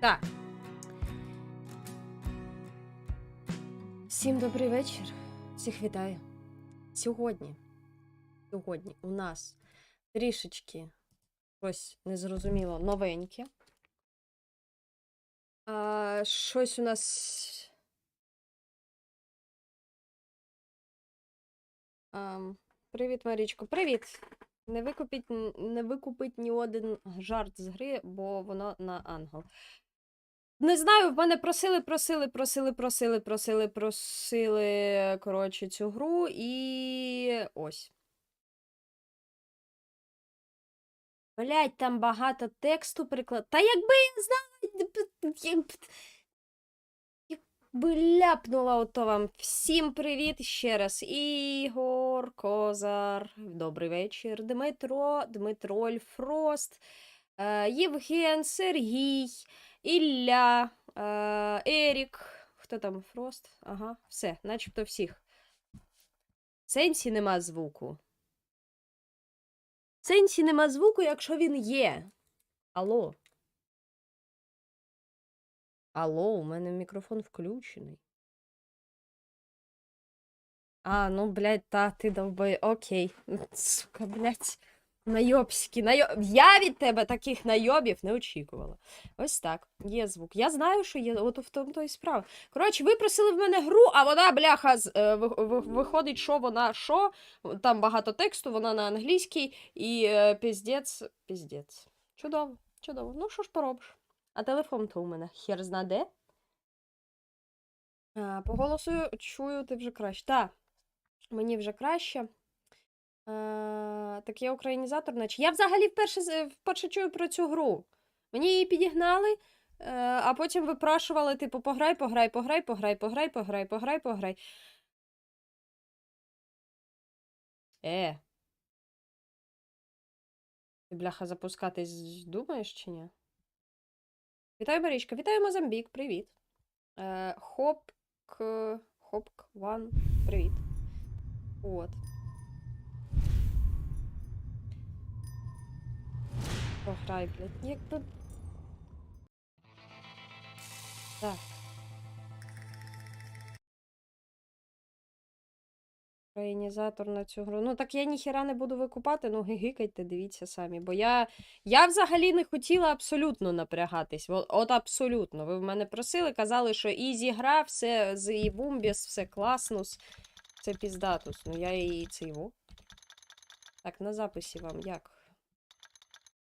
Так. Всім добрий вечір. Всіх вітаю. Сьогодні у нас трішечки щось незрозуміло новеньке. Щось у нас... Привіт, Марічко. Привіт! Не викупить ні один жарт з гри, бо воно на ангел. Не знаю, в мене просили, коротше, цю гру, і ось. Блять, там багато тексту приклад. Та якби я знала, якби ляпнула ото вам. Всім привіт ще раз. Ігор, Козар, добрий вечір. Дмитро, Дмитроль, Фрост, Євген, Сергій, Ілля, Ерік. Хто там? Фрост? Ага, все, начебто всіх. В сенсі нема звуку. В сенсі нема звуку, якщо він є. Алло. Алло, у мене мікрофон включений. Ну, блядь, ти довбой. Окей. Сука, блядь. Найобські. Я від тебе таких найобів не очікувала. Ось так. Є звук. Я знаю, що є. От в тому то і справа. Коротше, ви просили в мене гру, а вона, бляха, виходить, що вона, що. Там багато тексту, вона на англійській. І піздець. Чудово, чудово. Ну, що ж поробиш? А телефон-то у мене хер зна де. По голосу чую, ти вже краще. Так, мені вже краще. Так я українізатор, наче. Я взагалі вперше чую про цю гру. Мені її підігнали, а потім випрашували, типу, пограй. Ти, бляха, запускатись думаєш чи ні? Вітаю, Марічка. Вітаю, Мозамбік. Привіт. Хопк Ван. Привіт. От. Пограй, блядь. Якби... Так. Українізатор на цю гру. Ну, так я ніхіра не буду викупати, ну гигикайте, дивіться самі. Бо я взагалі не хотіла абсолютно напрягатись. От абсолютно. Ви в мене просили, казали, що ізі гра, все з її бумбіс, все класнус, це піздатус. Ну, я її цейву. Так, на записі вам як?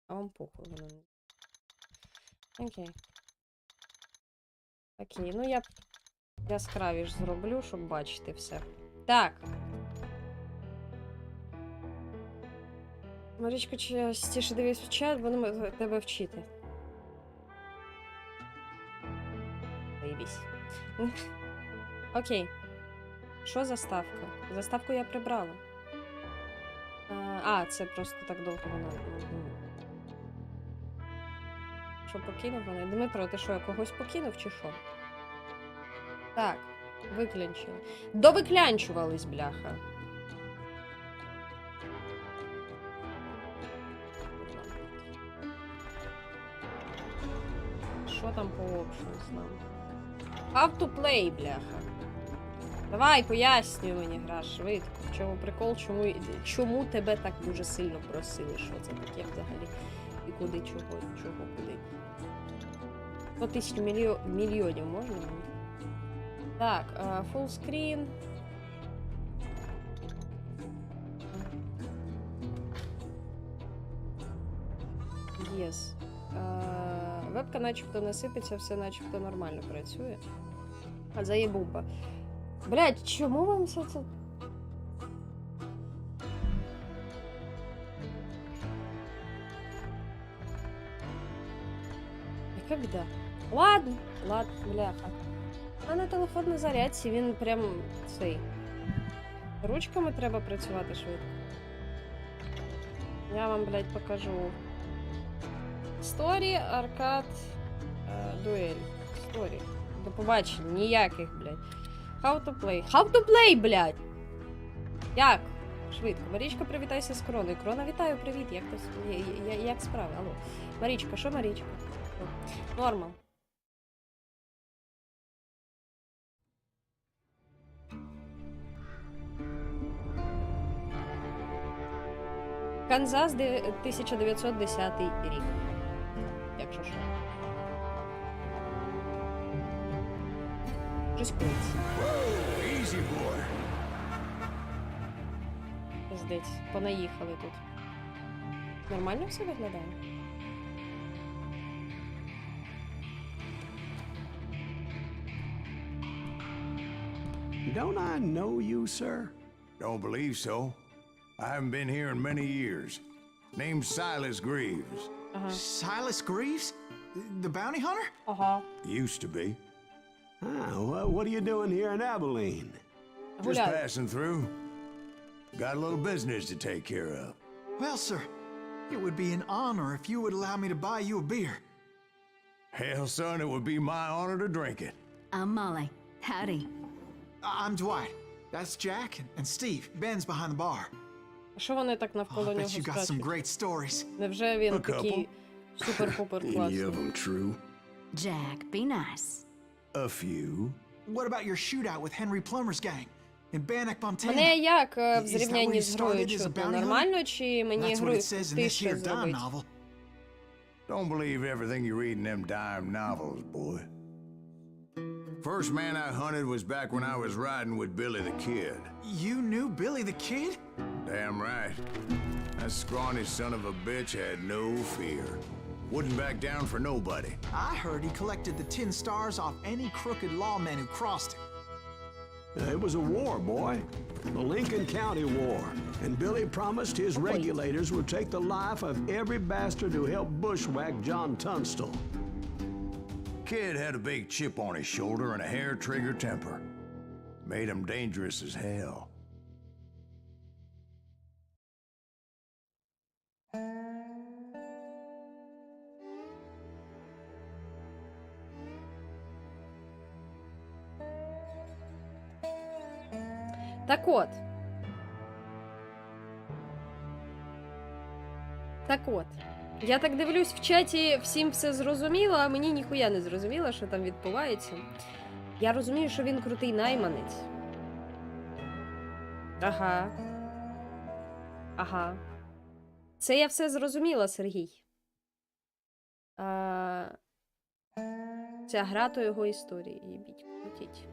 А вам похуй воно не. Окей. Окей, ну я яскравіш зроблю, щоб бачити все. Так. Марічка, частіше дивись в чат, будемо тебе вчити. Заєбісь. Окей. Що заставка? Заставку я прибрала. Це просто так довго воно. Що, покинув мене? Дмитро, ти що, я когось покинув чи що? Так, виклянчили. Довиклянчувались, бляха. Що там по options нам? How to play, бляха. Давай, пояснюй мені, гра, швидко. В чому прикол, чому тебе так дуже сильно просили? Що це таке взагалі? І куди, чого, куди? 100 тисяч мільйонів можна мені? Так, full screen. Yes. Вебка начебто не сипеться, все начебто нормально працює. Заєбуба. Блядь, чому вам все це... Яка біда? Ладно, бляха. А на телефон на зарядці, він прям цей. Ручками треба працювати швидко. Я вам, блядь, покажу. Сторі, аркад, дуель. Сторі. До побачення, ніяких, блядь. How to play. How to play, блядь! Як? Швидко. Марічка, привітайся з короною. Корона, вітаю, привіт. Як справи? Алло. Марічка, що Марічка? Норма. Канзас, 1910 рік. Якщо що. Щось коїться. Пиздець, понаїхали тут. Нормально все виглядає? Don't I know you, sir? Don't believe so. I haven't been here in many years. Name's Silas Greaves. Silas Greaves? The bounty hunter? Used to be. What are you doing here in Abilene? Just passing through. Got a little business to take care of. Well, sir, it would be an honor if you would allow me to buy you a beer. Hell, son, it would be my honor to drink it. I'm Molly. Howdy. I'm Dwight. That's Jack and Steve. Ben's behind the bar. А що вони так навколо I нього bet you got some скачуть? great stories. Невже він такий супер-пупер Any of класний? them true? Jack, be nice. A few. What about your shootout with Henry Plummer's gang in Bannock, Montana? Мене як в Is that where зрівнянні you з грою started as a чутно? bounty hunter? Нормально, чи мені That's what гру it says in this тише here dime зробити? novel. Don't believe everything you read in them dime novels, boy. First man I hunted was back when I was riding with Billy the Kid. You knew Billy the Kid? Damn right. That scrawny son of a bitch had no fear. Wouldn't back down for nobody. I heard he collected the 10 stars off any crooked lawmen who crossed him. It was a war, boy. The Lincoln County War. And Billy promised his regulators would take the life of every bastard who helped bushwhack John Tunstall. Kid had a big chip on his shoulder and a hair-trigger temper. Made him dangerous as hell. Так от. Так от. Я так дивлюсь, в чаті всім все зрозуміло, а мені ніхуя не зрозуміло, що там відбувається. Я розумію, що він крутий найманець. Ага. Ага. Це я все зрозуміла, Сергій. Ця гра то його історії. Їбіть, крутіть.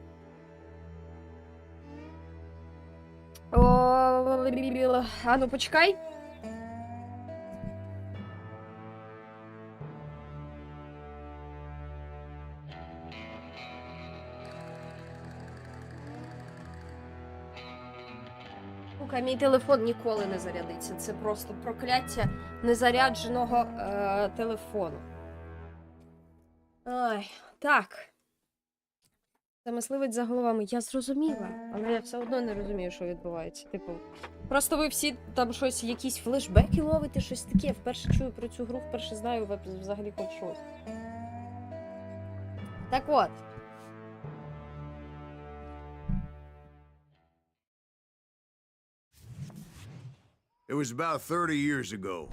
А ну почекай. Сука, мій телефон ніколи не зарядиться. Це просто прокляття незарядженого телефону. Ай, так. Це мисливець за головами. Я зрозуміла, але я все одно не розумію, що відбувається. Типу, просто ви всі там щось, якісь флешбеки ловите, щось таке. Вперше чую про цю гру, вперше знаю взагалі хоч щось. Так от. It was about 30 years ago.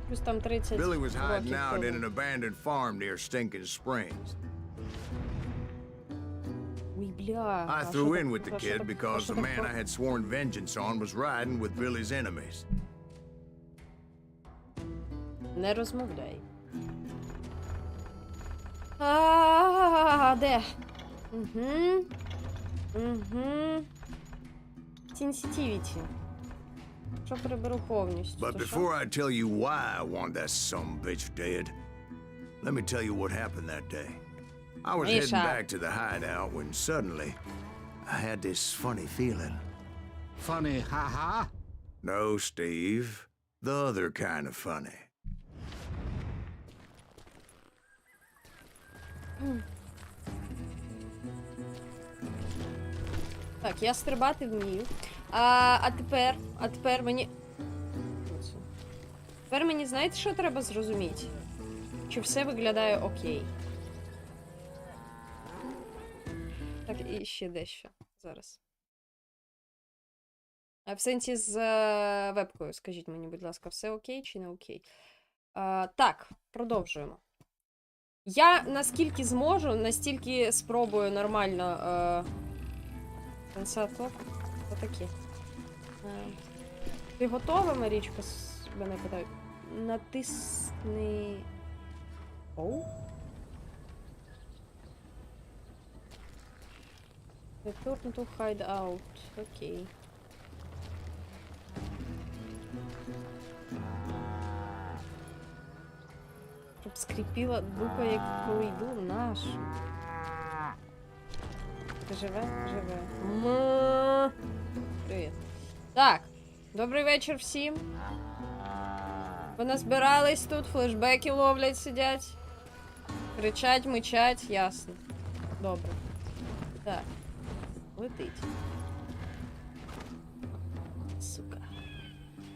Плюс там 30 Billy was hiding років out in тому. an abandoned farm near Stinking Springs. Ой, бля. I threw in with the kid because the man I had sworn vengeance on was riding with Billy's enemies. Не розмовляй. Де? Угу. Угу. Sensitivity. Що переберу повністю? But before I tell you why I want that sumbitch dead, let me tell you what happened that day. I was heading back to the hideout when suddenly I had this funny feeling. Funny, haha? No, Steve. The other kind of funny. Так, я стрибати вмію. А тепер мені... Тепер мені, знаєте, що треба зрозуміти? Чи все виглядає окей? Так, і ще дещо. Зараз. В сенсі з вебкою, скажіть мені, будь ласка, все окей чи не окей? Так, продовжуємо. Я наскільки зможу, настільки спробую нормально... Сенсатор. Отакі. Ти готова, Марічка? Мене питають. Натисни... Оу? Return to hideout. Окей. Щоб скріпіла духа, як коли йду, нашу. Ти живе? Живе. Привіт. Так. Добрий вечір всім. Ви назбирались тут, флешбеки ловлять, сидять. Кричать, мичать, ясно. Добре. Так. Летить. Сука.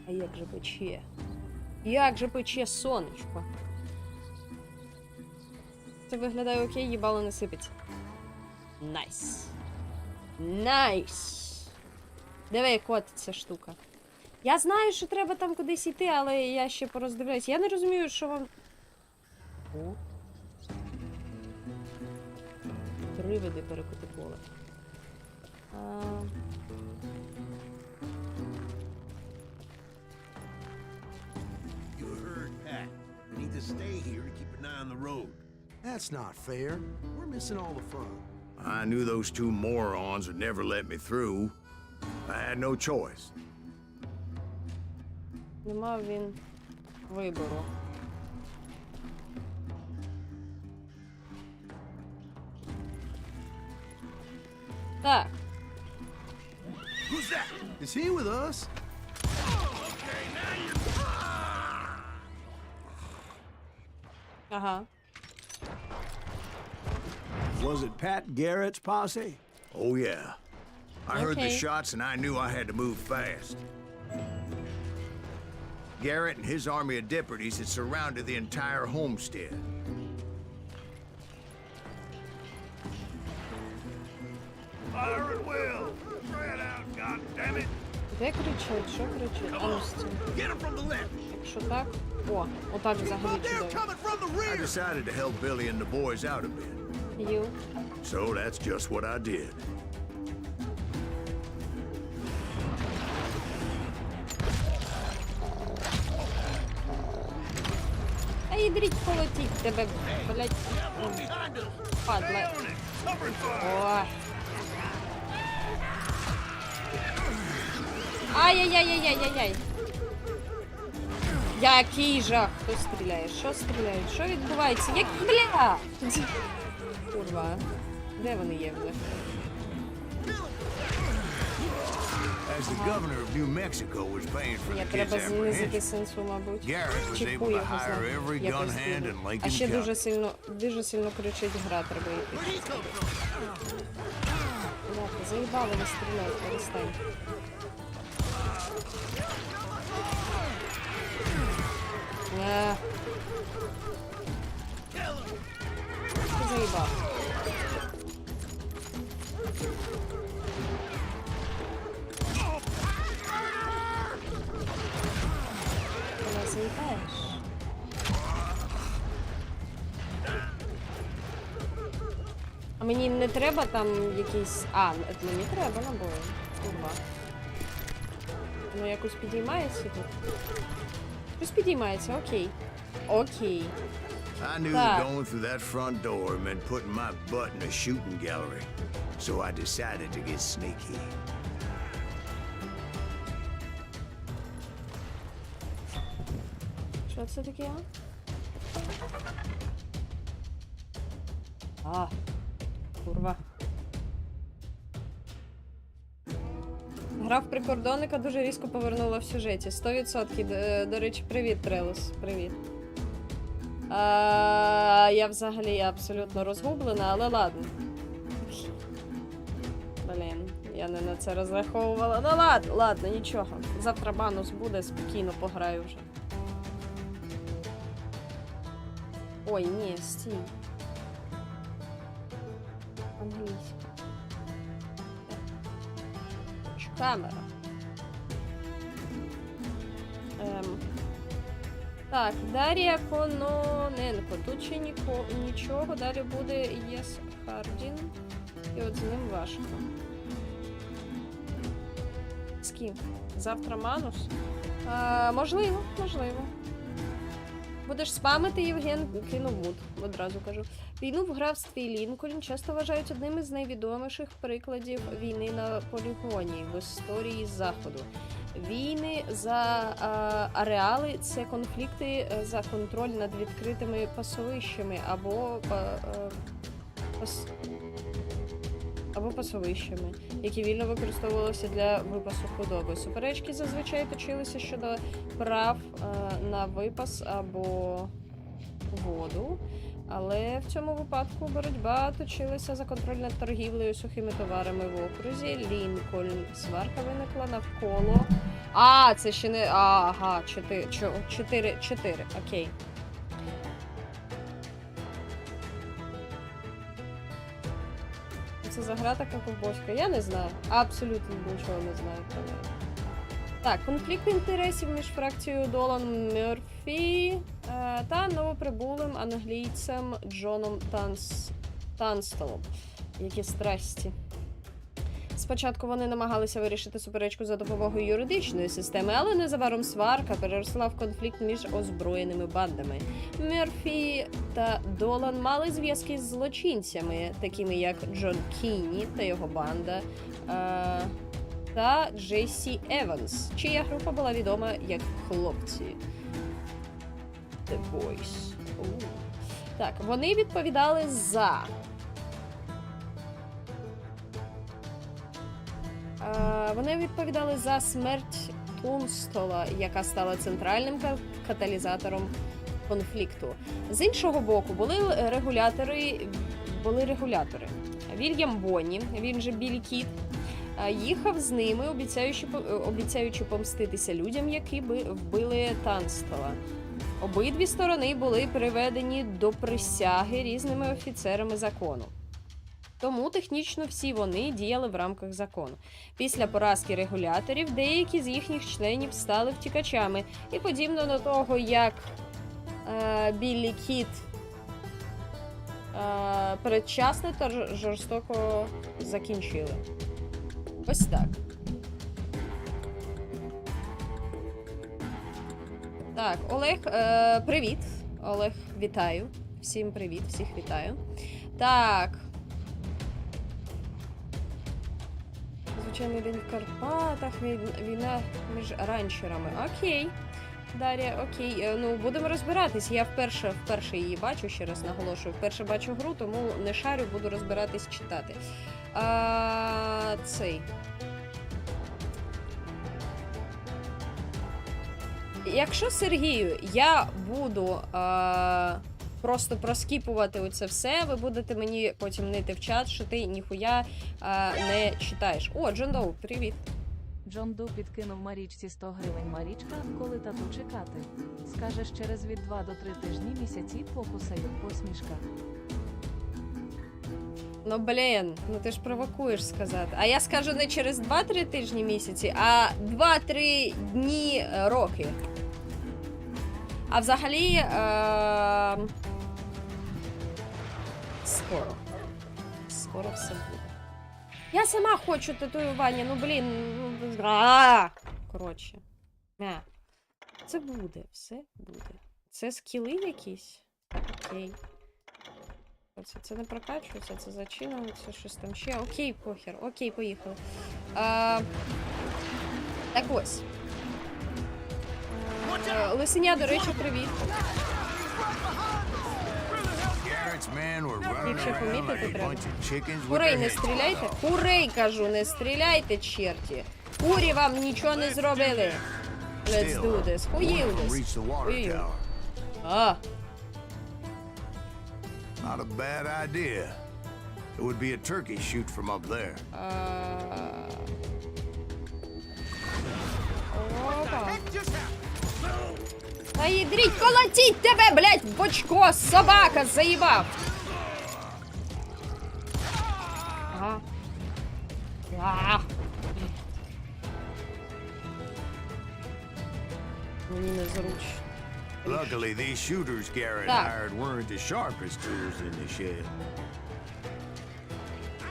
А як же пече? Як же пече сонечко? Це виглядає окей, їбало не сипеться. Найс. Найс. Диви, як котиться штука. Я знаю, що треба там кудись йти, але я ще пороздивляюсь. Я не розумію, що вам... О. Привиди перекути поле. You heard Pat. We need to stay here to keep an eye on the road. That's not fair. We're missing all the fun. I knew those two morons would never let me through. I had no choice. Не мав він вибору. Так. Who's that? Is he with us? Ага. Was it Pat Garrett's posse? Oh, yeah. I heard the Okay. shots and I knew I had to move fast. Garrett and his army of deputies had surrounded the entire homestead. Fire at will! Spread out, goddammit! Де кричать? Що кричать? А ну стій. Get him from the left! Якщо так... О, отак взагалі They're чудово. coming from the rear! I decided to help Billy and the boys out a bit. Ю. So that's just what I did. А ідріть полетіть тебе, блять. Падла. О. Ай-яй-яй-яй-яй-яй. Який жах. Хто стріляє? Що стріляє? Що відбувається? Як... Бля! Курва. Де вони є вже? As the governor of New Mexico was paying for Я the kids' треба знизити apprehension, сенсу, мабуть. Garrett was Чи able хуй to його hire знає. every Якось gun hand дивно. in А ще Lincoln дуже сильно кричить гра, треба йти. Ладно, заїбали, не стріляють, перестань. Ти заїбав. Ти не заїбаєш? А мені не треба там якийсь... А, мені треба набої. Курва. Ну якось підіймається тут. Щось підіймається, окей. Окей. I knew that going through that front door meant putting my butt in a shooting gallery, so I decided to get sneaky. Що це таке? А, курва. Гра в прикордонника дуже різко повернула в сюжеті. 100%. До речі, привіт, Трелос. Привіт. Я взагалі абсолютно розгублена, але ладно. Блін, я не на це розраховувала. Ну ладно, нічого. Завтра банус буде, спокійно пограю вже. Ой, ні, стій. Англійська. Камера. Так, Дар'я Кононенко. Тут ще нічого. Далі буде Єс Хардін. І от з ним важко. З ким? Завтра Манус? Можливо. Будеш спамити, Євген, кинув мут, одразу кажу. Війну в графстві Лінкольн часто вважають одним із найвідоміших прикладів війни на полігоні в історії Заходу. Війни за ареали – це конфлікти за контроль над відкритими пасовищами або пасовищами, які вільно використовувалися для випасу худоби. Суперечки зазвичай точилися щодо прав на випас або воду, але в цьому випадку боротьба точилася за контроль над торгівлею сухими товарами в окрузі Лінкольн. Сварка виникла навколо... це ще не... Ага, 4, окей. Це за гра така ковбойська? Я не знаю. Абсолютно нічого не знаю про неї. Так, конфлікт інтересів між фракцією Долан Мерфі та новоприбулим англійцем Джоном Танстелом. Які страсті. Спочатку вони намагалися вирішити суперечку за допомогою юридичної системи, але незабаром сварка переросла в конфлікт між озброєними бандами. Мерфі та Долан мали зв'язки з злочинцями, такими як Джон Кіні та його банда, та Джесі Еванс, чия група була відома як хлопці. The Boys. Так, вони відповідали за... Вони відповідали за смерть Тунстола, яка стала центральним каталізатором конфлікту. З іншого боку, були регулятори. Вільям Бонні, він же Біллі Кіт, їхав з ними, обіцяючи помститися людям, які вбили Танстола. Обидві сторони були приведені до присяги різними офіцерами закону. Тому технічно всі вони діяли в рамках закону. Після поразки регуляторів деякі з їхніх членів стали втікачами. І подібно до того, як Біллі Кіт передчасно та жорстоко закінчили. Ось так. Так, Олег, привіт. Олег, вітаю. Всім привіт, всіх вітаю. Так. Звичайний день в Карпатах, війна між ранчерами. Окей. Дар'я, окей. Ну, будемо розбиратись. Я вперше її бачу, ще раз наголошую. Вперше бачу гру, тому не шарю, буду розбиратись, читати. Цей. Якщо, Сергію, я буду просто проскіпувати оце все, ви будете мені потім нити в чат, що ти ніхуя не читаєш. О, Джон Доу, привіт. Джон Ду підкинув Марічці 100 гривень. Марічка, коли тату чекати? Скажеш, через від 2 до 3 тижні місяці покусаю, посмішка. Ну, блін, ну ти ж провокуєш сказати. А я скажу не через 2-3 тижні місяці, а 2-3 дні роки. А взагалі... Скоро все буде. Я сама хочу татуювання, ну блін. Коротше. Це буде, все буде. Це скіли якісь? Окей. Це не прокачується, це зачинується, щось там ще. Окей, похер. Окей, поїхали. Так ось. Лисеня, до речі, привіт. Їх ще помітити треба. Курей не стріляйте. Курей, кажу, не стріляйте, черті. Курі вам нічого не зробили. Let's do this. Who you this? Who you? Not a bad idea. It would be a turkey shoot from up there. Опа. Та їдріть, колотіть тебе, блядь, бочко, собака, заїбав. Мені незручно. Luckily, these shooters Garrett Так. hired weren't the sharpest tools in the shed.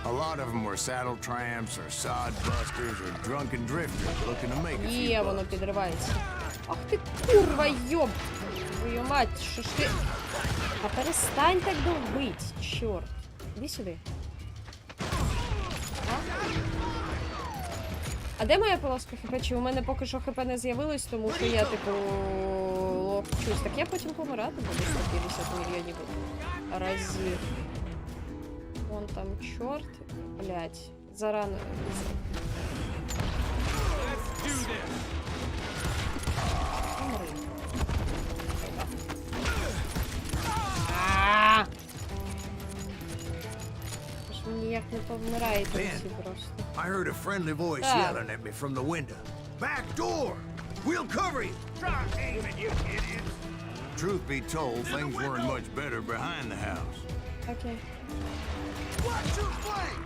A lot of them were saddle tramps or sod busters or drunken drifters looking to make a few Є, воно bucks. підривається. Ах ти курва, йоб! Твою мать, що ж ти... А перестань так довбить, чорт. Іди сюди. А де моя полоска ХП? Чи у мене поки що ХП не з'явилось, тому що я, типу, лопчусь. Так я потім помирати буду 150 мільйонів разів. Вон там чорт. Блять. Зарано. Помри. Ж ви ніяк не повмираєте всі просто. I heard a friendly voice Так. yelling at me from the window. Back door! We'll cover you! Try aiming, you idiots! Truth be told, things weren't much better behind the house. Окей. Watch your flank!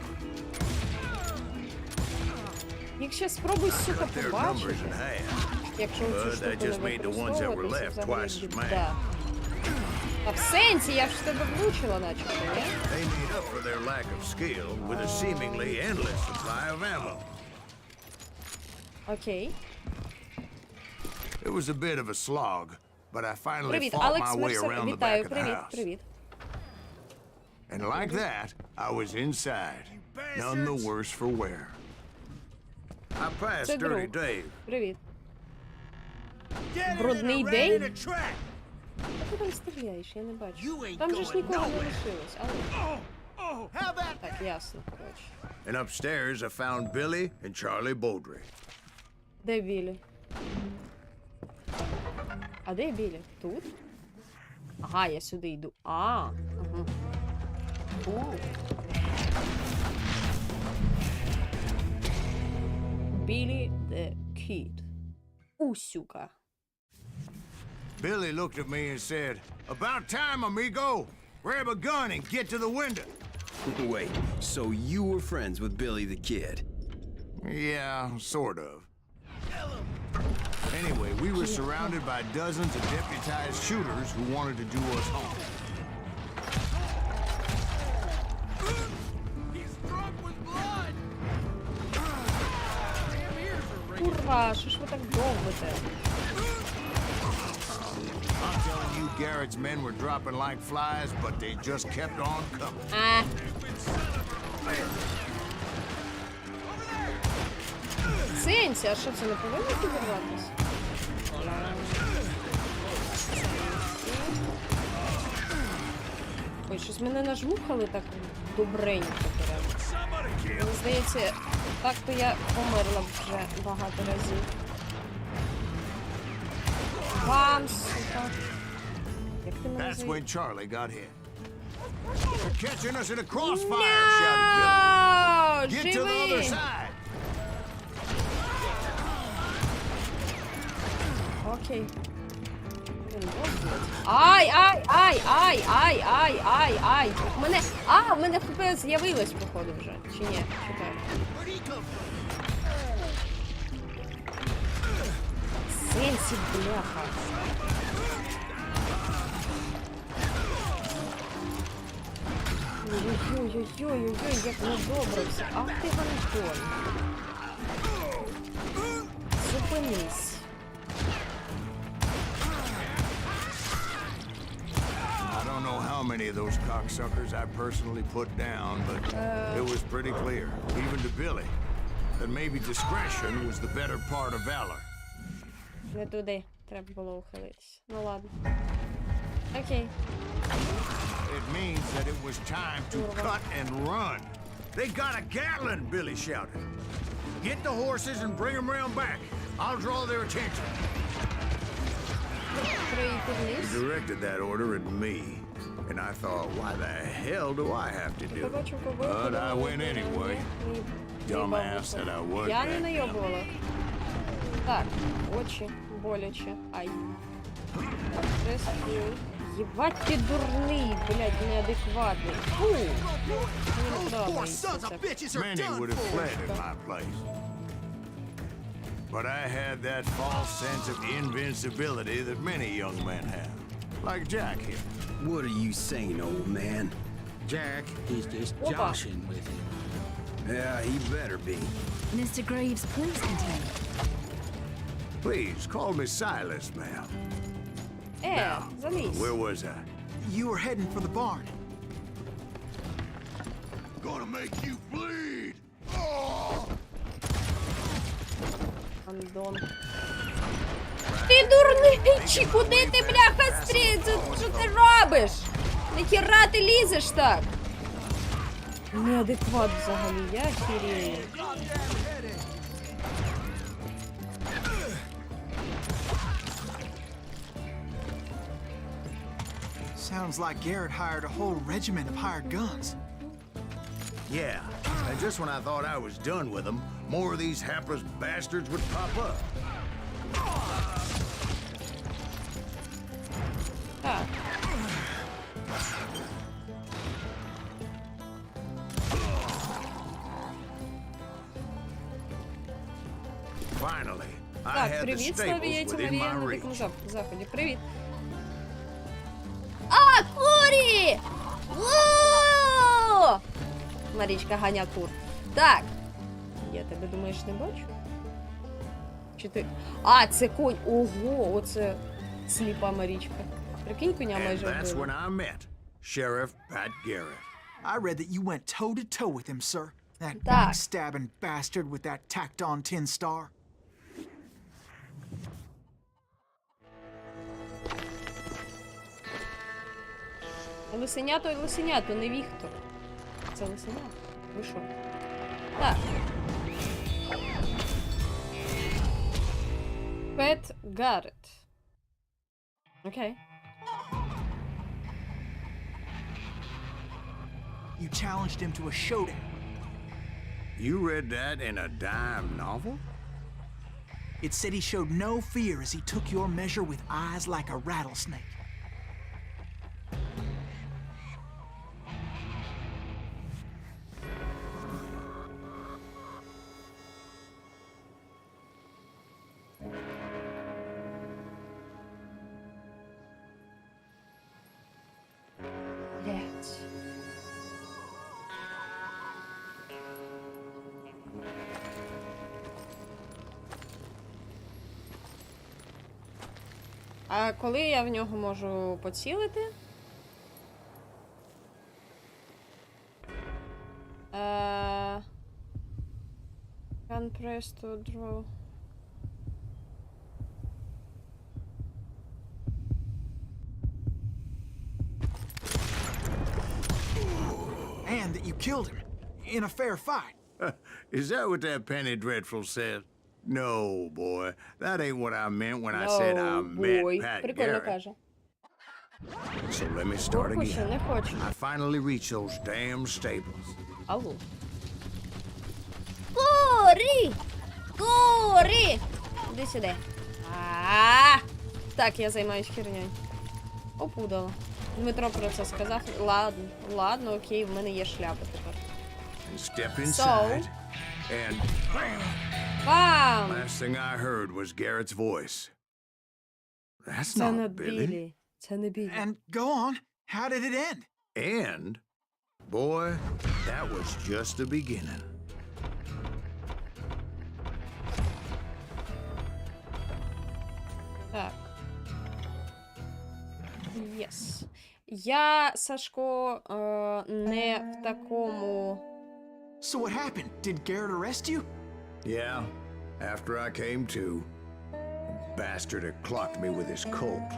Їх ще спробуй, сука, Their numbers побачити. in half. Якщо цю But штуку that не just made the ones that were використовувати, left це twice взагалі as mad. біда. А в сенсі, я ж в тебе влучила, начебто, ні? They made up for their lack of skill with a seemingly endless supply of ammo. Окей. It was a bit of a slog, but I finally Привіт, fought Алекс my way Мерсер. around the back Вітаю, of the привіт, house. привіт. And like that, I was inside, none the worse for wear. I passed Це Dirty друг. Dave. Привіт. Брудний Дейв? А ти там стріляєш, я не бачу. Там же ж нікого не лишилось, але... Так, ясно, коротше. And upstairs, I found Billy and Charlie Bowdry. Де Білі? А де Білі? Тут? Ага, я сюди йду. Угу. Білі the Kid. Усюка. Billy looked at me and said, "About time, amigo. Grab a gun and get to the window." Wait, so you were friends with Billy the Kid? Yeah, sort of. Anyway, we were surrounded by dozens of deputized shooters who wanted to do us harm. Курва, що ж ви так довбите? I'm telling you, Garrett's men were dropping like flies, but they just kept on coming. Сенсі, а що це не повинно підірватися? Ой, щось мене нажмухали так добренько прямо. Мені здається, так-то я померла вже багато разів. Вам, сука. Як ти мене That's заїв? when Charlie got hit. They're catching us in a crossfire, shouted Billy. Get to the other Живий! side. Окей. Блін, добре. Ай, ай, ай, ай, ай, ай, ай, ай. У мене... в мене ХП з'явилось, походу, вже. Чи ні? Чекай. Сенсі, бляха. Ой-ой-ой-ой-ой, як недобре все. Ах ти гандон. Зупинись. I don't know how many of those cocksuckers I personally put down, but it was pretty clear, even to Billy, that maybe discretion was the better part of valor. Не туди. Треба було ухилитись. Ну ладно. Окей. It means that it was time to cut and run. They got a Gatling, Billy shouted. Get the horses and bring them round back. I'll draw their attention. Прийти He вниз. directed that order at me, and I thought, why the hell do I have to do it? Побачив ковбою. But I went anyway. Dumbass that I was. Я не найобувала. Так, очі боляче. Ай. Респір. Єбать ти дурний, блядь, неадекватний. Фу! Мені не подобається це. Many would have fled in my place. But I had that false sense of invincibility that many young men have. Like Jack here. What are you saying, old man? Jack, he's just joshing with him. Yeah, he better be. Mr. Greaves, please continue. Please, call me Silas, ma'am. Залізь. Where was I? You were heading for the barn. Gonna make you bleed! Андон. Ти дурний, чи куди ти, бляха, стріться? Що ти робиш? Нахіра ти лізеш так? Неадекват взагалі, я хірію. Sounds like Garrett hired a whole regiment of hired guns. Yeah, and just when I thought I was done with them, more of these hapless bastards would pop up. Так. Finally, I Так, had the привіт, stables Словієті within Марія my на reach. дикому заході. Привіт. А, курі! О! Марічка ганя кур. Так. Я тебе, думаєш, не бачу? Чи ти... А, це конь. Ого, оце сліпа Марічка. Прикинь, коня And майже that's when вбили. I met Sheriff Pat Garrett. I read that you went toe-to-toe with him, sir. That Так. backstabbing bastard with that tacked-on tin star. Лисеня то й лисеня, то не Віктор. Це лисеня. Ви що? Так. Пет Гаррет. Окей. You challenged him to a showdown. You read that in a dime novel? It said he showed no fear as he took your measure with eyes like a rattlesnake. Блять. А коли я в нього можу поцілити? Can press to draw. And that you killed him in a fair fight. Is that what that penny dreadful said? No, boy. That ain't what I meant when I said I met Pat Прикольно Garrett. каже. So let me start Курку ще again. не хочу. I finally reached those damn stables. Алло. Курі! Курі! Іди сюди. Так, я займаюсь хернею. Опудало. Дмитро про це сказав. Ладно, ладно, окей, в мене є шляпа тепер. And step inside. And Бам! last thing I heard was Garrett's voice. That's Це не not Billy. Білі. Це не Білі. And go on. How did it end? And, boy, that was just the beginning. Так. Єс. Я, Сашко, не в такому... So what happened? Did Garrett arrest you? Yeah, after I came to, the bastard had clocked me with his Colt.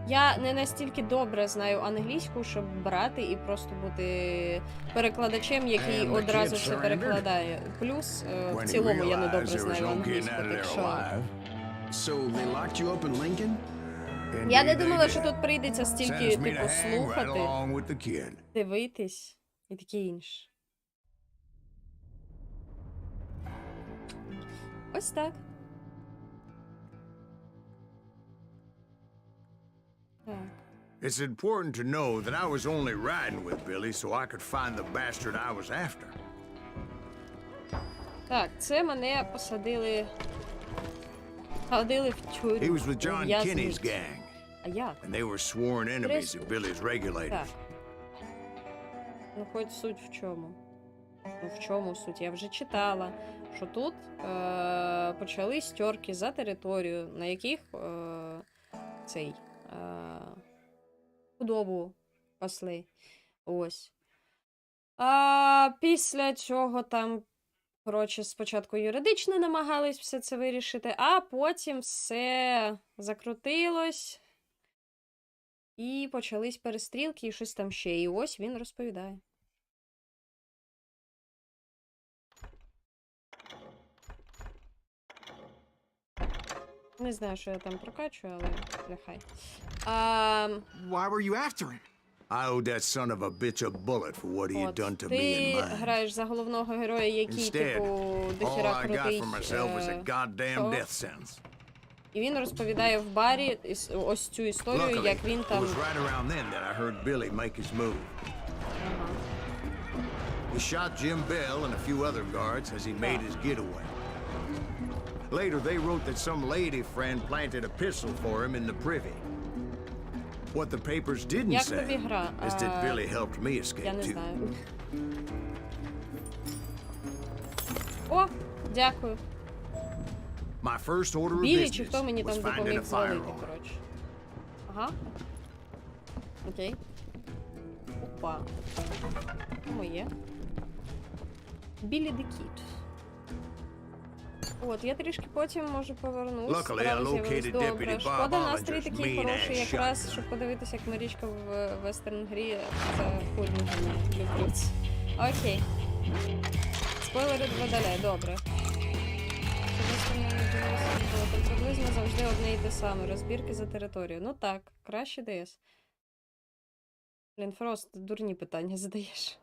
Я не настільки добре знаю англійську, щоб брати і просто бути перекладачем, який And the одразу kid все surrendered? перекладає. Плюс, в When he цілому, я не realized добре there was знаю no getting англійську, out of так there що... alive. So they locked you up in Lincoln? Я не Indeed, думала, they що did. тут прийдеться стільки, Sentenced me to типу, hang right слухати, along with the kid. дивитись і таке інше. Ось так. Так. It's important to know that I was only riding with Billy so I could find the bastard I was after. Так, це мене посадили Ходили в тюрму. He was with John Kinney's gang, А як? and they were sworn enemies of Billy's regulators. Так. Ну, хоч суть в чому. Ну, в чому суть? Я вже читала, що тут почали стьорки за територію, на яких цей худобу пасли. Ось. А після чого там, коротше, спочатку юридично намагались все це вирішити, а потім все закрутилось. І почались перестрілки, і щось там ще. І ось він розповідає. Не знаю, що я там прокачую, але нехай. Why were you after him? I owed that son of a bitch a bullet for what he had От, done to me ти and mine. граєш за головного героя, який, Instead, типу, all дохіра I got крутий. for myself was a goddamn що? death sentence. І він розповідає в барі ось цю історію, Luckily, як він it там... was right around then that I heard Billy make his move. He shot Jim Bell and a few other guards as he made his getaway. Later, they wrote that some lady friend planted a pistol for him in the privy. What the papers didn't Як say тобі гра? is that Billy helped me Я escape не too. знаю. О, дякую. My first order of Білі чи business хто мені was там finding допоміг a звалити, firearm. коротше. Ага. Окей. Опа. Моє. Білі the Kid. От, я трішки потім, може, повернусь. Luckily, I Справа з'явилась. located Добре. Deputy Bob Шкода, настрій Ollinger's такий mean-ass хороший, якраз, shotgun. щоб подивитися, як Марічка в вестерн-грі. Це хуйня. Люблю це. Окей. Спойлери видаляй, добре. Там приблизно завжди одне й те саме. Розбірки за територію. Ну так, краще ДС. Блін, Фрост, дурні питання задаєш.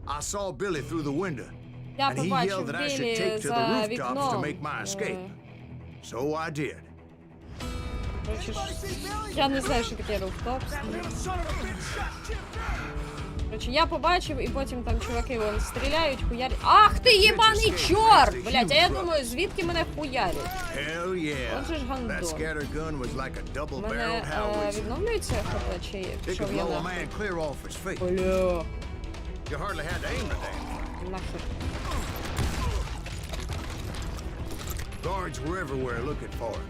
I saw Billy through the window, Я and he побачив yelled that I should Білі take to the за rooftops to вікном. make my escape. So I did. Короче, я не знаю, що таке руфтоп. Короче, я побачив, і потім там чуваки вон стріляють, хуярять. Ах ти єбаний чорт! Блять, а я думаю, звідки мене хуярять? Hell yeah. Он же ж That гандон. scatter gun was like a У double-barreled мене howitzer. відновлюється хп, чи It пішов could я blow a нахуй? man clear off his feet. Бля, You hardly had to aim the damn thing. нахер. Guards were everywhere looking for him.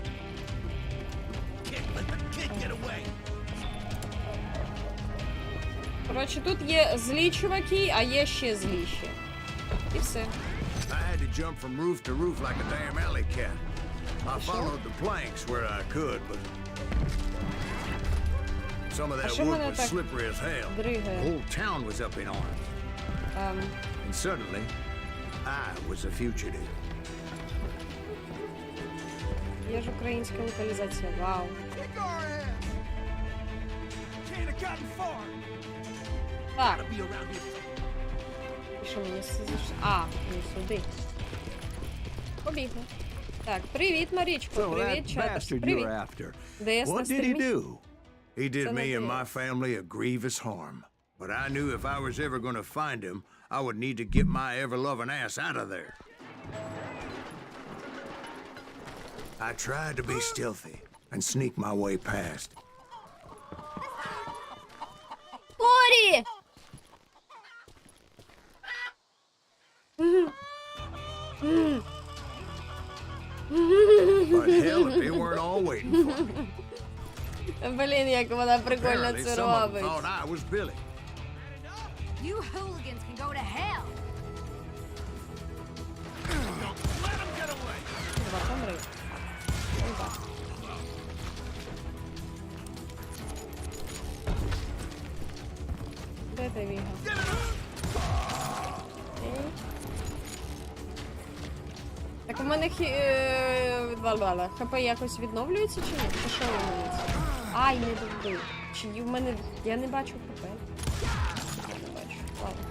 Can't let the kid get away. Коротше, тут є злі чуваки, а є ще зліші. І все. I had to jump from roof to roof like a damn alley cat. I followed the planks where I could, but some of that що wood мене was так slippery as hell. The дригає? whole town was up in arms. And suddenly, I was a fugitive. Є ж українська локалізація, вау. Так. І що мені А, не сюди. Побігли. Так, привіт, Марічко, So привіт, that чатер. bastard Привіт. you're after. ДС на What did he стрімі. do? He did Son me of and a my bitch. family a grievous harm. But I knew if I was ever going to find him, I would need to get my ever-loving ass out of there. I tried to be stealthy and sneak my way past. Лорі! But hell, if they weren't all waiting for me. Блін, як вона прикольно Apparently, це some of them робить. thought I was Billy. You hooligans can go to hell. Два, помри. Ой, да. Де ти, Віга? Окей. Так у мене ХП якось відновлюється чи ні? Це що відновлюється? Ай, не добив. Чи в мене... Я не бачу ХП. Я не бачу. Ладно.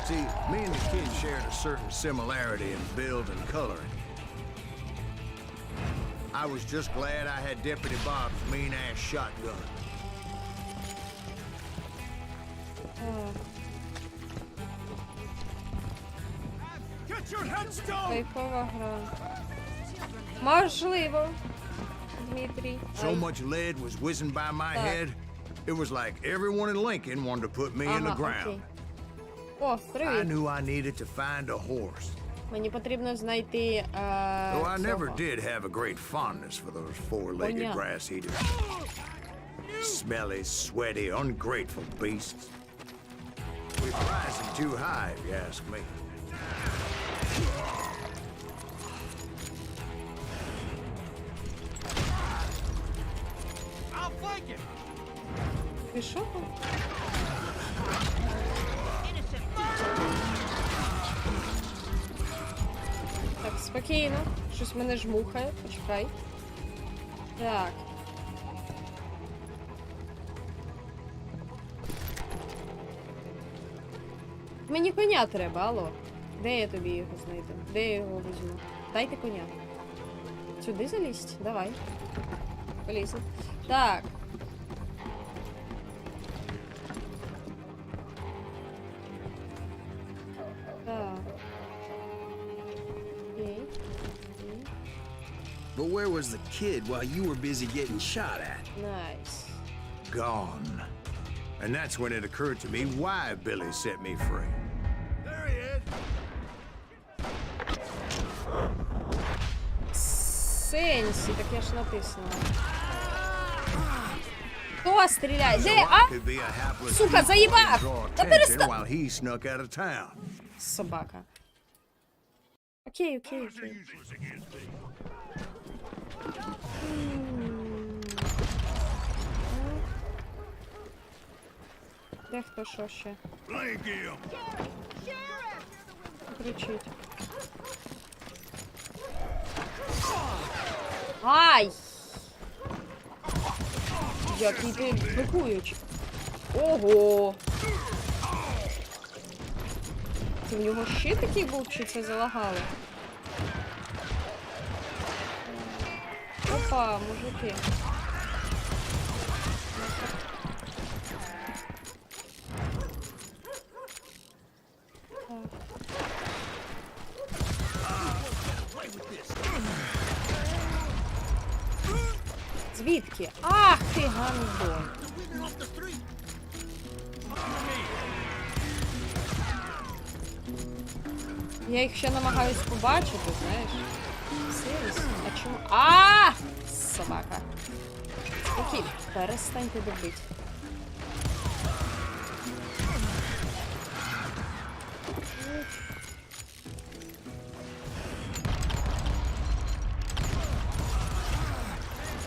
See, me and the kid shared a certain similarity in build and coloring. I was just glad I had Deputy Bob's mean-ass shotgun. Кайфова гра. Можливо. Дмитрій. So much lead was whizzing by my head. It was like everyone in Lincoln wanted to put me in the ground. О, I привіт. knew I needed to find a horse. Мені потрібно знайти Though I never цього. did have a great fondness for those four-legged Коня. grass eaters. Smelly, sweaty, ungrateful beasts. We price them too high, if you ask me. Пішов? Так, спокійно. Щось мене жмухає. Почекай. Так. Мені коня треба, алло. Де я тобі його знайду? Де я його візьму? Дайте коня. Сюди залізть? Давай. Полізли. Так. Так. Окей. But where was the kid while you were busy getting shot at? Найс. Gone. And that's when it occurred to me why Billy set me free. There he is. Сенсі, так я ж натиснула. Хто стріляє? So Де? I А? could be a hapless Сука, people заїбав! and draw Та attention перестань! while he snuck out of town. Собака. Окей, окей, окей. Де хто що ще? Кричить. Ай! Який ти бикуючий. Ого! Це в нього ще такий був, чи це залагали? Опа, мужики. Звідки? Ах ти гандон! Я їх ще намагаюсь побачити, знаєш. Серйозно? А чому? А! Собака. Спокійно, перестаньте добити.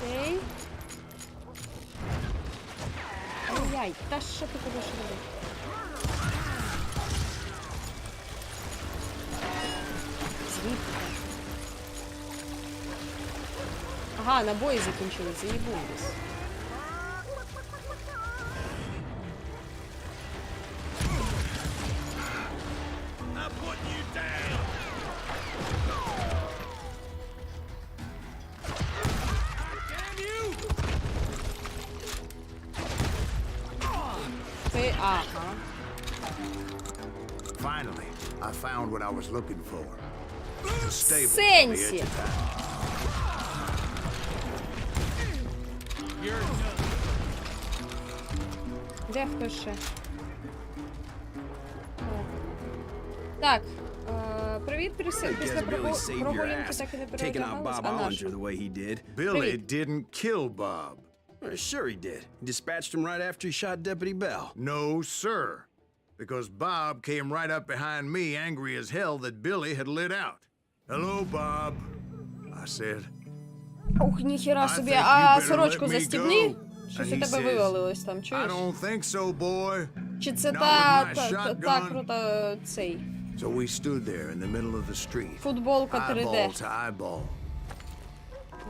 Окей. Ай-яй, та що ти будеш робити? Звідки? Ага, набої закінчилися, їбун десь. Ти, ага. Finally, I found what I was looking for. The stable on the Сенсі. edge of town. Де хто ще? Так. Привіт, після Guess Billy saved your прогулянки ass, так і не taking out переодягалась. Bob А Ollinger наша? the way he did. Billy Привіт. didn't kill Bob. Sure he did. He dispatched him right after he shot Deputy Bell. No, sir. Because Bob came right up behind me, angry as hell that Billy had lit out. Hello, Bob, I said. Ух, ніхіра I собі, think you а better сорочку let me застібни. go. Щось And у he тебе says, вивалилось там, I чуєш? don't think so, boy. Чи це Not та with my та shotgun. крута цей? So we stood there in the middle of the street, Футболка eyeball 3D. to eyeball.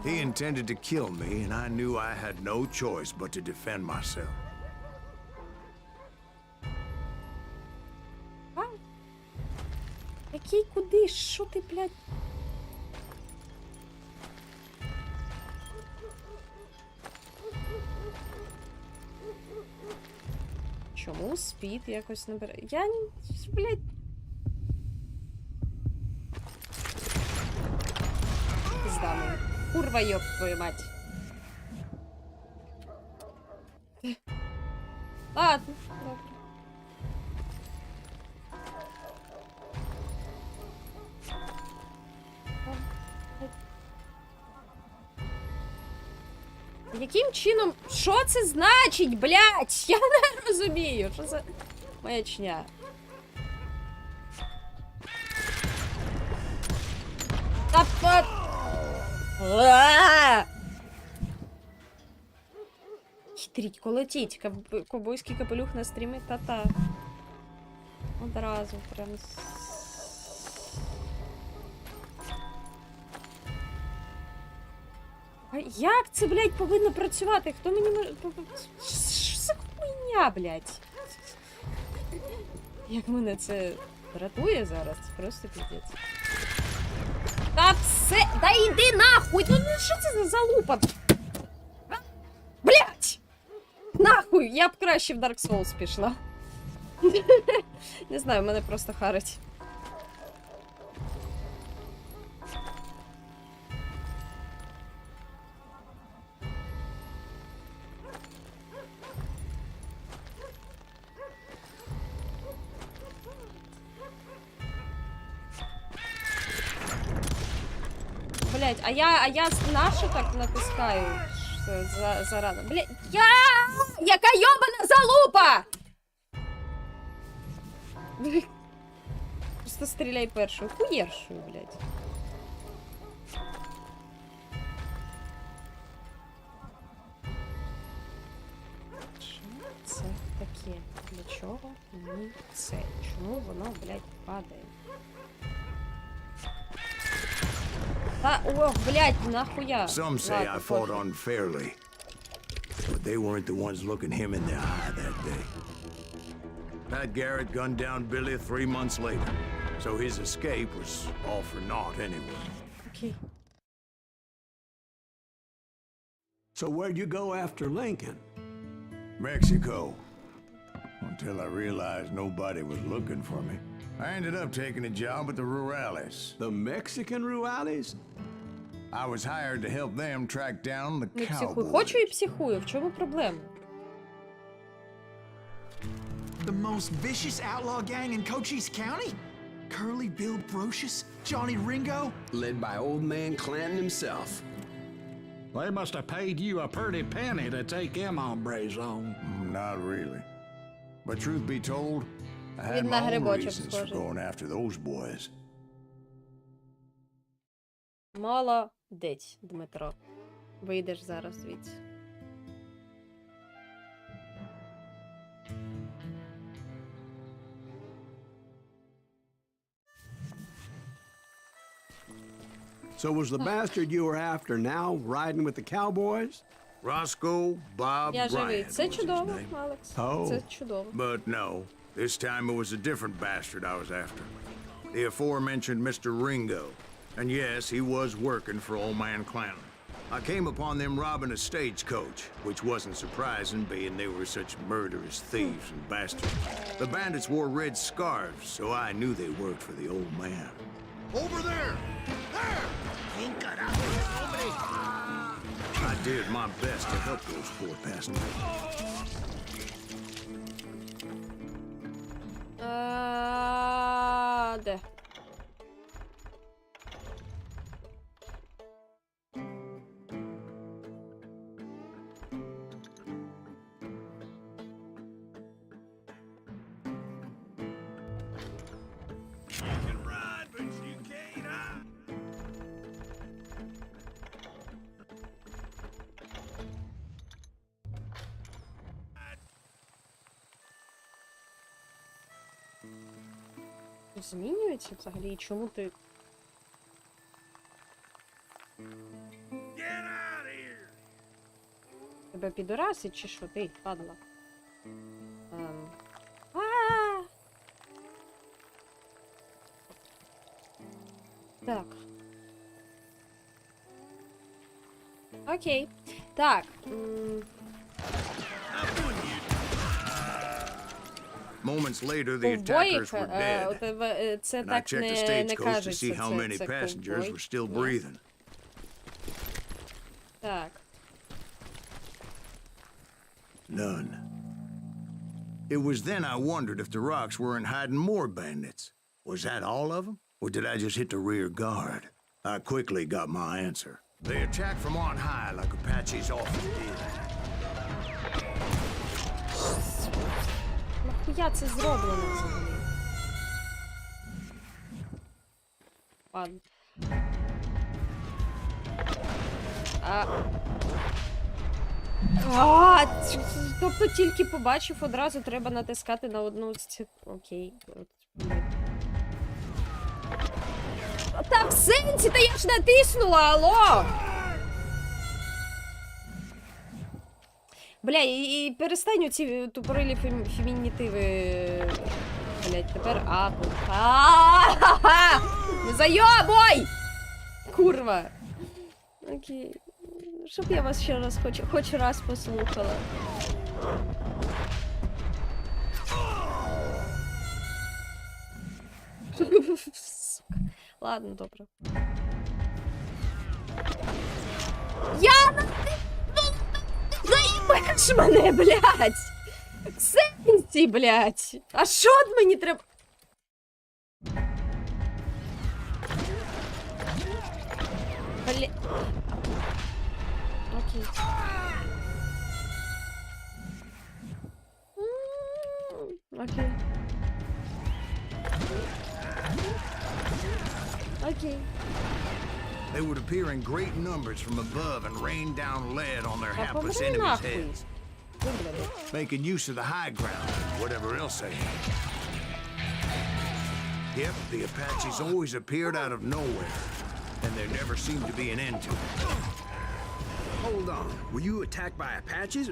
He intended to kill me, and I knew I had no choice but to defend myself. А? Який куди? Що ти, блядь? Чому спід якось не бере? Я, блядь... Пизда мені. Курва, ёб твою мать. Ладно, добре. Яким чином? Що це значить, блядь? Я не розумію. Що це маячня? Та хитріть, колотіть. Ковбойський капелюх на стрімі. Та-та. Одразу прям. А як це, блядь, повинно працювати? Хто мені може... Що за хуйня, блядь? Як мене це дратує зараз? Це просто піздець. Та все... Да йди нахуй! Ну що це за залупа? Блядь! Нахуй! Я б краще в Dark Souls пішла. Не знаю, мене просто харить. Блять, а я на що так натискаю? Зарано. Блять, яка йобана залупа! Просто стріляй першою. Хуєршою, блять. Що це таке? Для чого мені це? Чому воно, блять, падає? Ох, блядь, нахуя? Some say I fought unfairly, but they weren't the ones looking him in the eye that day. Pat Garrett gunned down Billy 3 months later, so his escape was all for naught anyway. Okay. So where'd you go after Lincoln? Mexico. Until I realized nobody was looking for me. I ended up taking a job at the Rurales. The Mexican Rurales? I was hired to help them track down the Не психую. cowboys. Хочу і психую. В чому проблема? The most vicious outlaw gang in Cochise County? Curly Bill Brocious? Johnny Ringo? Led by old man Clanton himself. They must have paid you a pretty penny to take them hombres on. Not really. But truth be told, I had Він на my own грибочок reasons for схожий. going after those boys. Молодець, Дмитро. Вийдеш зараз звідси. So was the bastard you were after now riding with the cowboys? Roscoe Bob Я живий. Bryant Це was his чудово, name. Алекс. Oh. Це чудово. But no, this time it was a different bastard I was after. The aforementioned Mr. Ringo. And yes, he was working for old man Clanton. I came upon them robbing a stagecoach, which wasn't surprising, being they were such murderous thieves and bastards. The bandits wore red scarves, so I knew they worked for the old man. Over there! There! I did my best to help those poor passengers. Де? Змінюється взагалі? І чому ти... Тебе підорасить чи що? Ти, падла. Так. Окей. Так. Moments later, the Ковбоїв, attackers were dead, це and I так checked the не stagecoach to кажеться, see how many це passengers ковбой. were still Ні. breathing. Так. None. It was then I wondered if the rocks weren't hiding more bandits. Was that all of them? Or did I just hit the rear guard? I quickly got my answer. They attacked from on high like Apaches often did. Нахуя це зроблено взагалі? Ладно. Тобто тільки побачив, одразу треба натискати на одну з цих... Окей. Та в сенсі, та я ж натиснула, алло! Бля, і перестань оці тупорилі фемінітиви. Блять, тепер апл. Не зайобуй! Курва. Окей. Щоб я вас ще раз хоч раз послухала. Сука. Ладно, добре. Я заїбеш мене, блядь! Сенсі, блядь! А що мені треба? Бля... Окей. Окей. Окей. They would appear in great numbers from above and rain down lead on their Та hapless помри enemies' нахуй. heads, making use of the high ground and whatever else they had. Yep, the Apaches always appeared out of nowhere, and there never seemed to be an end to it. Hold on. Were you attacked by Apaches?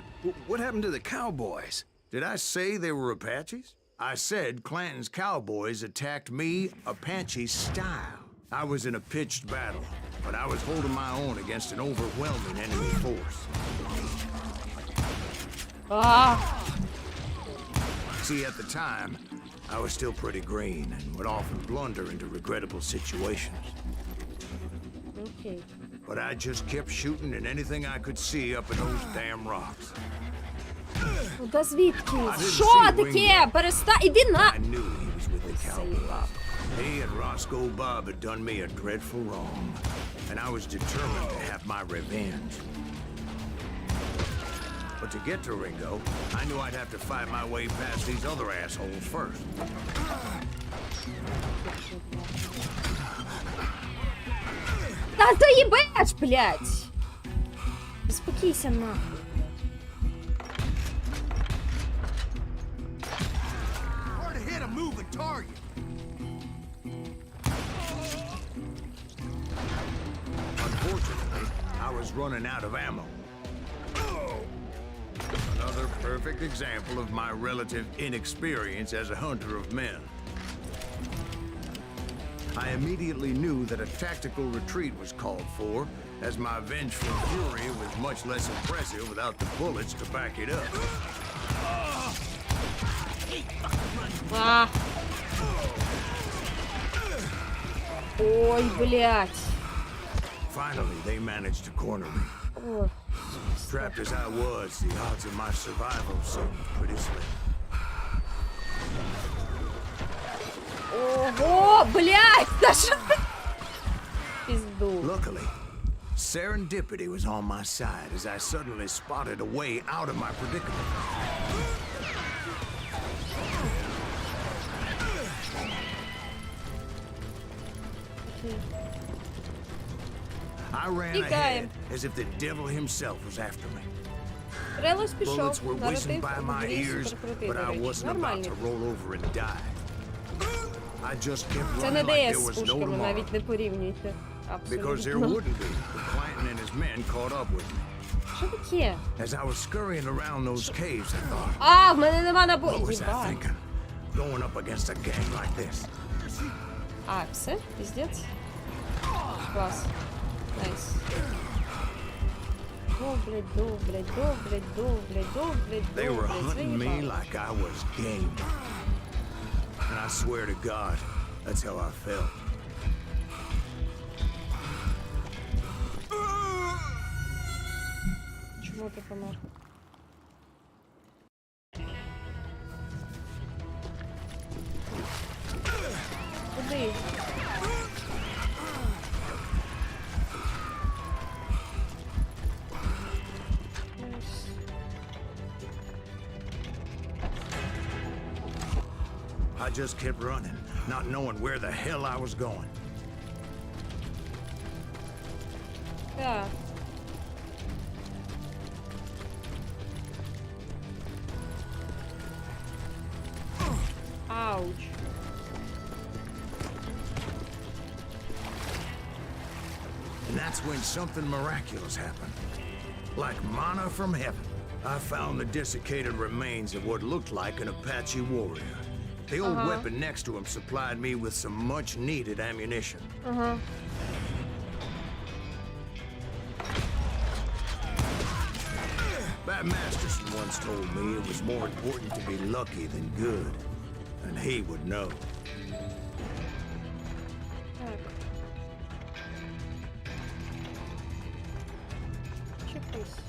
What happened to the cowboys? Did I say they were Apaches? I said Clanton's cowboys attacked me Apache style. I was in a pitched battle, but I was holding my own against an overwhelming enemy force. See, at the time, I was still pretty green and would often blunder into regrettable situations. Окей. But I just kept shooting at anything I could see up in those damn rocks. Та звідки? didn't Що see таке? Перестань, іди на... I knew he was with the cowboys. He and Roscoe Bob had done me a dreadful wrong, and I was determined to have my revenge. But to get to Ringo, I knew I'd have to fight my way past these other assholes first. Та заїбеш, блядь! Заспокійся, нахуй. Hard to hit a moving target. Unfortunately, I was running out of ammo. Another perfect example of my relative inexperience as a hunter of men. I immediately knew that a tactical retreat was called for, as my vengeful fury was much less impressive without the bullets to back it up. Ой, блядь. Finally, they managed to corner me. Trapped as I was, the odds of my survival seemed pretty slim. Ого, блядь, да що ти? Пізду. Luckily, serendipity was on my side as I suddenly spotted a way out of my predicament. I ran ahead as if the devil himself was after me. Релос пішов, Bullets were whizzing наратив by my ears, суперкрутий, but до I речі. wasn't about Нормальний. to roll over and die. I just kept Це не running like ДС there з was no пушками, tomorrow. навіть не порівнюйте. Because there Абсолютно. wouldn't be if Clanton and his men caught up with me. Що таке? As I was scurrying around those caves, I thought, А, в мене нема what набою. was I Єбать. thinking? Going up against a gang like this. А, все? Піздець? Клас. Найс. They were hunting me like I was game. And I swear to God, that's how I felt. Чому ти помер? Куди? I just kept running, not knowing where the hell I was going. Так. Ouch. And that's when something miraculous happened. Like manna from heaven, I found the desiccated remains of what looked like an Apache warrior. The old weapon next to him supplied me with some much-needed ammunition. Bat Masterson once told me it was more important to be lucky than good, and he would know. Так. Чекайся.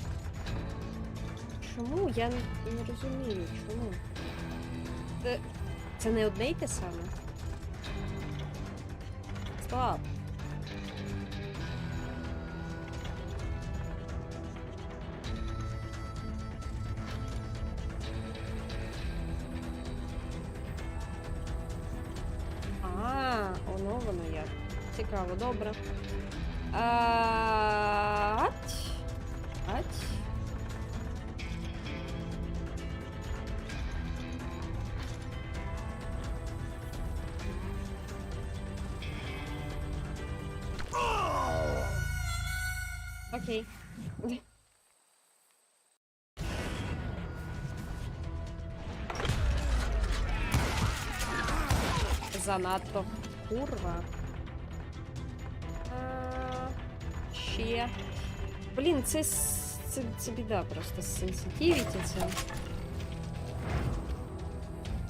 Чому? Я не розумію, чому? Це не одне й те саме? Стоп. Воно як. Цікаво, добре. Ать. Окей. Занадто. Курва. Ще. Блін, це біда просто з сенситивіті це.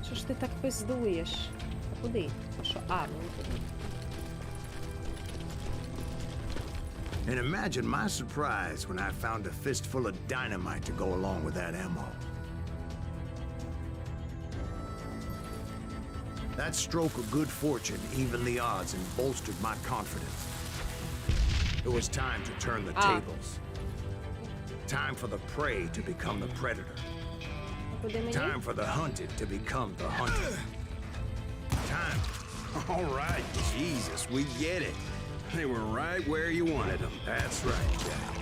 Що ж ти так пиздуєш? А куди? А що? А, ну куди. And imagine my surprise when I found a fistful of dynamite to go along with that ammo. That stroke of good fortune evened the odds and bolstered my confidence. It was time to turn the tables. Time for the prey to become the predator. Time for the hunted to become the hunted. Time. All right, Jesus, we get it. They were right where you wanted them. That's right, Jack.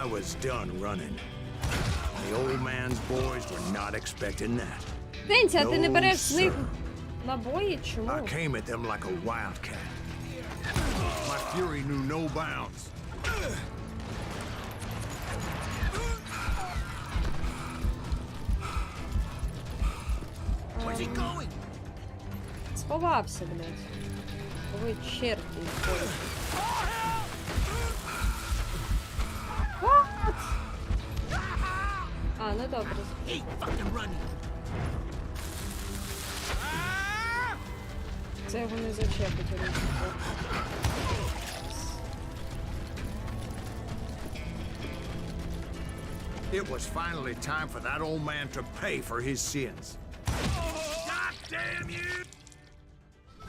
I was done running. The old man's boys were not expecting that. Сенсі, а ти не береш з них набої? Чому? I came at them like a wildcat. My fury knew no bounds. Where's he going? Сховався, блядь. Ви черти. А, ну добре. Hey, fucking running. Це його не зачепить. It was finally time for that old man to pay for his sins. God damn you!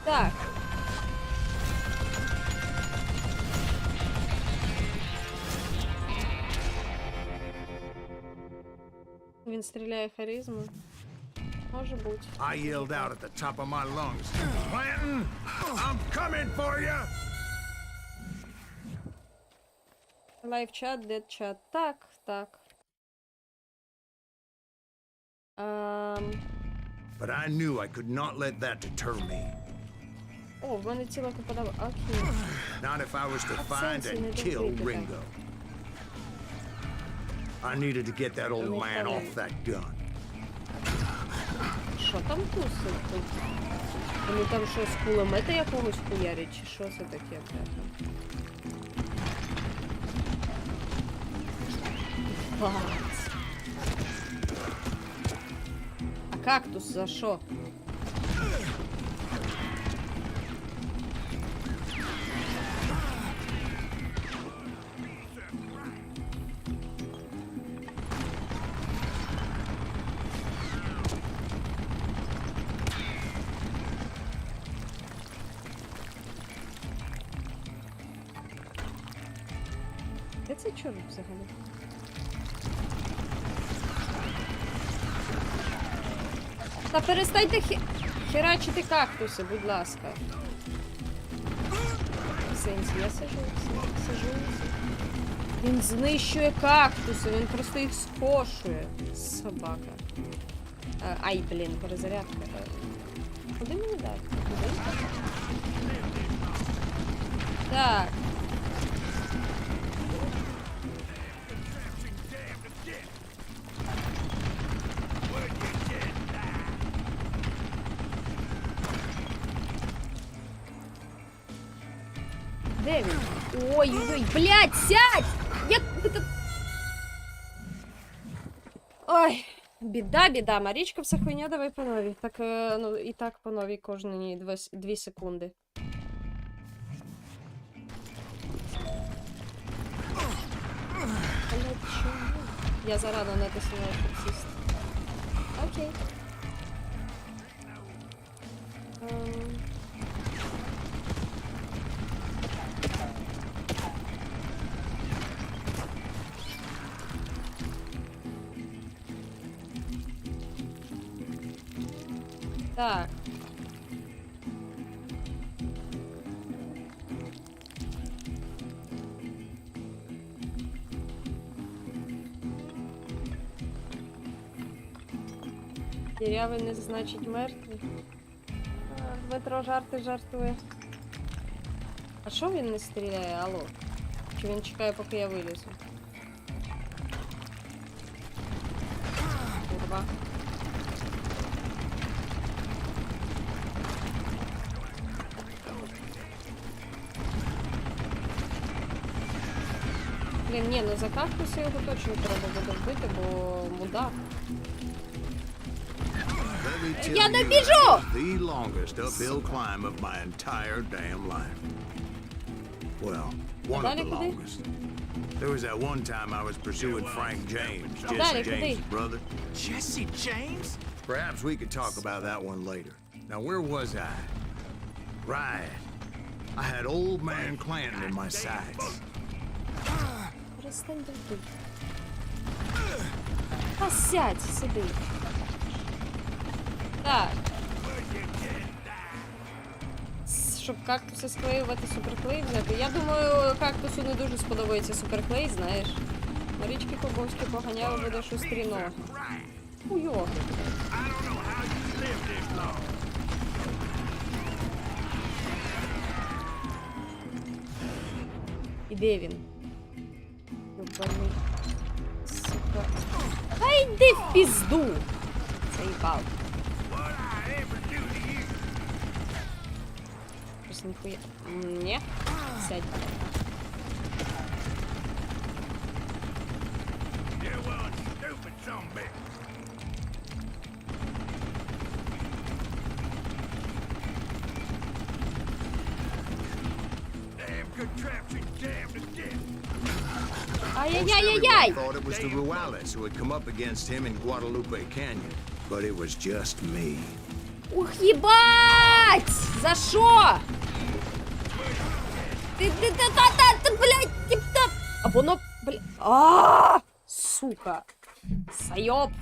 Так. Він стріляє харизму. Може бути. I yelled out at the top of my lungs, Clanton, I'm coming for you! Лайв-чат, дед-чат. Так. But I knew I could not let that deter me. О, в мене ціла купа дав. Окей. Not if I was to find and kill Ringo. I needed to get that old man off that gun. Що там тусить тут? Вони там що, з кулемета якогось хуярять, чи що це таке? Єбать. А кактус за що? Де цей чорт взагалі? Та перестаньте херачити кактуси, будь ласка. В сенсі, я сижу. Він знищує кактуси, він просто їх скошує. Собака. Ай, блін, перезарядка. Куди мені дати? Куди? Так. Де він? Ой-ой-ой, блядь, сядь! Як ви тут... Ой, біда, Марічка, вся хуйня, давай по новій. Так, ну, і так по новій кожні 2 секунди. Блядь, чому? Я зарано натиснула фіксіст. Окей. Так. Дірявий не значить мертвий. Дмитро жартує. А що він не стріляє, алло? Чи він чекає, поки я вилізу? Курва. Блін, ні, ну за кактуси його точно треба буде вбити, бо мудак. Я не біжу! The longest uphill climb of my entire damn life. Well, one of the longest. There was that one time I was pursuing Frank James, Jesse James' brother. Jesse James? Perhaps we could talk about that one later. Now, where was I? Right. I had old man Clanton in my sights. Перестань дути. А сядь, сиди. Так. Щоб кактуси склеювати, суперклей взяти. Я думаю, кактусу не дуже сподобається суперклей, знаєш. Марічки Кобовські поганяли буде шустрі ноги. Уйо. І де він? Юбаний. Сука. А йди в пізду! Заїбав. Щось ніхуя. Ні. Сядь. Ай-яй-яй-яй-яй! Thought it was the Ruales who had come up against him in Guadalupe Canyon, but it was just me. Ух, ебать! За що? Ти, блядь, тіп-та... А воно, блядь... Ааа! Сука! Сайоп!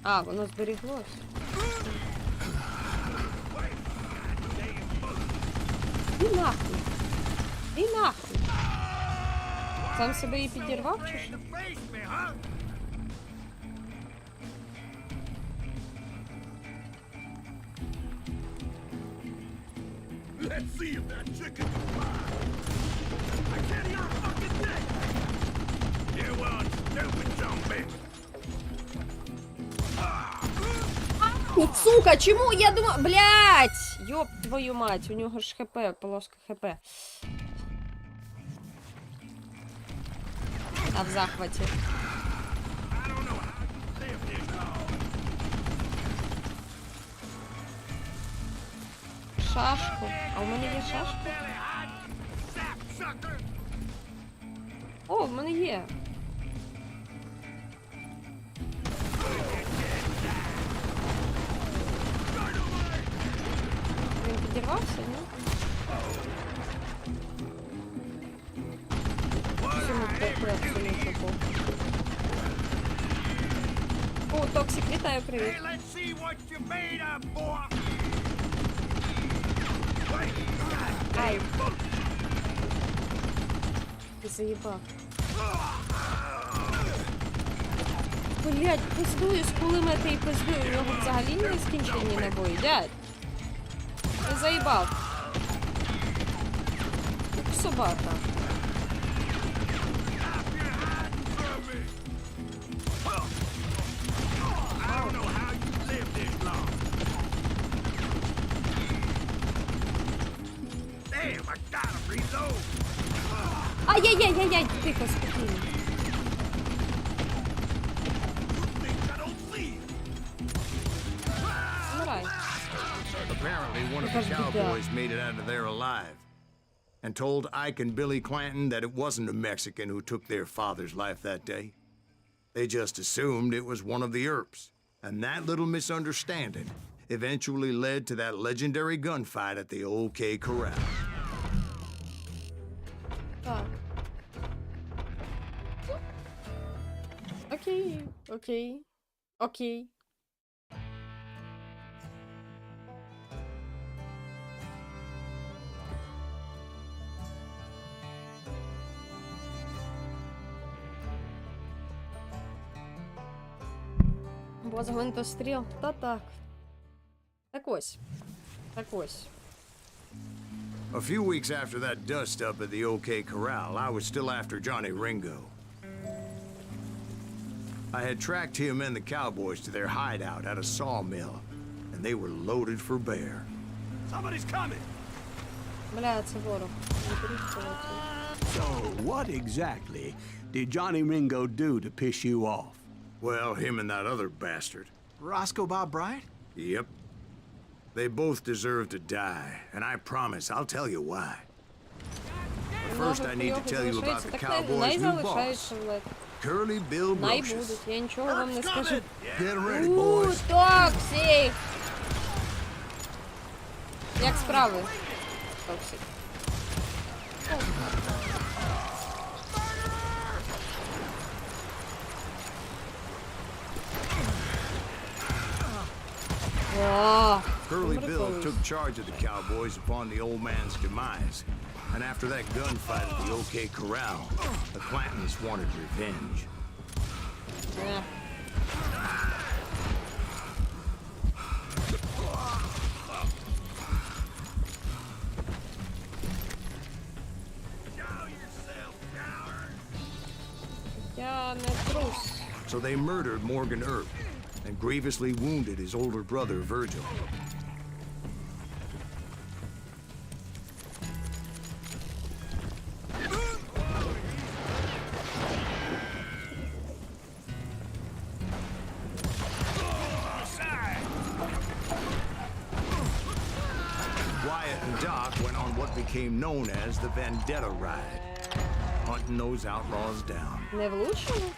А, воно зберіглось. Іди нахуй! Іди нахуй! Сам себе і підірвав, чи що? Let's see if that chicken can fly. I can't hear a fucking thing. You want stupid zombie. Ні, сука, чому? Я думаю... Блядь! Йоп твою мать, у нього ж ХП, полоска ХП. А в захваті. Шашку. А у мене є шашка? О, в мене є. Він підірвався, ні? Чому таке абсолютно похуй? О, Токсик, вітаю, привіт. Ай. Ти заїбав. Блять, пиздую з кулемета і пиздую. У нього взагалі не скінчені набої, дядь. Ти заїбав. Собака. Ай-яй-яй-яй-яй, тихо, спокійно. Вмирай. Apparently, one of the cowboys made it out of there alive and told Ike and Billy Clanton that it wasn't a Mexican who took their father's life that day. They just assumed it was one of the Earps. And that little misunderstanding eventually led to that legendary gunfight at the OK Corral. Так. Окей, окей, окей. Бо з гвинтостріл. Та так. Так ось. Так ось. A few weeks after that dust-up at the OK Corral, I was still after Johnny Ringo. I had tracked him and the cowboys to their hideout at a sawmill, and they were loaded for bear. Somebody's coming! Бля, це ворог. So, what exactly did Johnny Ringo do to piss you off? Well, him and that other bastard. Roscoe Bob Bryant? Yep. They both deserve to die, and I promise I'll tell you why. But first, I need to tell you about the cowboys' new boss, Curly Bill Brocious. Будуть, я нічого вам не скажу. Get ready, boys. Токсик! Як справи? Токсик. О! Curly Bill took charge of the cowboys upon the old man's demise. And after that gunfight at the OK Corral, the Clantons wanted revenge. Yeah. Я не трус. So they murdered Morgan Earp and grievously wounded his older brother, Virgil. Wyatt and Doc went on what became known as the Vendetta Ride, hunting those outlaws down. Не влучило?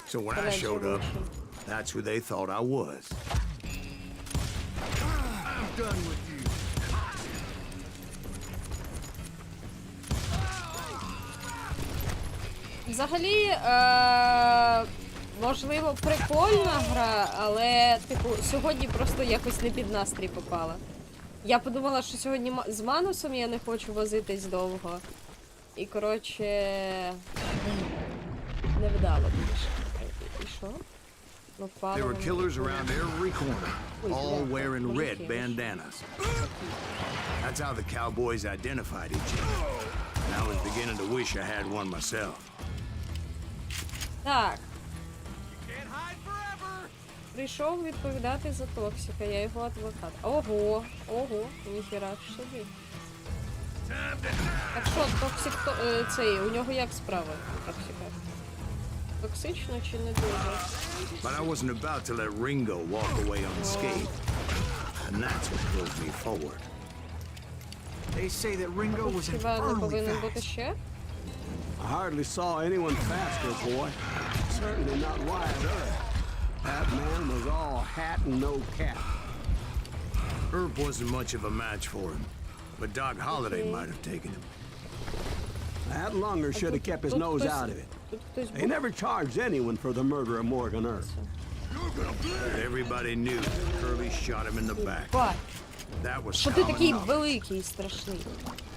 So when I showed up, that's who they thought I was. I'm done with you. Взагалі, можливо, прикольна гра, але, типу, сьогодні просто якось не під настрій попала. Я подумала, що сьогодні з Манусом я не хочу возитись довго. І, коротше, не вдало більше. І що? Ну, There were killers around every corner, all wearing red bandanas. That's how the cowboys identified each other. And I was beginning to wish I had one myself. Так. Прийшов відповідати за Токсика, я його адвокат. Ого, ого, ніхіра ж собі. Так що, Токсик, цей, у нього як справи, Токсика? Токсично чи не дуже? But I wasn't about to let Ringo walk away unscathed. And that's what drove me forward. They say that Ringo was Хіба не infernally повинен бути fast. ще? I hardly saw anyone faster, boy. Certainly not Wyatt Earp. That man was all hat and no cap. Earp wasn't much of a match for him, but Doc Holliday might have taken him. That lunger should have kept his nose out of it. Тут хтось They був? never charged anyone for the murder of Morgan Earp. But everybody knew that Curly shot him in the back. Ба, That was що ти common такий knowledge. великий і страшний?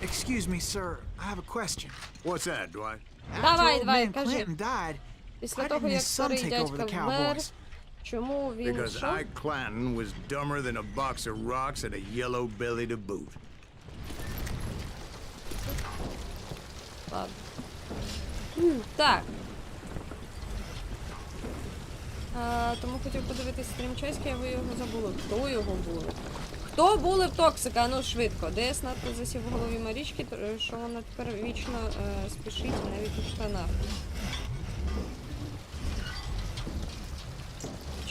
Excuse me, sir. I have a question. What's that, Dwight? Давай, After old давай, man кажи. Clinton died, Після why того, didn't як his son старий take over дядька the вмер, Cowboys? чому він Because що? Ike Clanton was dumber than a box of rocks and a yellow belly to boot. Ладно. Так. Тому хотів подивитись стрім чеський, а ви його забули. Хто його були? Хто були в Токсика? Ну, швидко. ДС надто засів в голові Марічки, що вона тепер вічно спішить навіть у штанах.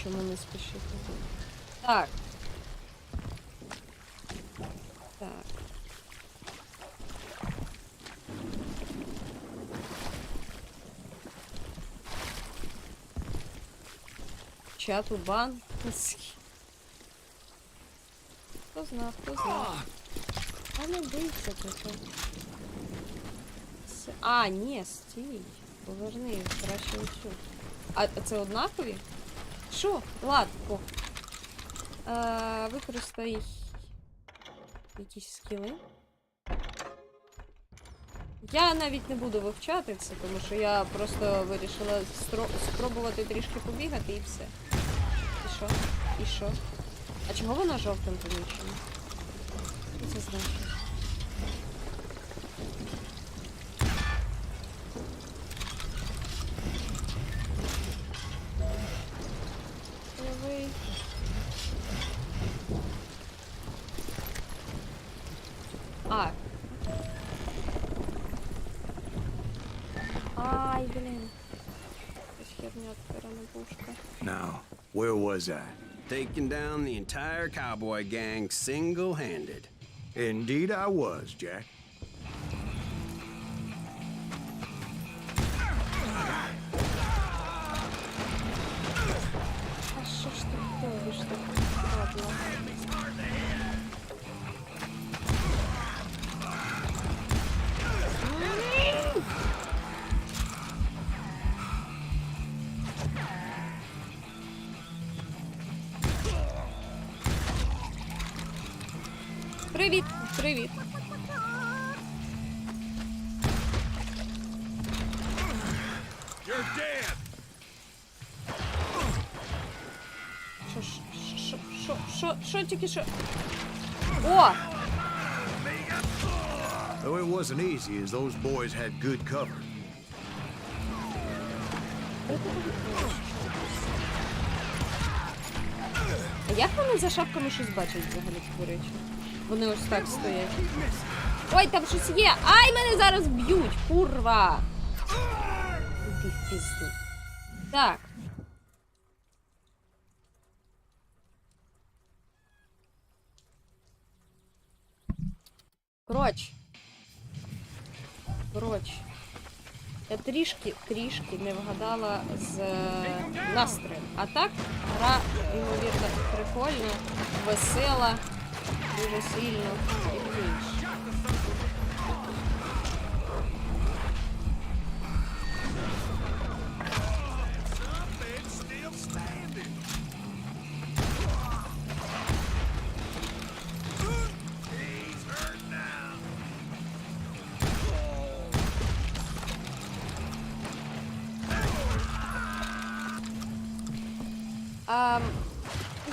Чому не спішить? Так. Так. Чату бан. Хто знав, хто знав. А не бийся таке. А, ні, стій. Поверни, краще оцю. А це однакові? Що? Ладно. Використай якісь скіли. Я навіть не буду вивчати це, тому що я просто вирішила спробувати трішки побігати і все. І що? І що? А чого вона жовтим помічена? Що це значить? Ой. А. Ай, блин. Херня тепер не пушка. Now, where was I? Taking down the entire cowboy gang single-handed. Indeed I was, Jack. А що ж ти робиш так? Ладно. Привіт, привіт. You're dead! Що тільки що? О! Though it wasn't easy, as those boys had good cover. А як вони за шапками щось бачать взагалі, до речі? Вони ось так стоять. Ой, там щось є! Ай, мене зараз б'ють! Курва! Іди в пізду. Так. Коротше. Я трішки не вгадала з настроєм. А так, гра, ймовірно, прикольна, весела, дуже сильно і інше.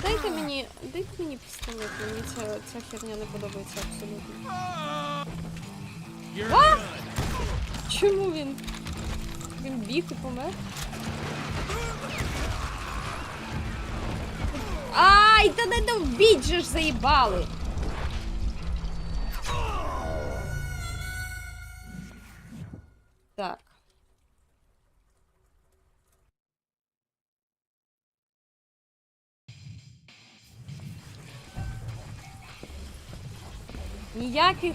Дайте мені пістолет, мені ця херня не подобається абсолютно. А! Чому він? Він біг і помер? Ай, та не довбіть же ж, заїбали! Так. Ніяких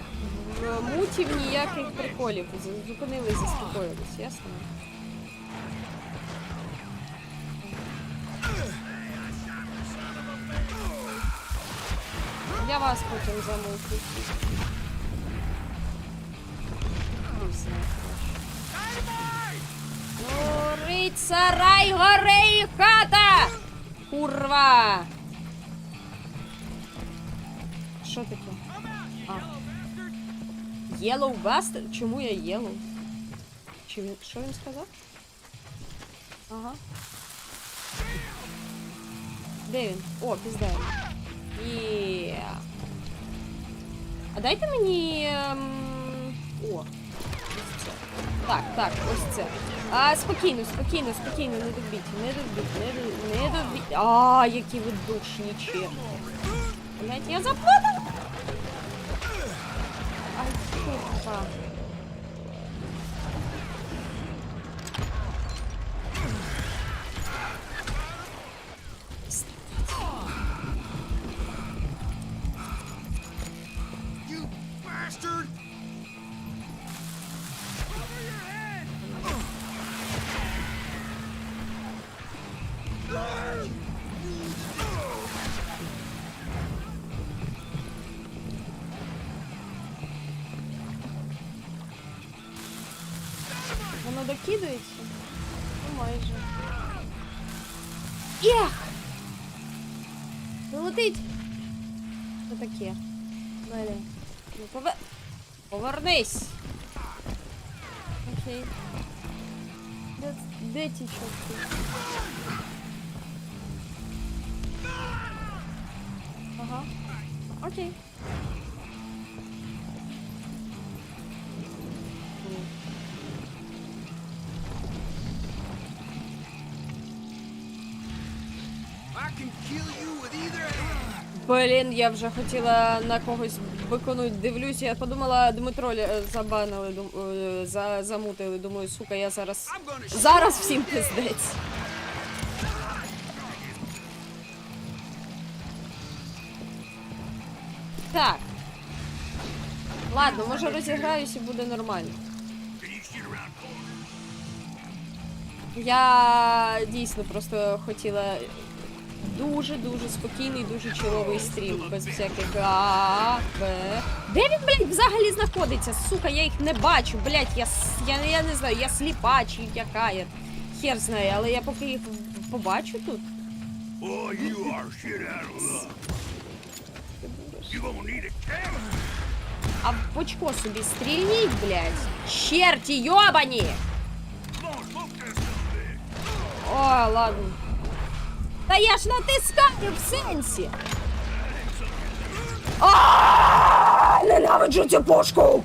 мутів, ніяких приколів. Зупинились, заспокоїлись, ясно? Я вас потім замовлю. Горить сарай, горе і хата! Курва! Що таке? А. Yellow Buster? Чому я Yellow? Що він сказав? Ага. Де він? О, пізда. Є. А дайте мені... О. Ось це. Так, ось це. Спокійно, не добіть. Не добіть. Які ви душні черти. Блять, я заплутав! Ай, курва. Воно докидається? Ну, майже. Ех! Долетить! Що таке? Далі. Ну, повернись! Окей. Де ті чорти? Ага. Окей. Блін, я вже хотіла на когось виконувати. Дивлюсь, я подумала, Дмитро забанили, замутили. Думаю, сука, я зараз всім пиздець. Так. Ладно, може розіграюсь і буде нормально. Я дійсно просто хотіла дуже спокійний, дуже чоловий стрім, без всяких Де він, блядь, взагалі знаходиться? Сука, я їх не бачу, блядь, я не знаю, я сліпа чи яка я. Хер знає, але я поки їх побачу тут. А в очко собі стрільніть, блядь. Черті йобані! О, ладно. Та я ж натискаю в сенсі. Ненавиджу цю пушку!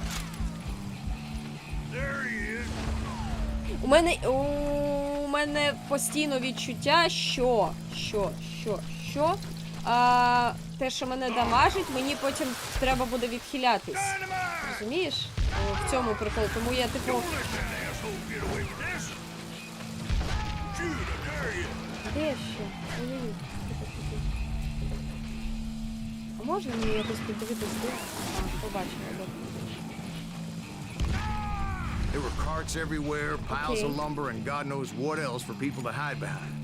У мене постійно відчуття, що те, що мене дамажить, мені потім треба буде відхилятись. Розумієш? В цьому прикол. Тому я типу... Де ще? А можна мені якось піддивитись? Побачимо, добре. There were carts everywhere, piles of lumber, and God knows what else for people to hide behind.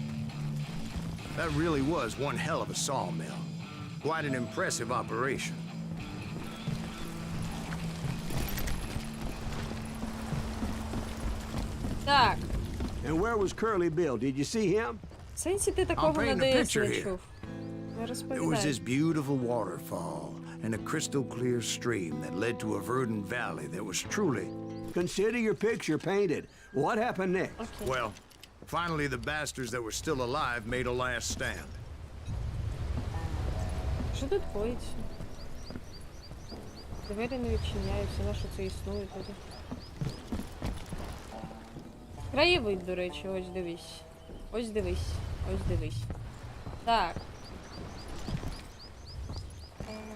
That really was one hell of a sawmill. Quite an impressive operation. Так. And where was Curly Bill? Did you see him? Сенсі ти такого не даєш, не чув. Не розповідай. It was this beautiful waterfall and a crystal clear stream that led to a verdant valley that was truly... Consider your picture painted. What happened next? Okay. Well, finally the bastards that were still alive made a last stand. Що тут коїться? Двері не відчиняються, на що це існує тоді? Краєвид, до речі, ось дивись. Ось дивись. Ось дивись. Так.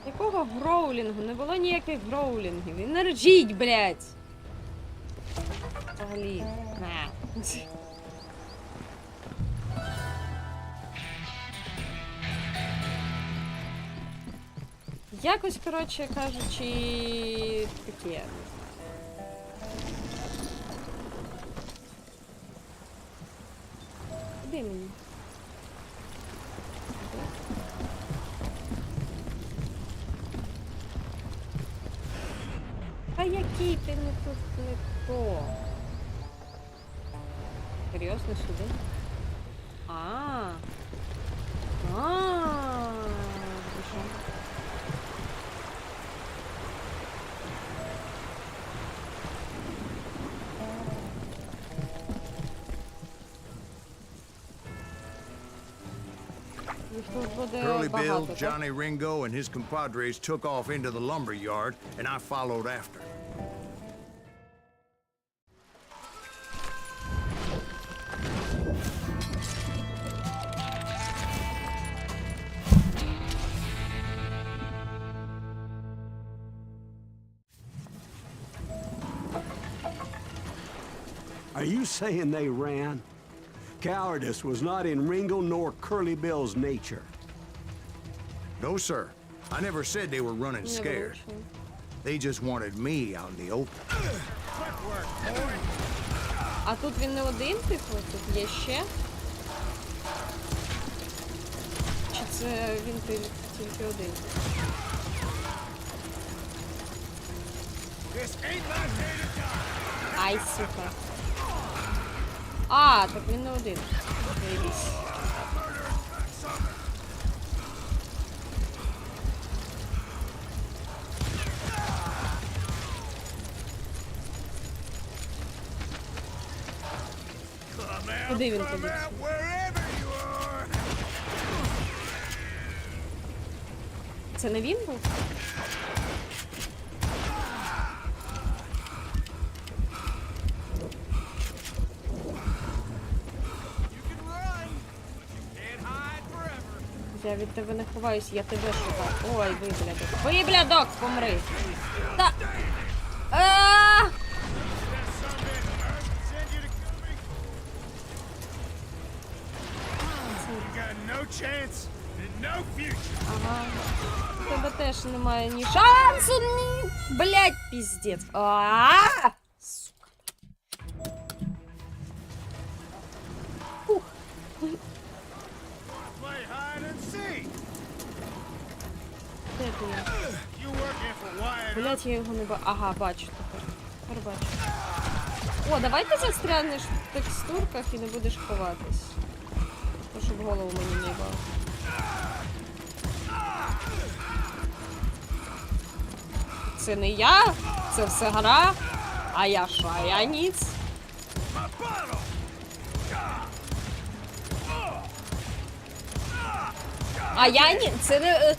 Якого гроулінгу? Не було ніяких гроулінгів. І не ржіть, блядь! Взагалі. На. Якось, коротше кажучи, таке. Куди мені? А який ти не тут не то? Серйозно сюди? Curly Bill, Johnny Ringo, and his compadres took off into the lumber yard, and I followed after. Are you saying they ran? Cowardice was not in Ringo nor Curly Bill's nature. No, sir. I never said they were running scared. They just wanted me out in the open. А тут він не один, типу? Тут є ще? Чи це він тільки один? Ай, сука. А, так він не один. Заєбісь. Куди він подивився? Це не він був? Я від тебе не ховаюсь, я тебе шукаю. Ой, виблядок. Виблядок, помри. Та... Ага. У тебе теж немає ні шансу, ні... Блядь, піздець. Сука. Ух. Де ти? Блядь, я його не бачу. Ага, бачу тепер. Тепер бачу. О, давай ти застрянеш в текстурках і не будеш ховатись. То, щоб голову мені не їбало. Це не я, це все гра, а я що, а я ніц. А я ні, це не...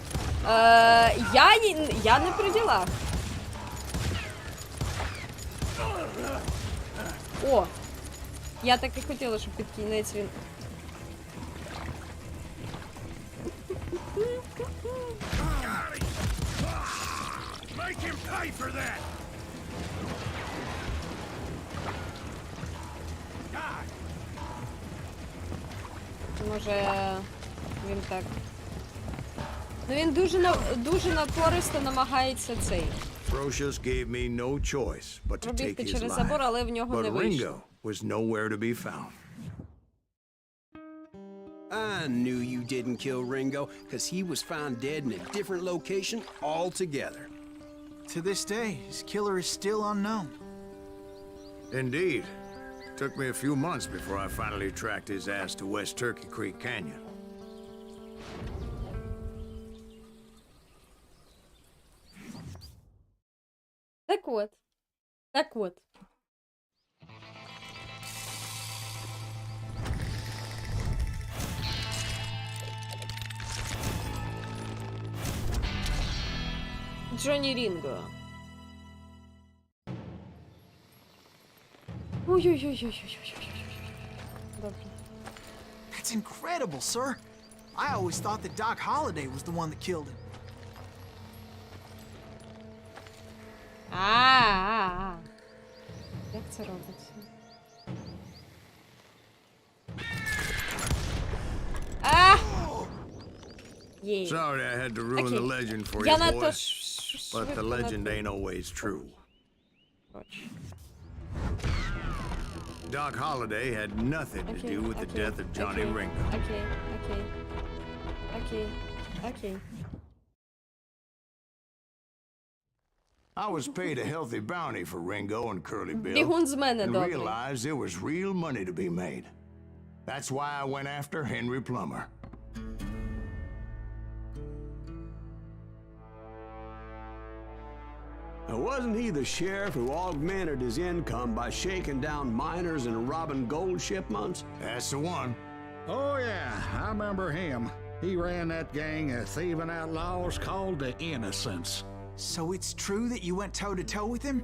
я не при ділах. О! Я так і хотіла, щоб під кінець він... Може, він так... Ну він дуже напористо намагається цей. Пробігти через забор, але в нього не вийшло. I knew you didn't kill Ringo, because he was found dead in a different location altogether. To this day, his killer is still unknown. Indeed. Took me a few months before I finally tracked his ass to West Turkey Creek Canyon. Так от. Джонні Рінго. That's incredible, sir. I always thought that Doc Holliday was the one that killed him. Як це робиться? Є. Sorry I had to ruin Окей. the legend for Я you, надто boy. швидко But the legend ain't always true. Коротше. Doc Holliday had nothing to do with the death of Johnny Ringo. Окей, окей. Окей, окей. I was paid a healthy bounty for Ringo and Curly Bill, Бігун з мене and добрий. realized there was real money to be made. That's why I went after Henry Plummer. Now, wasn't he the sheriff who augmented his income by shaking down miners and robbing gold shipments? That's the one. Oh, yeah, I remember him. He ran that gang of thieving outlaws called the Innocents. So it's true that you went toe-to-toe with him?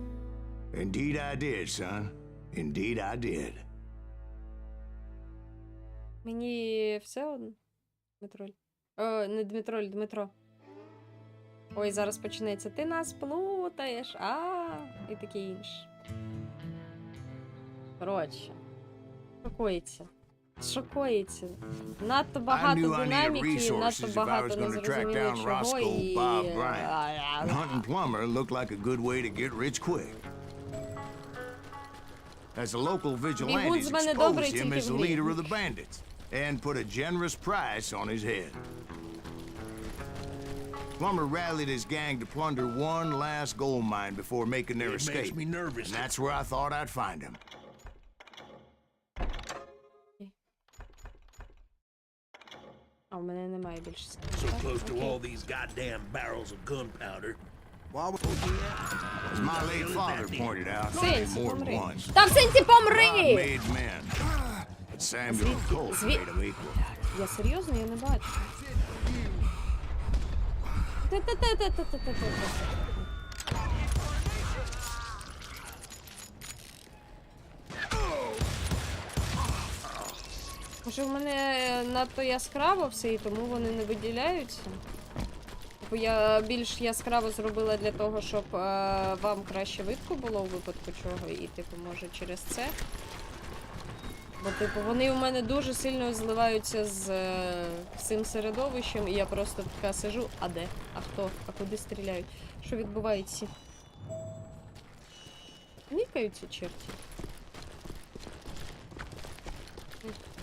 Indeed I did, son. Indeed I did. Мені все одно. Дмитроль. О, не Дмитроль, Дмитро. Ой, зараз почнеться. Ти нас плутаєш. І таке інше. Коротше. Шокується. Шокується. Надто багато динаміки, надто багато незрозуміло чого і... And hunting Plummer looked like a good way to get rich quick. As the local vigilantes exposed him as the leader of the bandits and put a generous price on his head. Plummer rallied his gang to plunder one last gold mine before making their escape. Makes me nervous. And that's where I thought I'd find him. А у мене немає більше. So close to all these goddamn barrels of gunpowder. Why would As my late father pointed out, Сенсі, more than помри. once, Та в сенсі God помри! made men. But Samuel Colt made them equal. Я серйозно? Я не бачу. Та-та-та-та-та-та-та-та. Може в мене надто яскраво все і тому вони не виділяються? Бо я більш яскраво зробила для того, щоб вам краще видко було у випадку чого, і типу може через це. Бо типу вони у мене дуже сильно зливаються з цим середовищем, і я просто така сижу, а де? А хто? А куди стріляють? Що відбувається? Нікаються черті.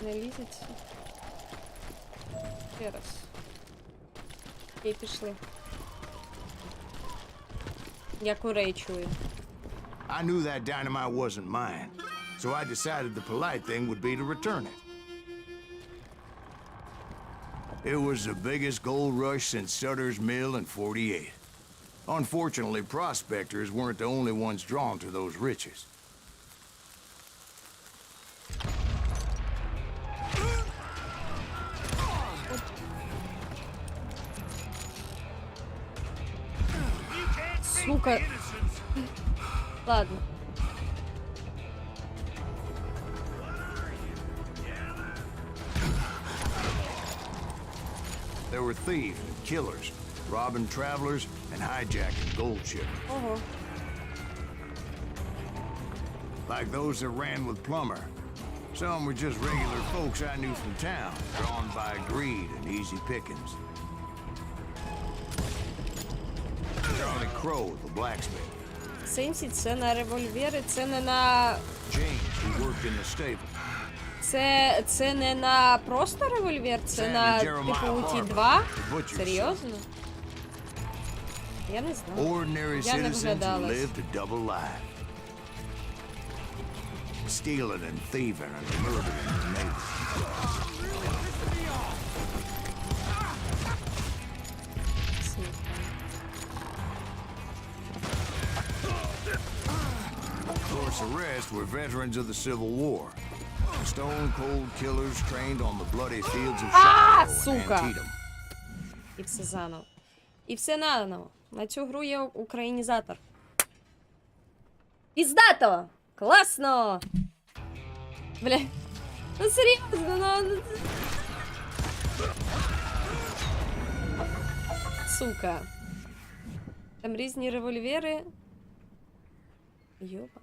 Не лізеться. Ще раз. Окей, пішли. Я курей чую. I knew that dynamite wasn't mine, so I decided the polite thing would be to return it. It was the biggest gold rush since Sutter's Mill in '48. Unfortunately, prospectors weren't the only ones drawn to those riches. Сука. Ладно. There were thieves and killers, robbing travelers and hijacking gold shippers. Ого. Like those that ran with Plummer. Some were just regular folks I knew from town, drawn by greed and easy pickings. Charlie Crow, the blacksmith. Сенсі, це на револьвери, це не на... James, who worked in the stable. Це не на просто револьвер, це на, типу, ті два? Серйозно? Я не знаю. Ordinary Я не citizens who вгадалась. lived a double life. Stealing and thieving and murdering their neighbors. Of course, the rest were veterans of the Civil War. Stone-cold killers trained on the bloody fields of Shiloh and сука! Antietam. І все заново. І все наново. На цю гру є українізатор. Піздато! Класно! Бля. Ну серйозно, ну... Сука. Там різні револьвери. Йоба.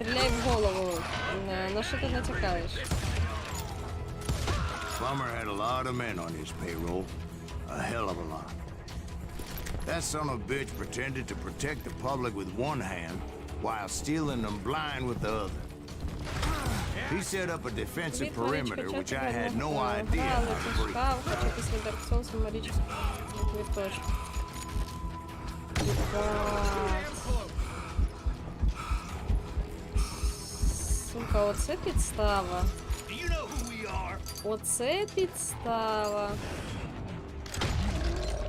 стріляй в голову. На що ти натякаєш? Plummer had a lot of men on his payroll. A hell of a lot. That son of a bitch pretended to protect the public with one hand while stealing them blind with the other. He set up a defensive perimeter which I had no idea how to break. Хоча після Dark Souls Марічка квіточок. Сука, оце підстава. Оце підстава.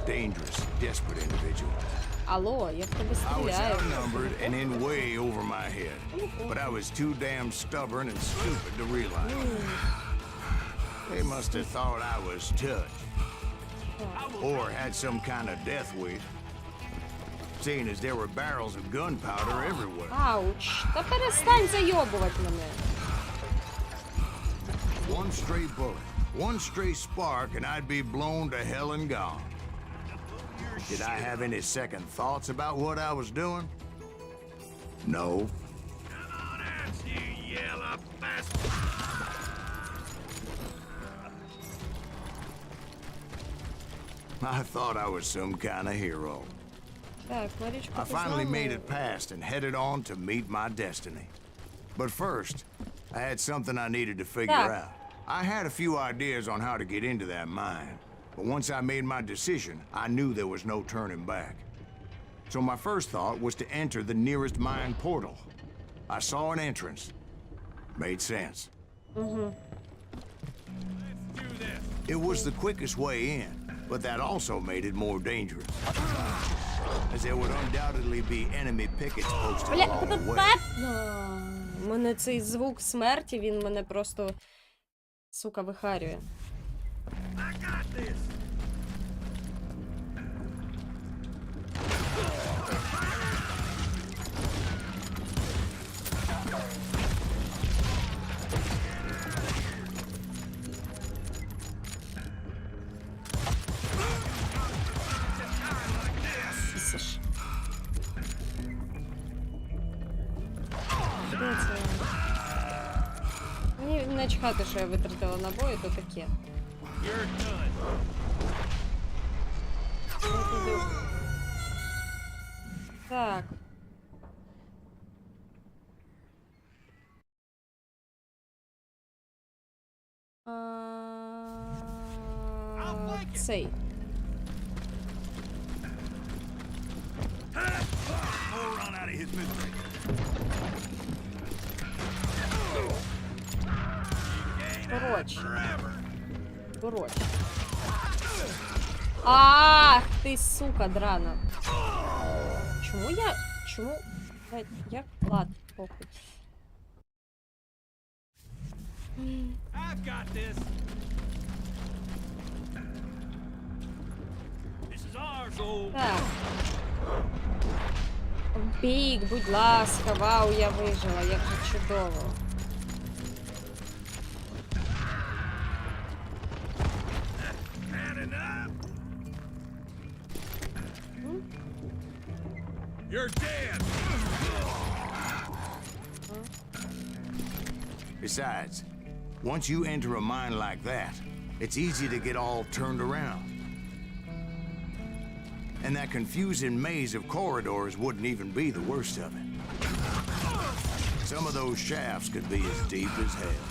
Dangerous, desperate individual. Алло, я в тебе I was стріляю. outnumbered and in way over my head, but I was too damn stubborn and stupid to realize. They must have thought I was touched, or had some kind of death wish, seeing as there were barrels of gunpowder everywhere. Ауч, та перестань зайобувати мене. One stray bullet, one stray spark, and I'd be blown to hell and gone. Did I have any second thoughts about what I was doing? No. Come on out, you yellow bastard! I thought I was some kind of hero. Так, Марічка, I finally made it past and headed on to meet my destiny. But first, I had something I needed to figure out. I had a few ideas on how to get into that mine, but once I made my decision, I knew there was no turning back. So my first thought was to enter the nearest mine portal. I saw an entrance. Made sense. It was the quickest way in, but that also made it more dangerous, as there would undoubtedly be enemy pickets posted along the way. У мене цей звук смерті, він мене просто, сука, вихарює. I got this! Пісиш. Де це? Мені не чекати, що я витратила набої, то таке. You're done. Так. Цей. We'll run out of his misery. Короче. Ах, ти, сука, драна. Чому я... Чому... Як? Ладно, похуй. I've got this. This is ours, old. Так. Бік, будь ласка, вау, я вижила, як же чудово. You're dead. Besides, once you enter a mine like that, it's easy to get all turned around. And that confusing maze of corridors wouldn't even be the worst of it. Some of those shafts could be as deep as hell.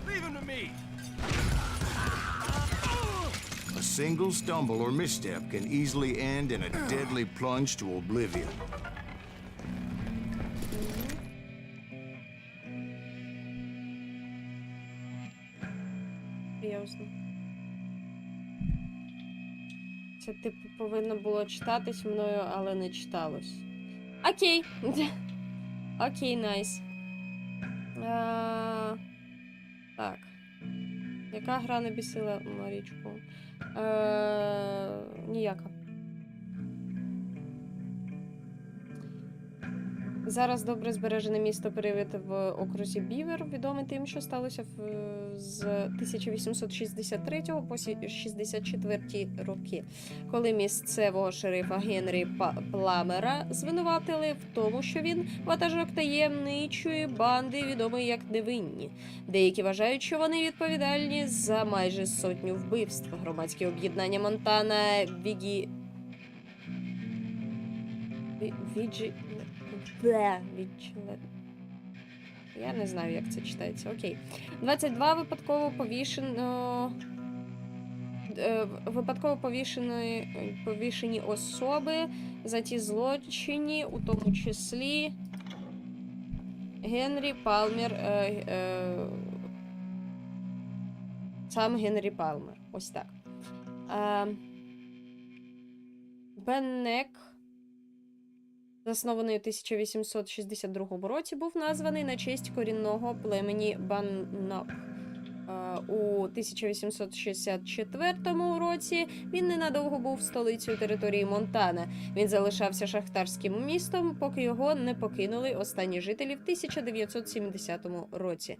Leave him to me. A single stumble or misstep can easily end in a deadly plunge to oblivion. Ясно. Це, типу, повинно було читатись мною, але не читалось. Окей. Окей, найс. Так. Яка гра не бісила Марічку? Ніяка. Зараз добре збережене місто Привіт в окрузі Бівер, відоме тим, що сталося з 1863 по 64 роки, коли місцевого шерифа Генрі Пламера звинуватили в тому, що він ватажок таємничої банди, відомої як Невинні. Деякі вважають, що вони відповідальні за майже 100 вбивств. Громадське об'єднання Монтана Я не знаю, як це читається. Окей. 22 випадково повішені особи за ті злочини, у тому числі Генрі Палмер, сам Генрі Палмер. Ось так. Беннек, заснований у 1862 році, був названий на честь корінного племені Баннок. У 1864 році він ненадовго був столицею території Монтана. Він залишався шахтарським містом, поки його не покинули останні жителі в 1970 році.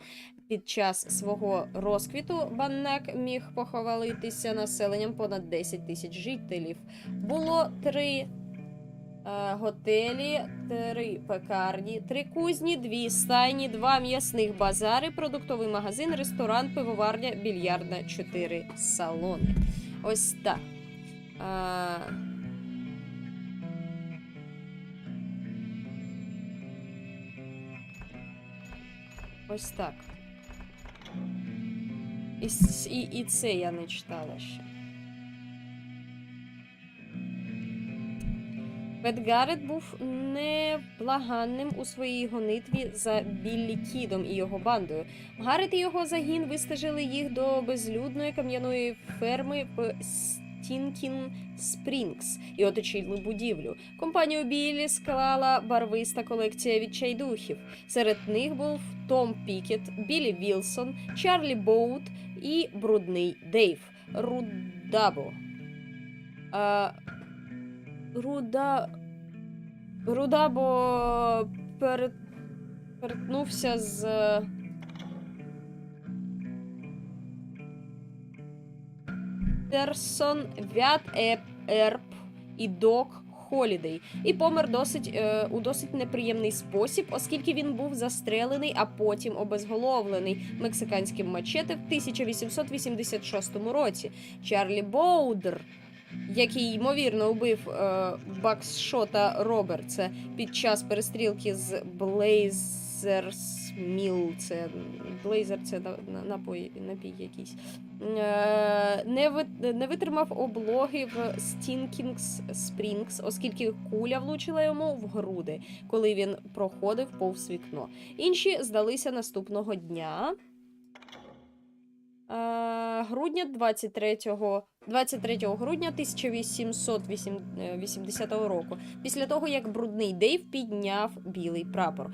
Під час свого розквіту Баннак міг похвалитися населенням понад 10 тисяч жителів. Було 3 готелі, 3 пекарні, 3 кузні, 2 стайні, 2 м'ясних базари, продуктовий магазин, ресторан, пивоварня, більярдна, 4 салони. Ось так. Ось так. І це я не читала ще. Пет Гаррет був невблаганним у своїй гонитві за Біллі Кідом і його бандою. Гаррет і його загін вистежили їх до безлюдної кам'яної ферми в Стінкін Спрінгс і оточили будівлю. Компанію Біллі склала барвиста колекція відчайдухів. Серед них був Том Пікет, Біллі Вілсон, Чарлі Боут і Брудний Дейв. Рудабо перетнувся з Терсон, Вят Ерп і Док Холідей і помер у досить неприємний спосіб, оскільки він був застрелений, а потім обезголовлений мексиканським мачете в 1886 році. Чарлі Боудер, який, ймовірно, убив Баксшота Робертса під час перестрілки з Блейзерс Міл, Блейзер – це напій якийсь, не витримав облоги в Стінкінгс Спрінгс, оскільки куля влучила йому в груди, коли він проходив повз вікно. Інші здалися наступного дня. Грудня 23 грудня 1880 року, після того, як Брудний Дейв підняв білий прапор.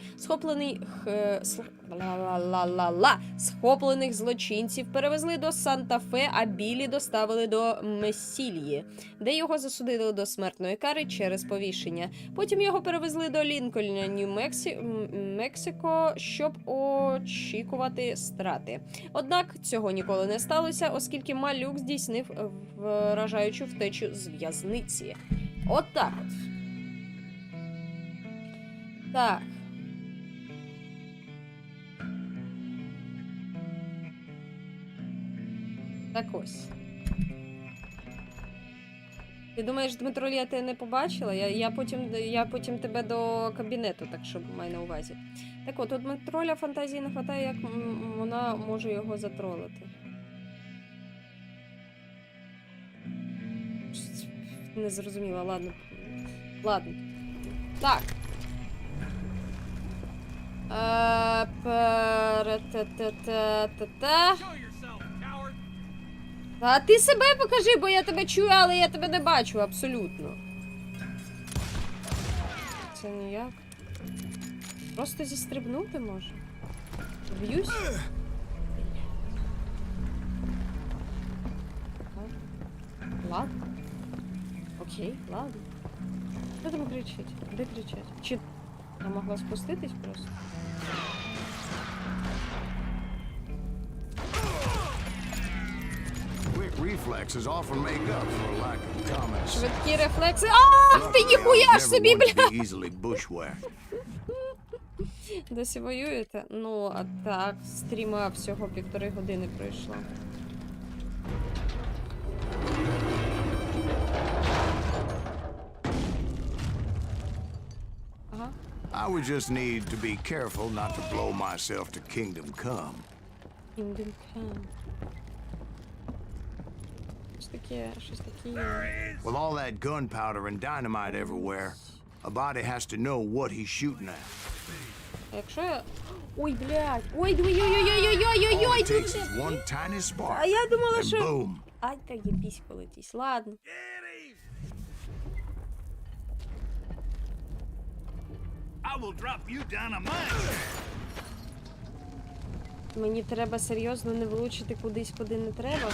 Схоплених злочинців перевезли до Санта-Фе, а Білі доставили до Месільї, де його засудили до смертної кари через повішення. Потім його перевезли до Лінкольна, Нью-Мексико, щоб очікувати страти. Однак цього ніколи не сталося, оскільки малюк здійснив вражаючу втечу з в'язниці. Отак от. Так. Так ось. Ти думаєш, Дмитро, я тебе не побачила? Я потім тебе до кабінету, так що май на увазі. Так от, у Дмитроля фантазії не вистачає, як вона може його затролити. Не зрозуміла, ладно. Ладно. Так. А ти себе покажи, бо я тебе чую, але я тебе не бачу, абсолютно. Це ніяк. Просто зістрибнути може? Б'юсь? Ладно. Окей, ладно. Хто там кричить? Де кричать? Чи... А, Я могла спуститись просто. Quick reflexes often make up for a lack of common sense. Швидкі рефлекси. Ах, ти ніхуя ж собі, бля! Easily bushwhacked. Досі воюєте? Ну, а так, стріма всього 1,5 години пройшло. Ага. I would just need to be careful not to blow myself to Kingdom Come. Kingdom Come. Щось таке є. With all that gunpowder and dynamite everywhere, a body has to know what he's shooting at. А якщо я... Ой, блядь! Ой-ой-ой-ой-ой-ой-ой-ой-ой! All it takes is one tiny spark, А я думала, and що... boom. Ай, та є піська летись. Ладно. I will drop you down a mine. Мені треба серйозно не влучити кудись, куди не треба.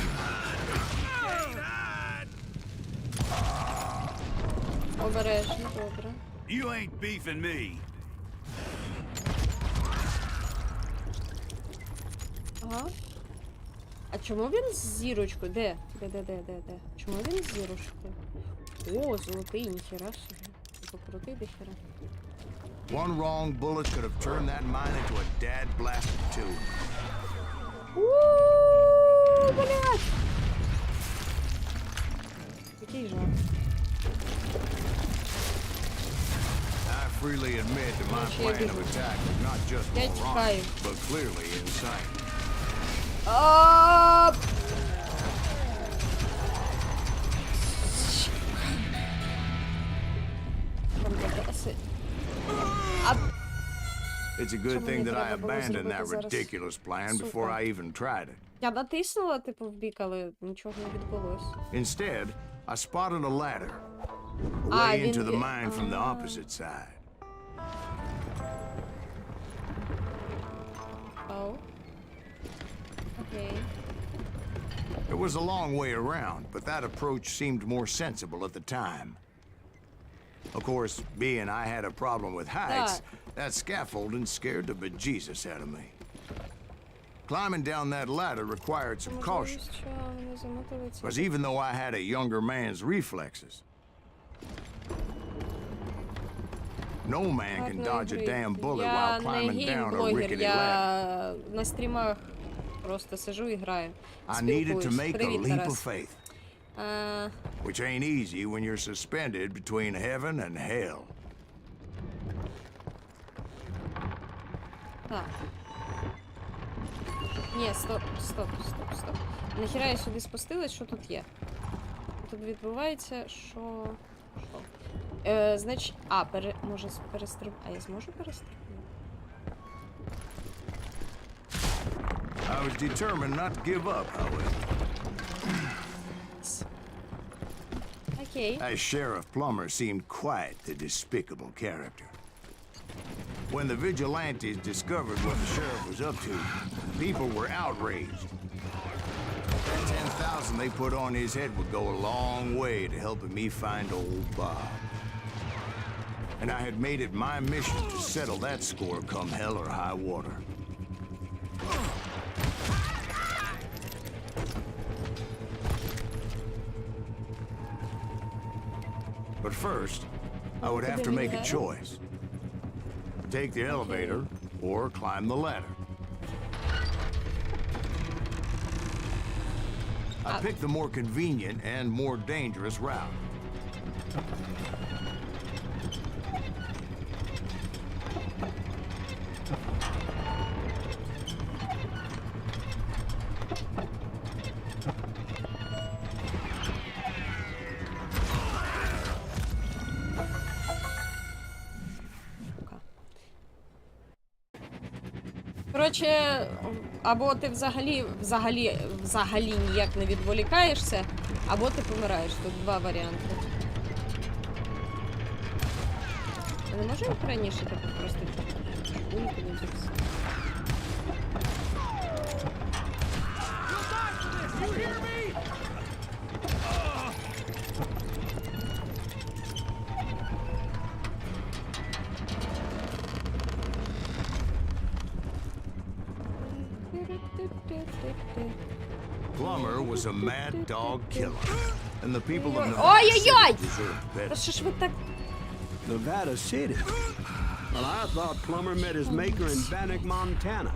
Обережно, добре. You ain't beefing me. Ага. А чому він з зірочкою? Де? Де? Чому він з зірочкою? О, золотий, ніхера собі. Покрутий до хера. One wrong bullet could have turned that mine into a dad-blasted tube. Ууу, блядь! Який жах. I freely admit that my plan of attack was not just moronic, but clearly insane. It's a good thing that I abandoned that ridiculous plan before I even tried it. Я натиснула, типу, в бік, але нічого не відбулось. Instead, I spotted a ladder, a way into the mine from the opposite side. Oh. Okay. It was a long way around, but that approach seemed more sensible at the time. Of course, being I had a problem with heights, that scaffolding scared the bejesus out of me. Climbing down that ladder required some caution, because even though I had a younger man's reflexes, no man can dodge a damn bullet while climbing down a rickety ladder. Я на стрімах просто сижу і граю. I needed to make a Привіт, leap of Тарас. faith, which ain't easy when you're suspended between heaven and hell. Так. Ні, стоп. Нахіра я сюди спустилась, що тут є? Тут відбувається, що... Значить... може перестрибнути... А я зможу перестрибнути? I was determined not to give up, however. Окей. As Sheriff Plummer seemed quite the despicable character. When the vigilantes discovered what the sheriff was up to, people were outraged. That 10,000 they put on his head would go a long way to helping me find old Bob. And I had made it my mission to settle that score come hell or high water. But first, I would have to make a choice. Take the elevator or climb the ladder. I picked the more convenient and more dangerous route. Коротше, або ти взагалі ніяк не відволікаєшся, або ти помираєш. Тут два варіанти. Ми не можемо раніше типу просто уникнути. Plumber was a mad dog killer, and the people of Nevada Ой-ой-ой! City deserved Та better. що ж ви так... Nevada City. Well, I thought Plummer met his maker in Bannock, Montana.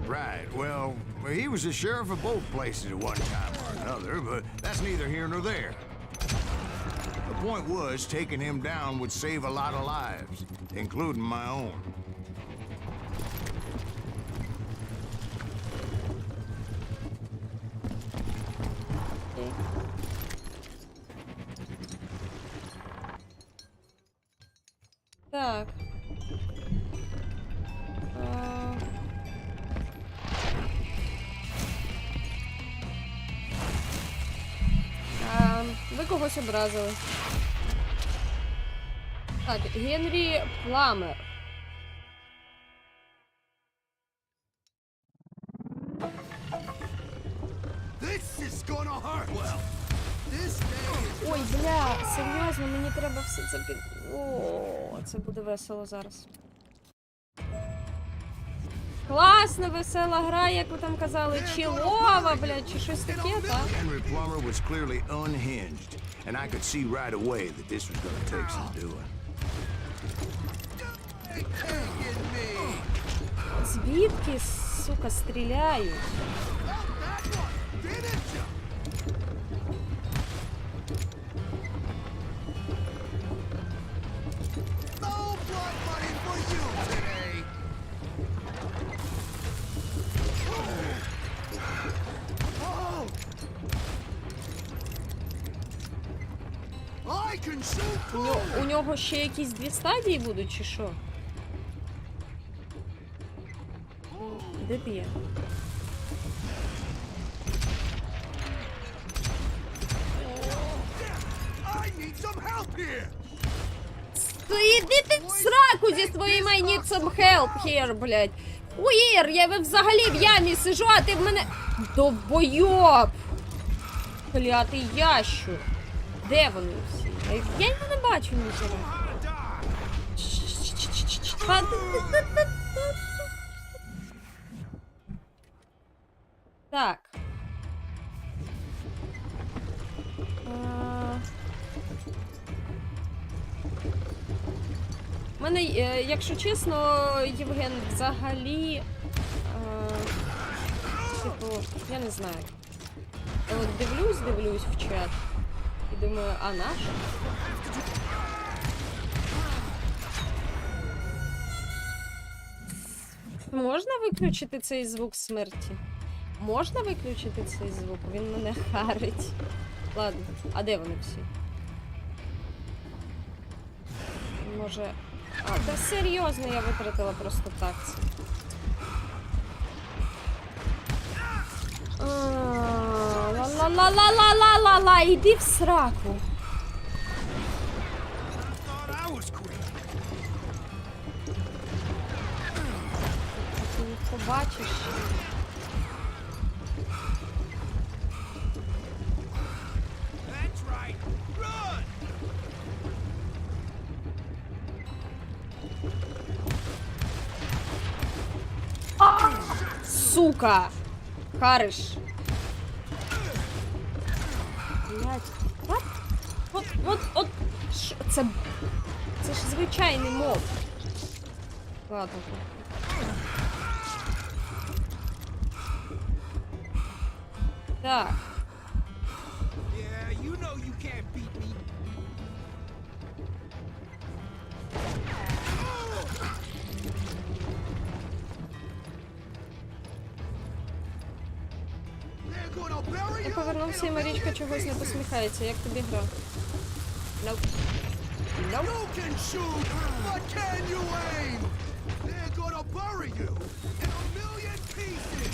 Right, well, he was the sheriff of both places at one time or another, but that's neither here nor there. The point was, taking him down would save a lot of lives, including my own. Так. Ви когось образили. Так, Генрі Пламер. Ой, бля, серйозно, мені треба все це під... О, це буде весело зараз. Класна, весела гра, як ви там казали, чилова, блядь, чи щось таке, так? Henry Plummer was clearly unhinged, and I could see right away that this was going to take some doing. Звідки, сука, стріляють? У нього ще якісь дві стадії будуть, чи що? Де б'є? Іди ти в сраку зі своїм I need some help here, блядь. Уїр, я взагалі в ямі сижу, а ти в мене... Довбойоб! Клятий ящур. Де вони всі? Я його не бачу нічого. Так. У мене, якщо чесно, Євген, взагалі... Типу, я не знаю. Я от дивлюсь в чат. І думаю, а наш? Можна виключити цей звук смерті? Можна виключити цей звук? Він мене харить. Ладно, а де вони всі? Може... А, та серйозно, я витратила просто так це. Ла-ла-ла-ла-ла-ла-ла-ла, іди в сраку. Ти їх побачиш. Сука! Хариш. От. Це ж звичайний моб. Ладно. Так. Я повернувся, і Марічка чогось не посміхається. Як тобі гра? Nope. Nope. You can shoot, but can you aim? They're gonna bury you in a million pieces.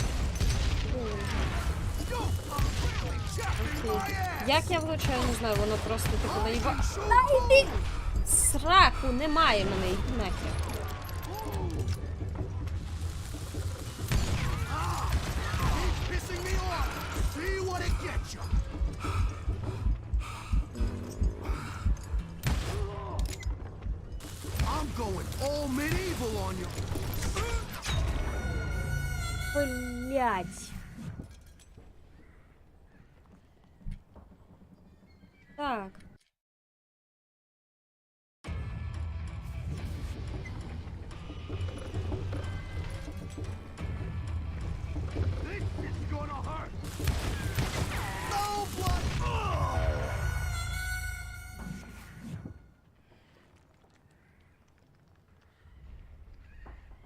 You are really chapping my ass. Як я влучаю, не знаю, воно просто типу наїба... Та йди! Сраку, немає мене, йди нахер. Блять. Так.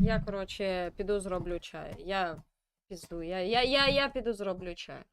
Я, короче, піду зроблю чай. Я пізду. Я піду зроблю чай.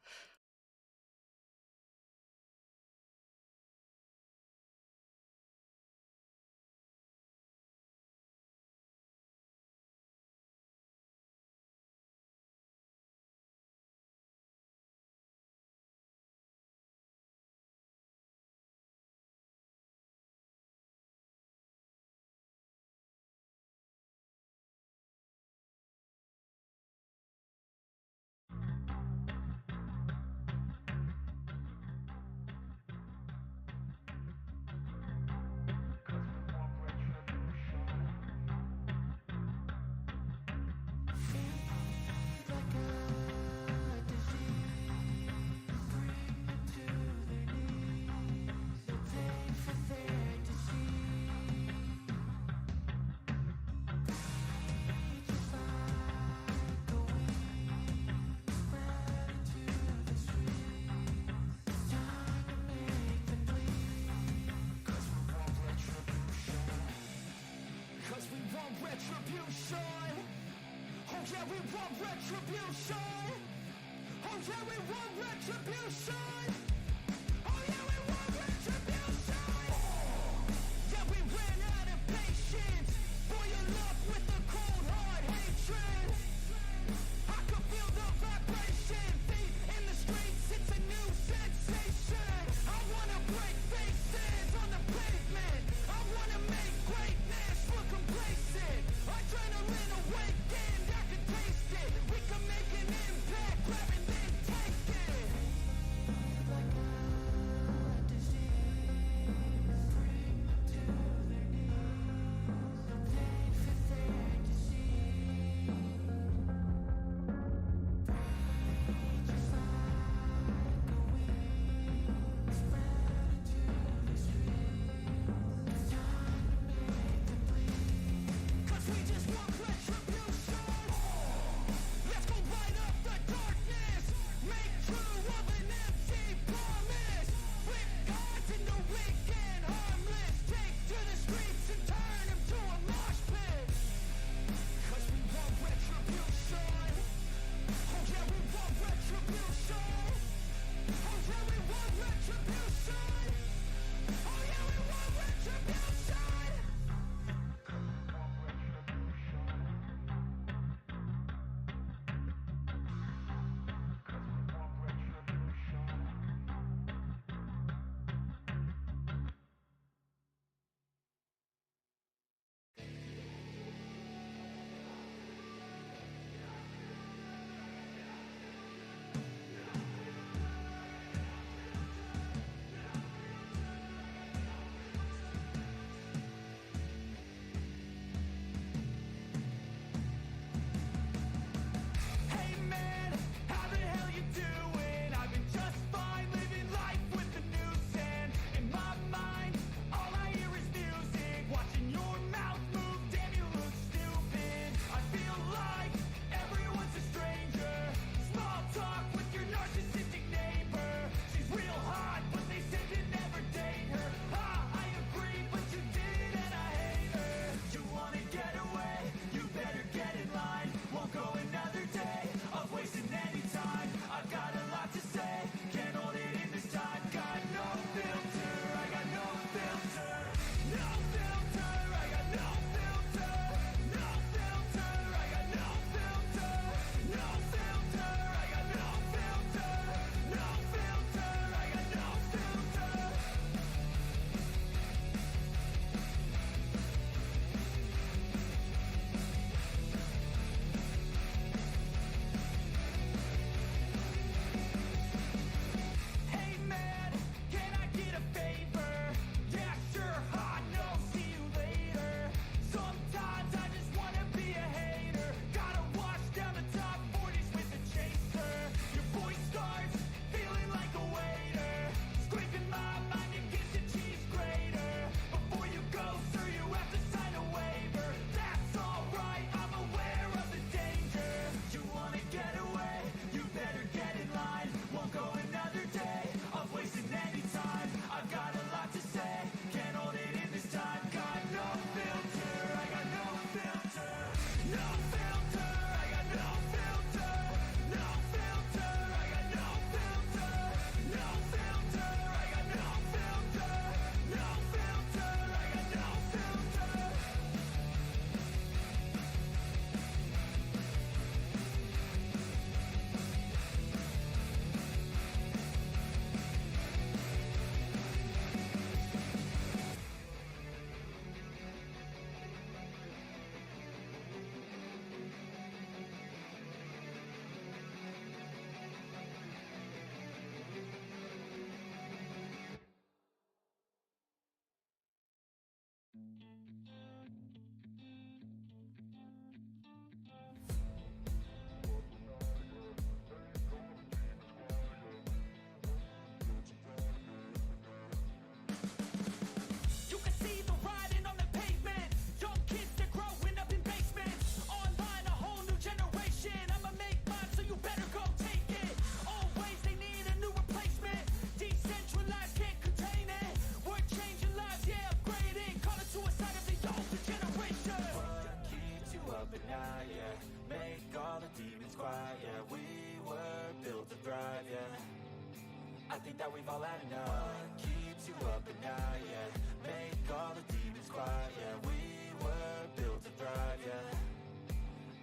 think that we've all had enough. What keeps you up at night, yeah? Make all the demons quiet, yeah. We were built to thrive, yeah.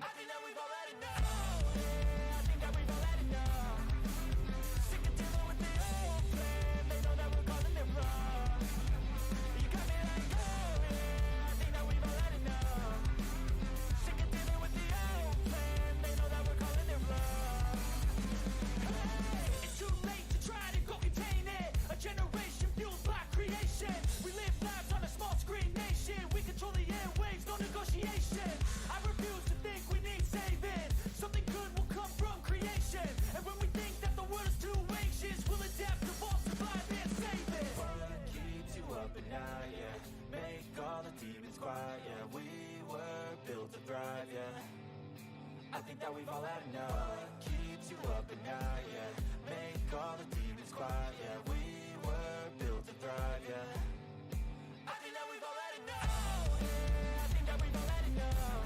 I think that we've all had enough. Yeah, I think that we've all had enough. Sick of dealing with the old plan. They know that we're calling it wrong. You got me like, oh yeah, I think that we've all had enough. Sick of dealing with the old plan. They know that we're calling it wrong. Hey, it's too late to try to go contain it. A generation fueled by creation. We live lives on a small screen nation. We control the airwaves, no negotiation. I refuse to think we need saving. Something good will come from creation. And when we think that the world is too anxious, we'll adapt, evolve, survive, and save it. What keeps you up at night, yeah? Make all the demons quiet, yeah. We were built to thrive, yeah. I think that we've all had enough. What keeps you up at night, yeah? Make all the demons quiet, yeah. We were built to thrive, yeah. I think that we've all had enough. Yeah, I think that we've all had enough.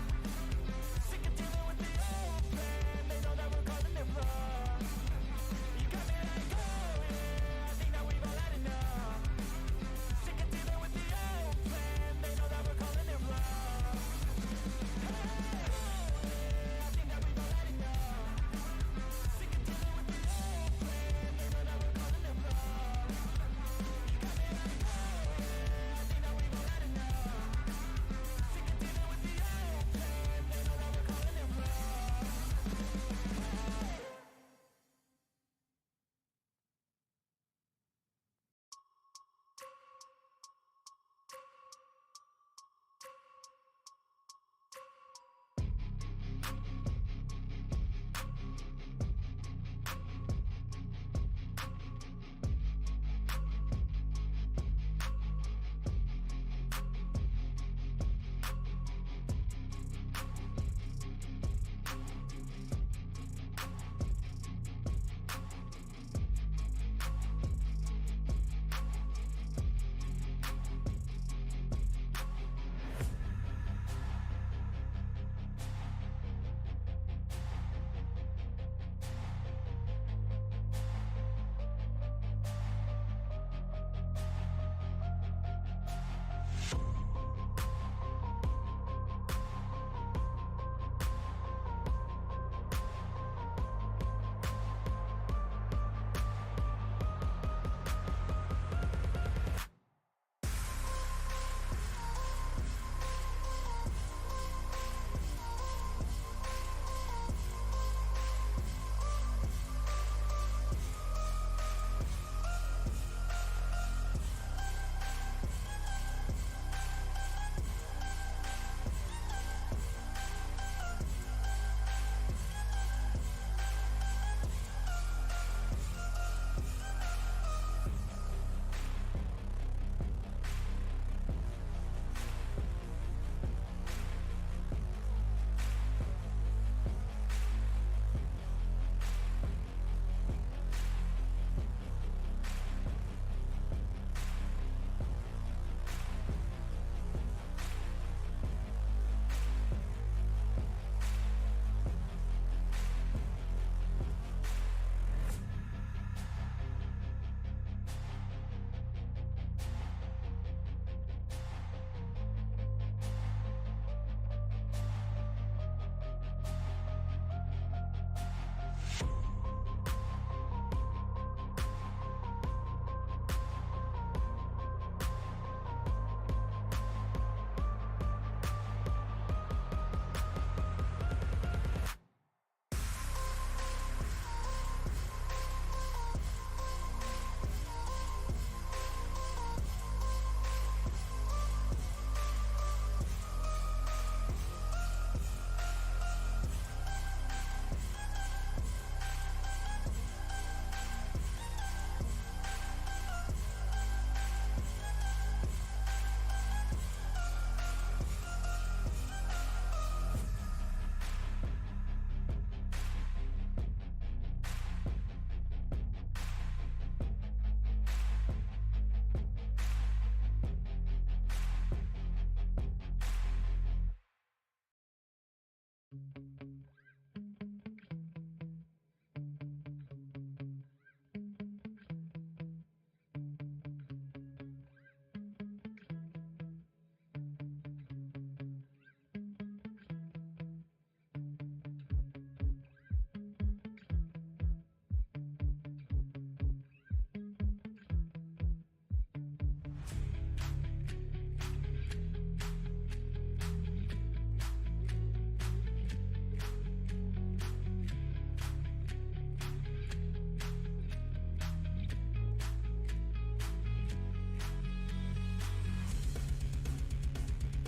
Sick of dealing with the old plan. They know that we're calling it wrong. You got me like, oh yeah, I think that we've all had enough. Sick of dealing with the old plan. They know that we're calling it wrong. Hey, oh yeah, I think that we've all had enough. Sick of dealing with the old plan. They know that we're calling it wrong.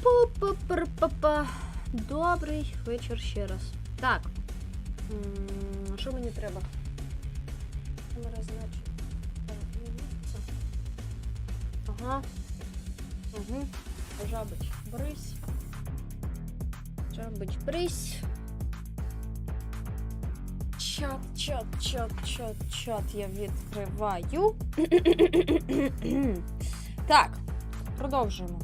Пу-пу-пу-пу-пу. Добрий вечір ще раз. Так. Що мені треба? Камера значить. Ага. Угу. Жабич, брись. Жабич, брись. Чат я відкриваю. Так, продовжуємо.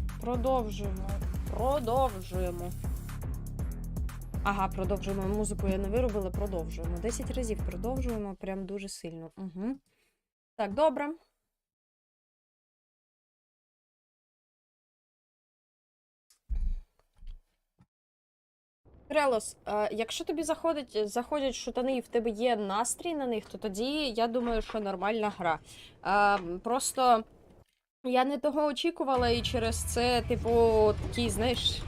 Ага, продовжуємо. Музику я не виробила, продовжуємо. 10 разів продовжуємо, прям дуже сильно. Угу. Так, добре. Крелос, якщо тобі заходять шутани і в тебе є настрій на них, то тоді я думаю, що нормальна гра. Просто я не того очікувала і через це, типу, такий, знаєш...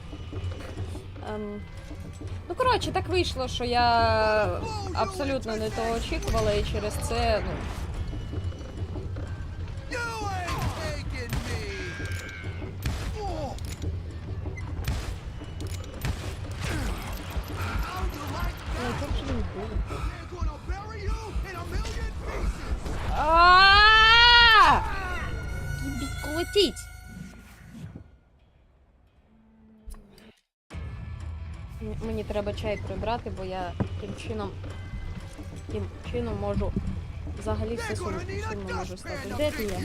Ну, коротше, так вийшло, що я абсолютно не того очікувала і через це, ну... Летіть! Мені треба чай прибрати, бо я таким чином можу взагалі все сумно можу стати. Де ти є?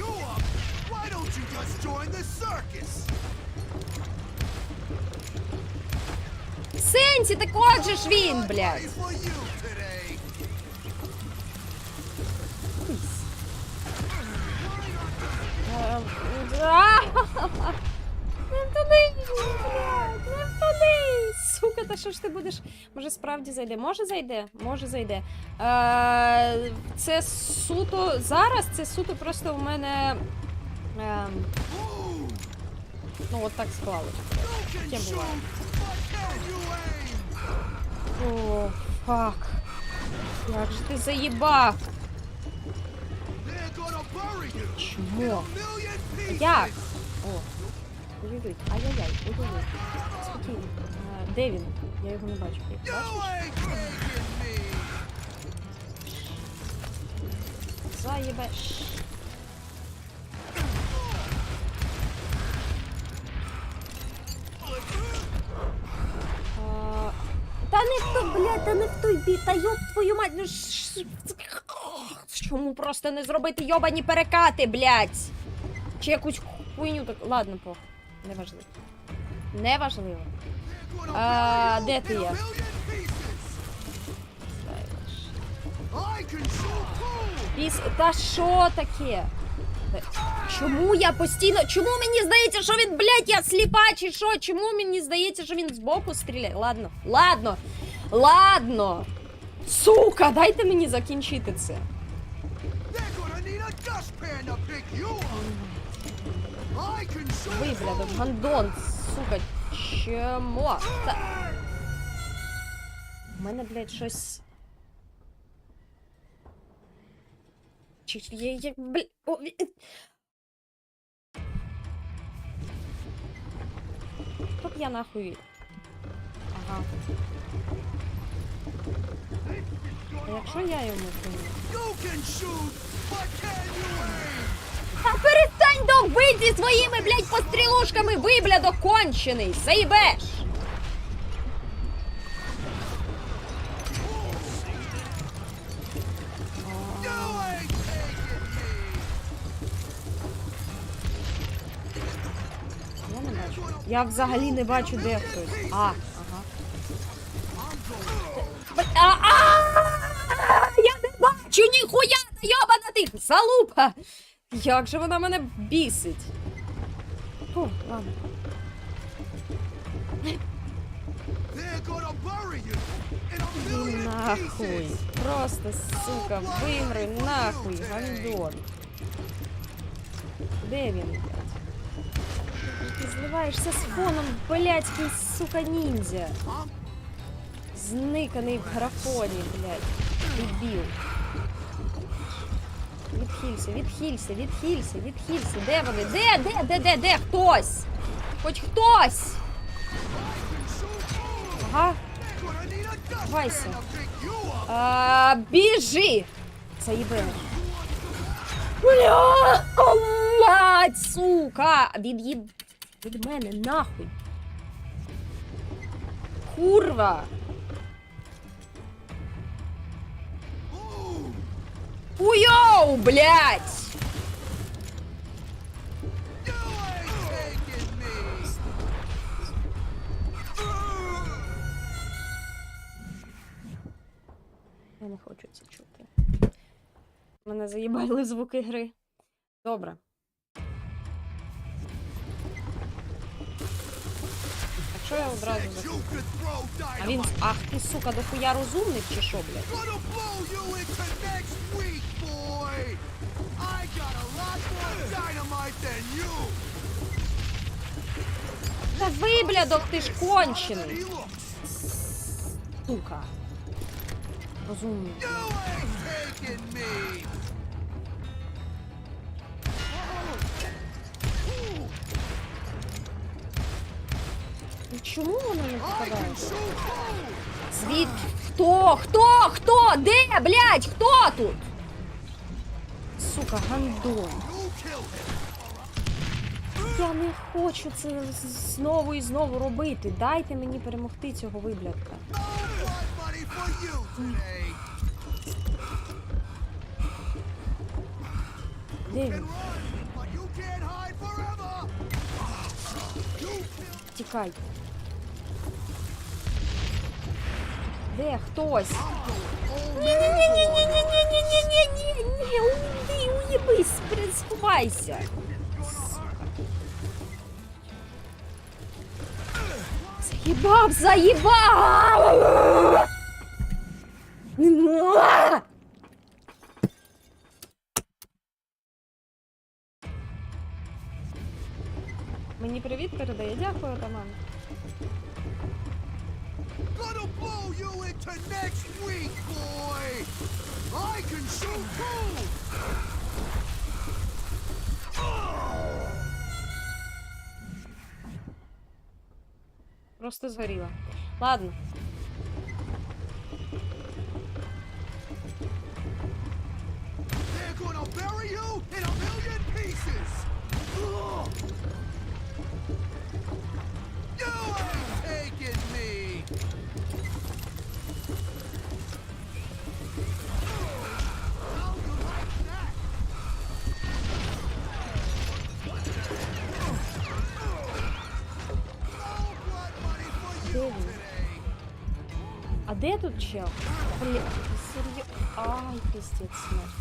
Сенсі, так отже ж він, блядь! Не туди, блядь, не туди! Сука, та що ж ти будеш? Може справді зайде? Може зайде? Може зайде. Це суто... Зараз це суто просто у мене... Ну, от так склалось. Таке буває. О, фак. Як же ти заїбав? Чмо? Як? О. Ой-ой-ой. Ай-яй-яй. Ой-ой-ой. Спокійно. Де він? Я його не бачу. Бачиш? Заєбеш. Та не в той, блядь, та не в той бік, та йоб твою мать, ну чому просто не зробити йобані перекати, блядь? Чи якусь хуйню так, ладно, похуй, неважливо. Неважливо. Де ти є? Та що таке? Чому я постійно... Чому мені здається, що він, блядь, я сліпа чи що? Чому мені здається, що він збоку стріляє? Ладно. Сука, дайте мені закінчити це. Виблядок, гандон, сука, чмо? У мене, блядь, щось... Тут я нахуй. Ага. А якщо я йому кину? Та перестань довбити зі своїми, блядь, пострілушками, виблядок кончений, заїбеш! Я взагалі не бачу, де хтось. Ага. Я не бачу ніхуя, йобана ти, залупа! Як же вона мене бісить? Фу, ладно. Нахуй. Просто, сука, вимри нахуй, гандон. Де він, блядь? Ти зливаєшся з фоном, блядський, сука, ніндзя. Зниканий в графоні, блядь. Дебіл. Відхилься. Де вони? Де? Хтось? Хоч хтось! Ага. Ховайся. Біжи! Це їбе. Бля! Мать, сука! Від мене, нахуй. Курва! Уйоу, блядь! Я не хочу це чути. Мене заїбали звуки гри. Добре. Так що я одразу закрив? А він... Ах ти, сука, дохуя розумник чи що, блядь? Та виблядок, ти ж кончений! Сука. Розумний. І чому воно не попадає? Звідки? Хто? Де, блядь, хто тут? Сука, гандон. Я не хочу це знову і знову робити. Дайте мені перемогти цього виблядка. Де він? Тікай. Де хтось? Ні-ні-ні-ні-ні-ні-ні-ні-ні-ні-ні, уїбись, сховайся. Заїбав! Мені привіт передає. Дякую, Таман. Просто згоріла. Ладно. А де тут чел? Бля, серйозно. Ай, пиздец, смерть.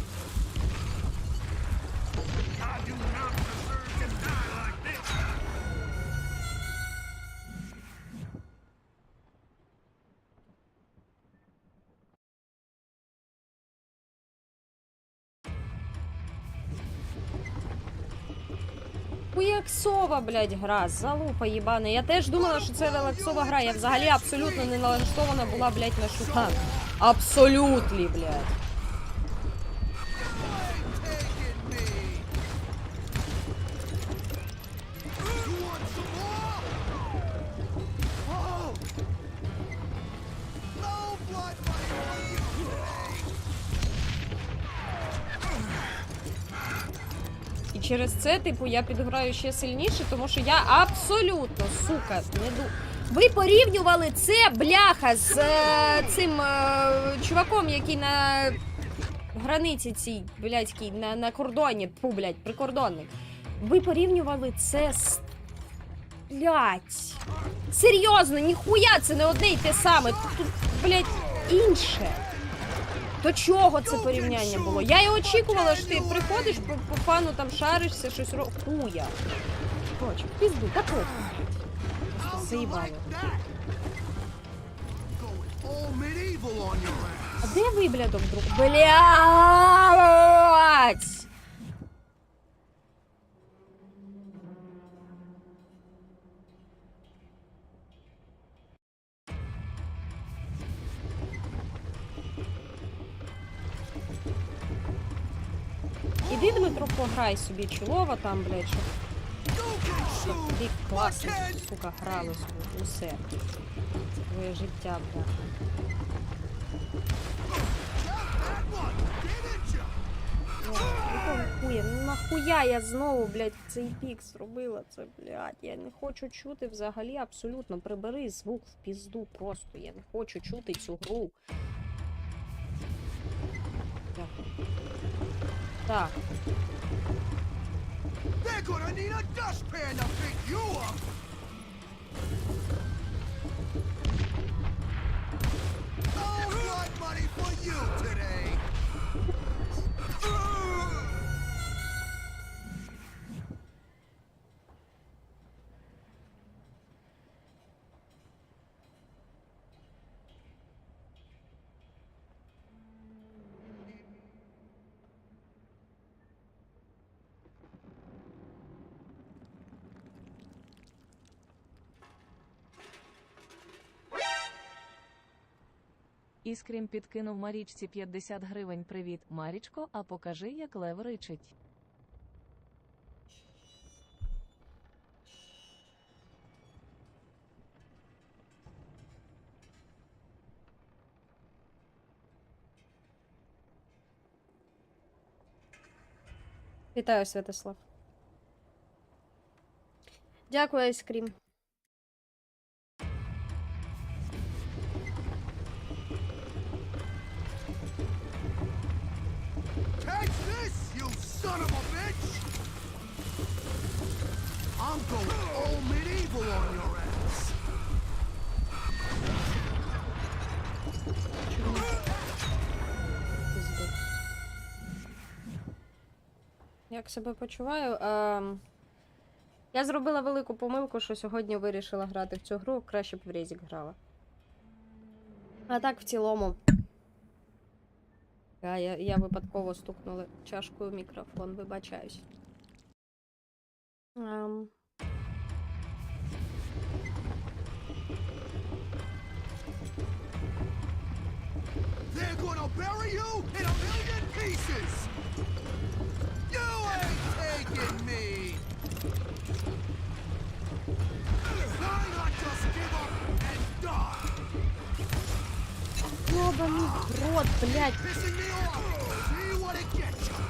Хуяксова, блядь, гра, залупа єбана. Я теж думала, що це релаксова гра. Я взагалі абсолютно не налаштована була, блядь, на шутан. Абсолютно, блядь. І через це, типу, я підграю ще сильніше, тому що я абсолютно, сука, не ду... Ви порівнювали це, бляха, з цим чуваком, який на границі цій, блядській, на кордоні, фу, блядь, прикордонник. Ви порівнювали це з... Блядь. Серйозно, ніхуя, це не одне й те саме. Тут, блядь, інше. До чого це порівняння було? Я і очікувала, що ти приходиш, по фану там шаришся, щось хуя. Короче, пізду, так от. Заїбали. А де ви, блядок, друг? Блядь! Іди, Дмитро, пограй собі чолова там, блядь, щоб тобі класно, сука, гралось усе. Це твоє життя, бляха. Хуя, ну нахуя я знову, блядь, цей пік зробила це, блядь. Я не хочу чути взагалі абсолютно. Прибери звук в пізду просто. Я не хочу чути цю гру. Так. Іскрім підкинув Марічці 50 гривень. Привіт, Марічко, а покажи, як лев ричить. Вітаю, Святослав. Дякую, Айскрім. Catch this, you son of a bitch! I'm going all medieval on your ass. Як себе почуваю? Я зробила велику помилку, що сьогодні вирішила грати в цю гру. Краще б в Резік грала. А так, в цілому. Я випадково стукнула чашкою мікрофон, вибачаюсь. They're gonna bury you in a million pieces! You ain't taking me! Why not just give up and die? Ёбаный рот, блядь! Pissing me off! See what it gets you!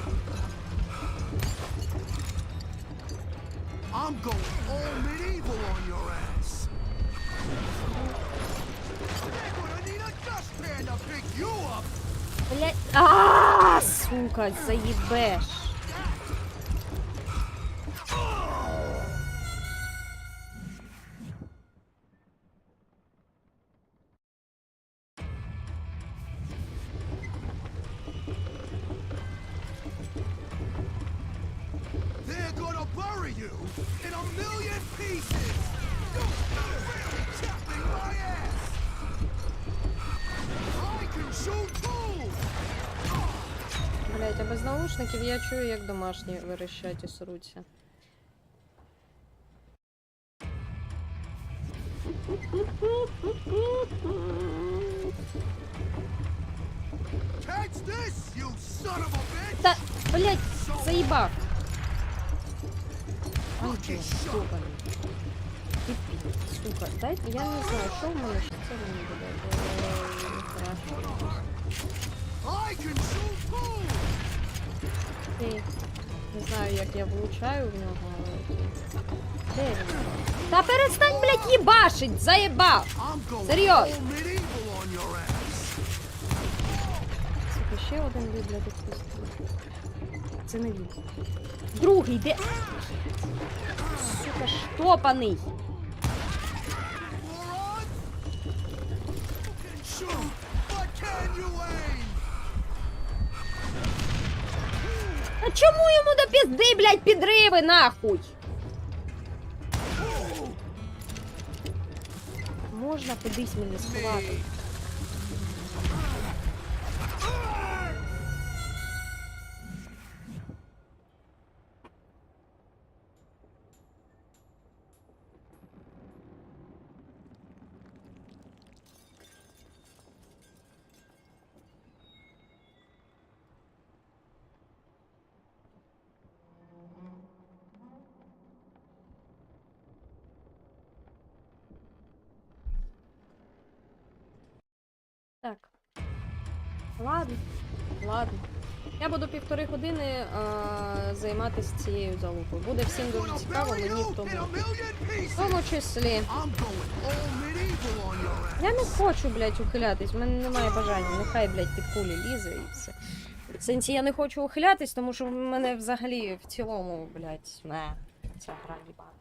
I'm going all medieval on your ass! They're gonna need a dustpan to pick you up! Блядь! Сука, заебешь! They're gonna bury you in a million pieces! You're really tapping my ass! I can shoot too! Блядь, а без наушників я чую, як домашні верещать і сруться. Catch this, you son of a bitch! Та, блядь, заїбав! Fucking shot! Сука, дайте, я не знаю, що в мене, що це мені буде, бо страшно. I can shoot too! Окей. Не знаю, як я влучаю в нього, але окей. Де він? Та перестань, блядь, їбашить! Заєбав! I'm going Серйозно! all medieval on your ass! Сука, ще один вигляд відпустив. Це не він. Другий, де? Сука, штопаний! Moron! You can shoot, but can you aim? А чому йому до пізди, блядь, підриви, нахуй? Можна кудись мене сховати? Так. Ладно. Ладно. Я буду 1,5 години займатися цією залупою. Буде всім дуже цікаво, мені в тому числі. Я не хочу, блядь, ухилятись, в мене немає бажання. Нехай, блядь, під кулі лізе і все. В сенсі я не хочу ухилятись, тому що в мене взагалі в цілому, блядь, не, ця гра їбана.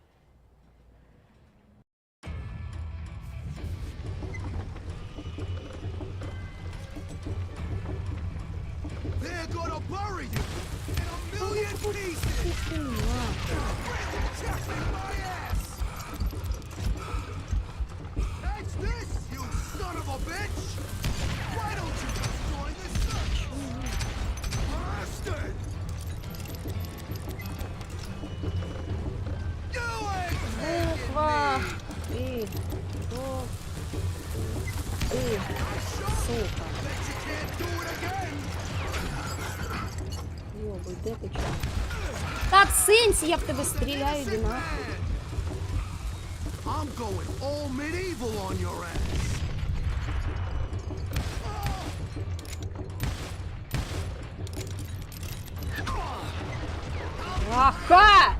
They're gonna bury you in a million pieces! Checking my ass! That's this, you son of a bitch! Why don't you just join the search? Bastard! You ain't Буква І. І. Сука. Йобуй, де ти чого? Та в сенсі, я в тебе стріляю, іди нахуй. I'm going all medieval on your ass. Аха!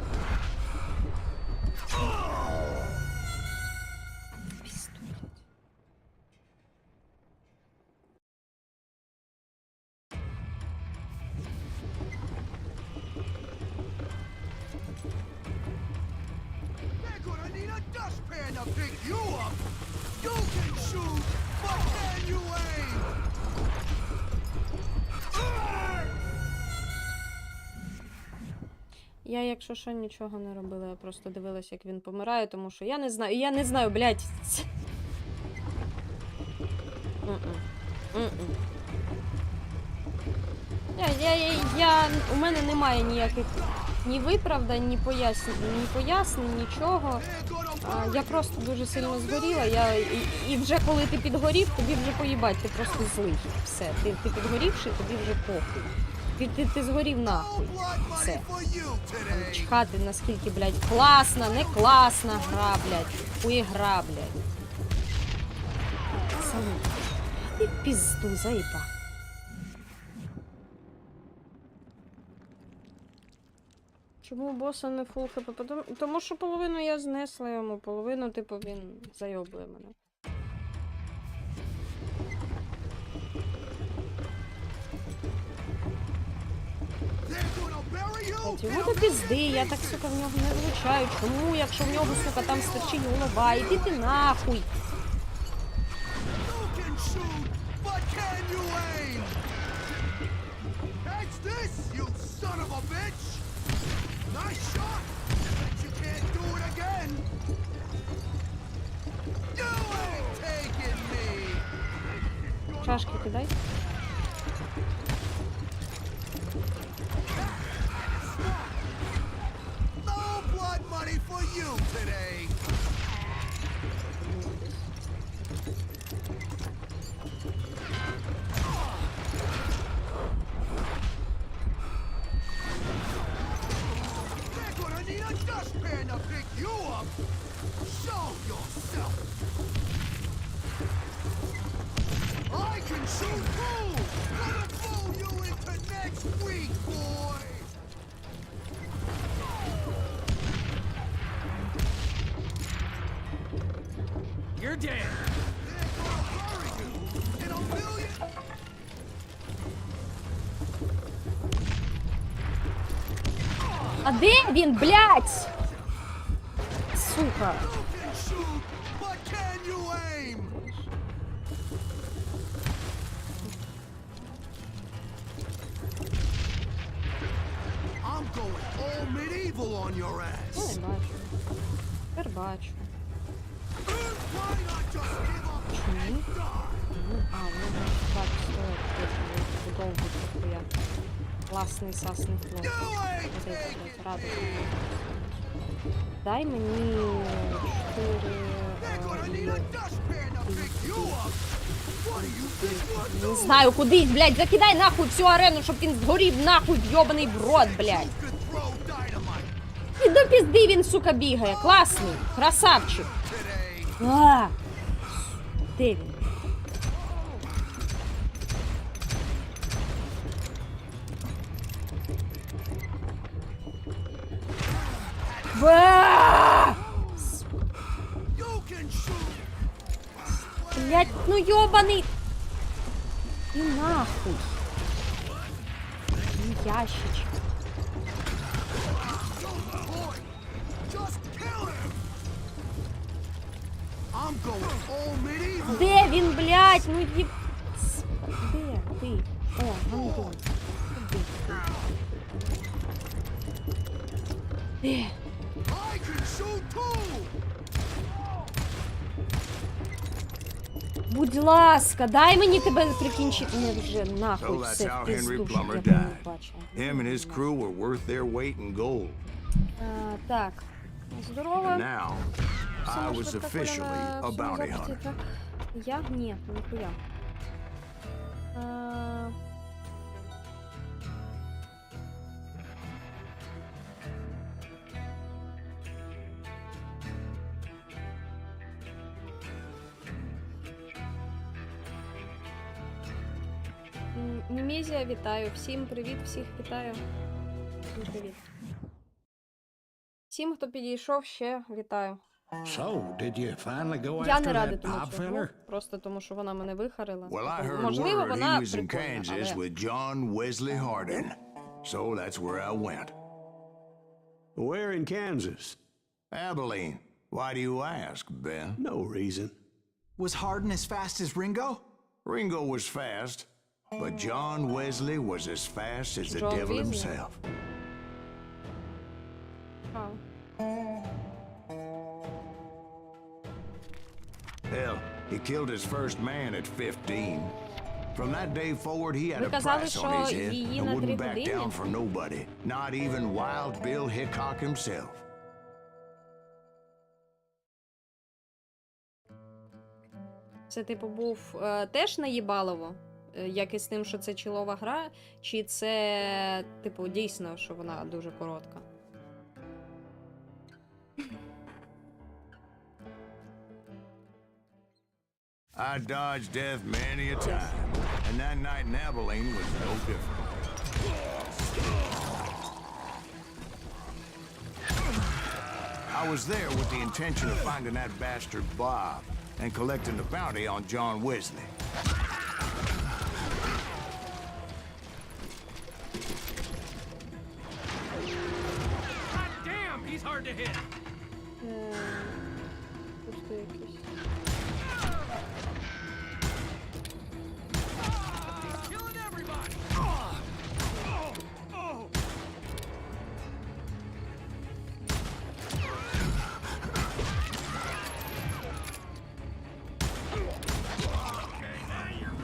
They're gonna need a dustpan to pick you up. You can shoot, but can you aim? Я, якщо що, нічого не робила, я просто дивилася, як він помирає, тому що я не знаю, блядь. У мене немає ніяких ні виправдань, ні пояснень, нічого. Я просто дуже сильно згоріла. І вже коли ти підгорів, тобі вже поїбать, ти просто злий. Все, ти підгорівши, тобі вже похуй. Ти згорів нахуй. Все. Чхати, наскільки, блядь, класна, не класна гра, блядь. Хуєгра, блядь. Салют. Ти пізду, заїба. Чому у боса не фул хп? Тому що половину я знесла йому, половину, типу, він зайобує мене. Йому до пізди, я так, сука, в нього не влучаю. Чому, якщо в нього, сука, там стирчить голова? Іди ти нахуй! Чашки кидай. Money for you today. They're gonna need a dustpan to pick you up. Show yourself. I can shoot through. Gonna fool you into next week, boy. You're dead. А де він, блядь? Сука. Не бачу. Тепер бачу. Чому? А, ну, так, стоїть. Довго я. Класний сасний хлоп. Радий. Дай мені 4... Не знаю, куди, блядь, закидай нахуй всю арену, щоб він згорів нахуй в йобаний в рот, блядь. І до пізди він, сука, бігає. Класний. Красавчик. А! Де він? Блять, ну ёбаный! И нахуй! Ящичек. Де він, блять? Ну їб... Де ти? О, гандон. Де? Будь ласка, дай мені тебе прикінчити. Не вже нахуй все в пизду, щоб я тебе не бачила. Him and his crew were worth their weight in gold. Так, здорово. And now, I was officially a bounty hunter. Я? Ні, ніхуя. Мімізія, вітаю. Всім привіт, всіх вітаю. Всім привіт. Всім, хто підійшов, ще вітаю. So, did you finally go Я after не радий that тому pop цього, feller? просто тому, що вона мене вихарила. Well, I heard Можливо, word вона he was in прикольна, Kansas але... with John Wesley Hardin. So that's where I went. Where in Kansas? Abilene. Why do you ask, Ben? No reason. Was Hardin as fast as Ringo? Ringo was fast, but John Wesley was as fast as the John devil Wesley. himself. Oh. Hell, he killed his first man at 15. From that day forward, he had Ви a казали, price що on his head її and на 3 wouldn't back години? down for nobody, not even Wild Bill Hickok himself. Це, типу, був теж наїбалово, як і з тим, що це чолова гра, чи це, типу, дійсно, що вона дуже коротка? I dodged death many a time, and that night in Abilene was no different. I was there with the intention of finding that bastard Bob and collecting the bounty on John Wesley. God damn, he's hard to hit. Просто якийсь. He's killing everybody.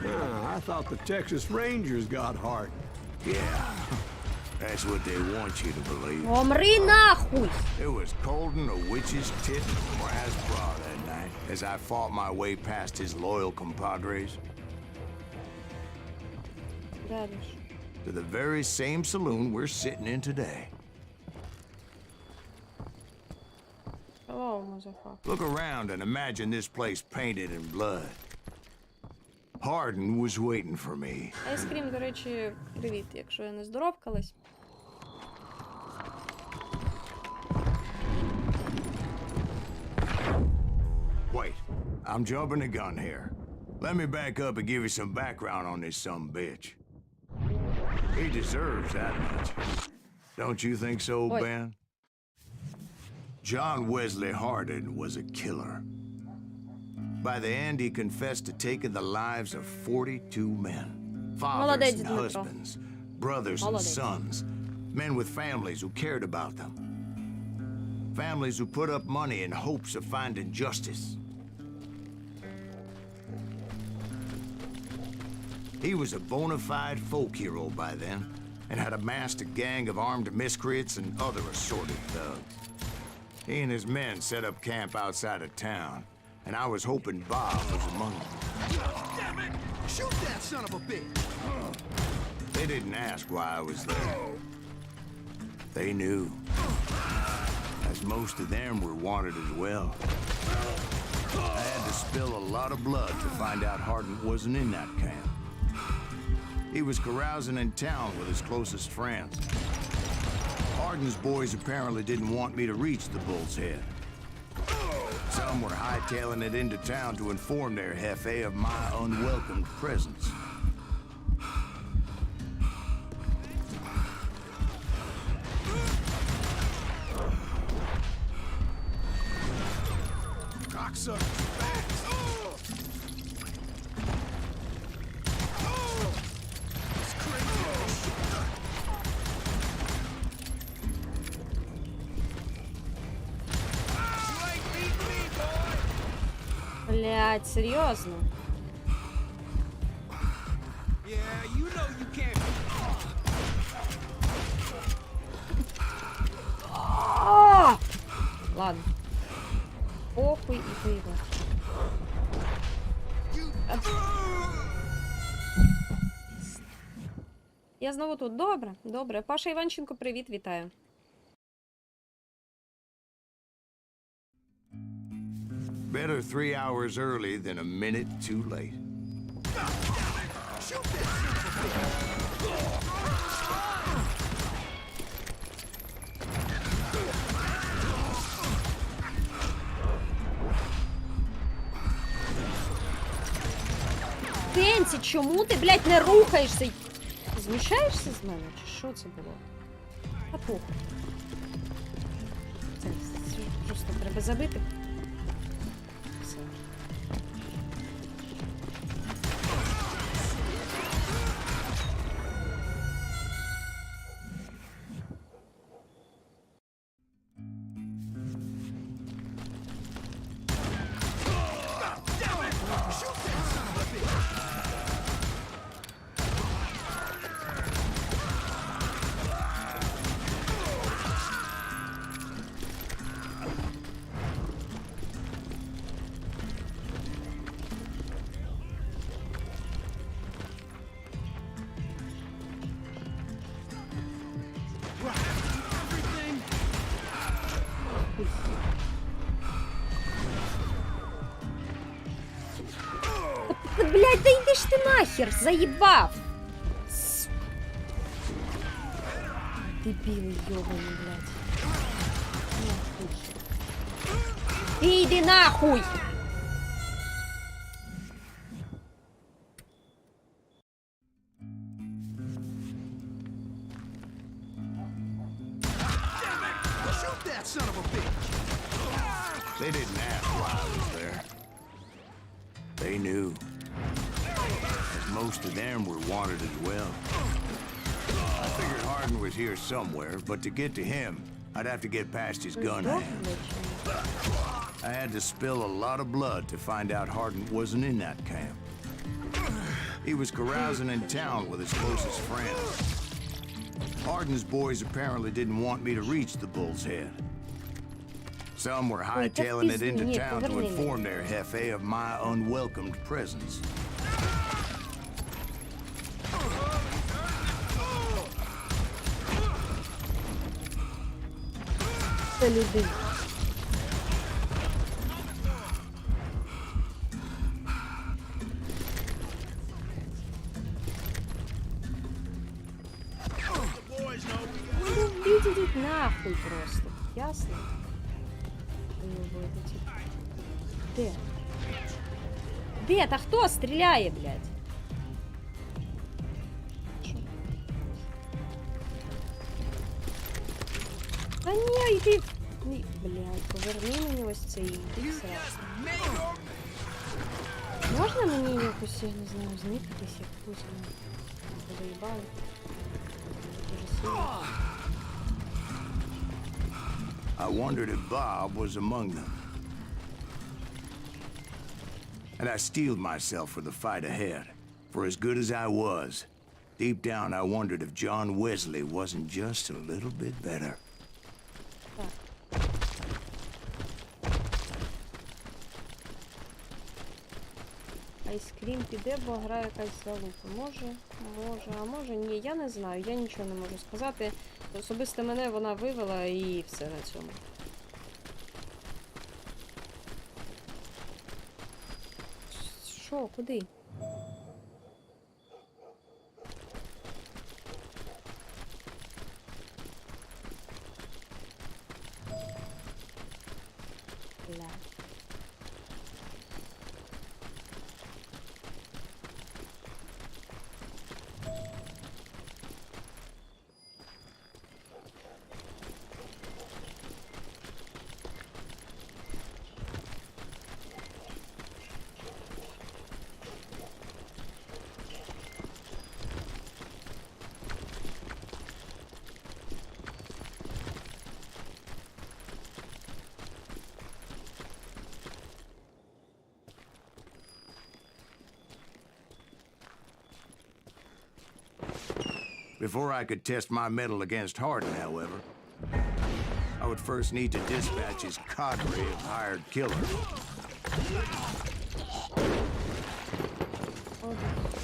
I thought the Texas Rangers got heart. Yeah, that's what they want you to believe. Омри нахуй! It was cold in a witch's tit in brass bra that night as I fought my way past his loyal compadres Далі ж. to the very same saloon we're sitting in today. Hello, motherfucker. Look around and imagine this place painted in blood. Hardin was waiting for me. Айскрім, до речі, привіт, якщо я не здоровкалась. Wait, I'm jumping the gun here. Let me back up and give you some background on this sumbitch. He deserves that much. Don't you think so, Oi. Ben? John Wesley Hardin was a killer. By the end, he confessed to taking the lives of 42 men. Fathers Молодець, and Дмитро. husbands, brothers and Молодець. sons, men with families who cared about them. Families who put up money in hopes of finding justice. He was a bona fide folk hero by then, and had amassed a gang of armed miscreants and other assorted thugs. He and his men set up camp outside of town, and I was hoping Bob was among them. Damn it! Shoot that son of a bitch! They didn't ask why I was there. They knew, as most of them were wanted as well. I had to spill a lot of blood to find out Hardin wasn't in that camp. He was carousing in town with his closest friends. Harden's boys apparently didn't want me to reach the bull's head. Some were hightailing it into town to inform their jefe of my unwelcomed presence. Блядь, серйозно? Ладно. Похуй і поїбать. Я знову тут. Добре, добре. Паша Іванченко, привіт, вітаю. Better 3 hours early than a minute too late. Тенсі, чому ти, блядь, не рухаєшся? Ти змішаєшся з мене? Чи що це було? А похуй. Це просто треба забити. Все. Блядь, да йди ж ти нахер, заїбав! Дебіли йобані, блядь. Нахуй. Ти йди нахуй! They didn't ask why I was there. They knew. Most of them were wanted as well. I figured Harden was here somewhere, but to get to him, I'd have to get past his gun hand. I had to spill a lot of blood to find out Harden wasn't in that camp. He was carousing in town with his closest friends. Harden's boys apparently didn't want me to reach the bull's head. Some were hightailing it into town to inform their jefe of my unwelcomed presence. Ідіть нахуй просто. Ясно? Де? Де? Та хто стріляє, блядь? Та ні, йди. Ні, блядь, поверни мені ось цей сразу. Можна мені якось, я не знаю, зникатись якусь? Заїбали. Дуже сильно. I wondered if Bob was among them. And I steeled myself for the fight ahead. For as good as I was, deep down I wondered if John Wesley wasn't just a little bit better. Айскрім піде, бо грає якась залупа. Може, а може ні, я не знаю, я нічого не можу сказати. Особисто мене вона вивела і все на цьому. Що, куди? Before I could test my mettle against Hardin, however, I would first need to dispatch his cadre of hired killers.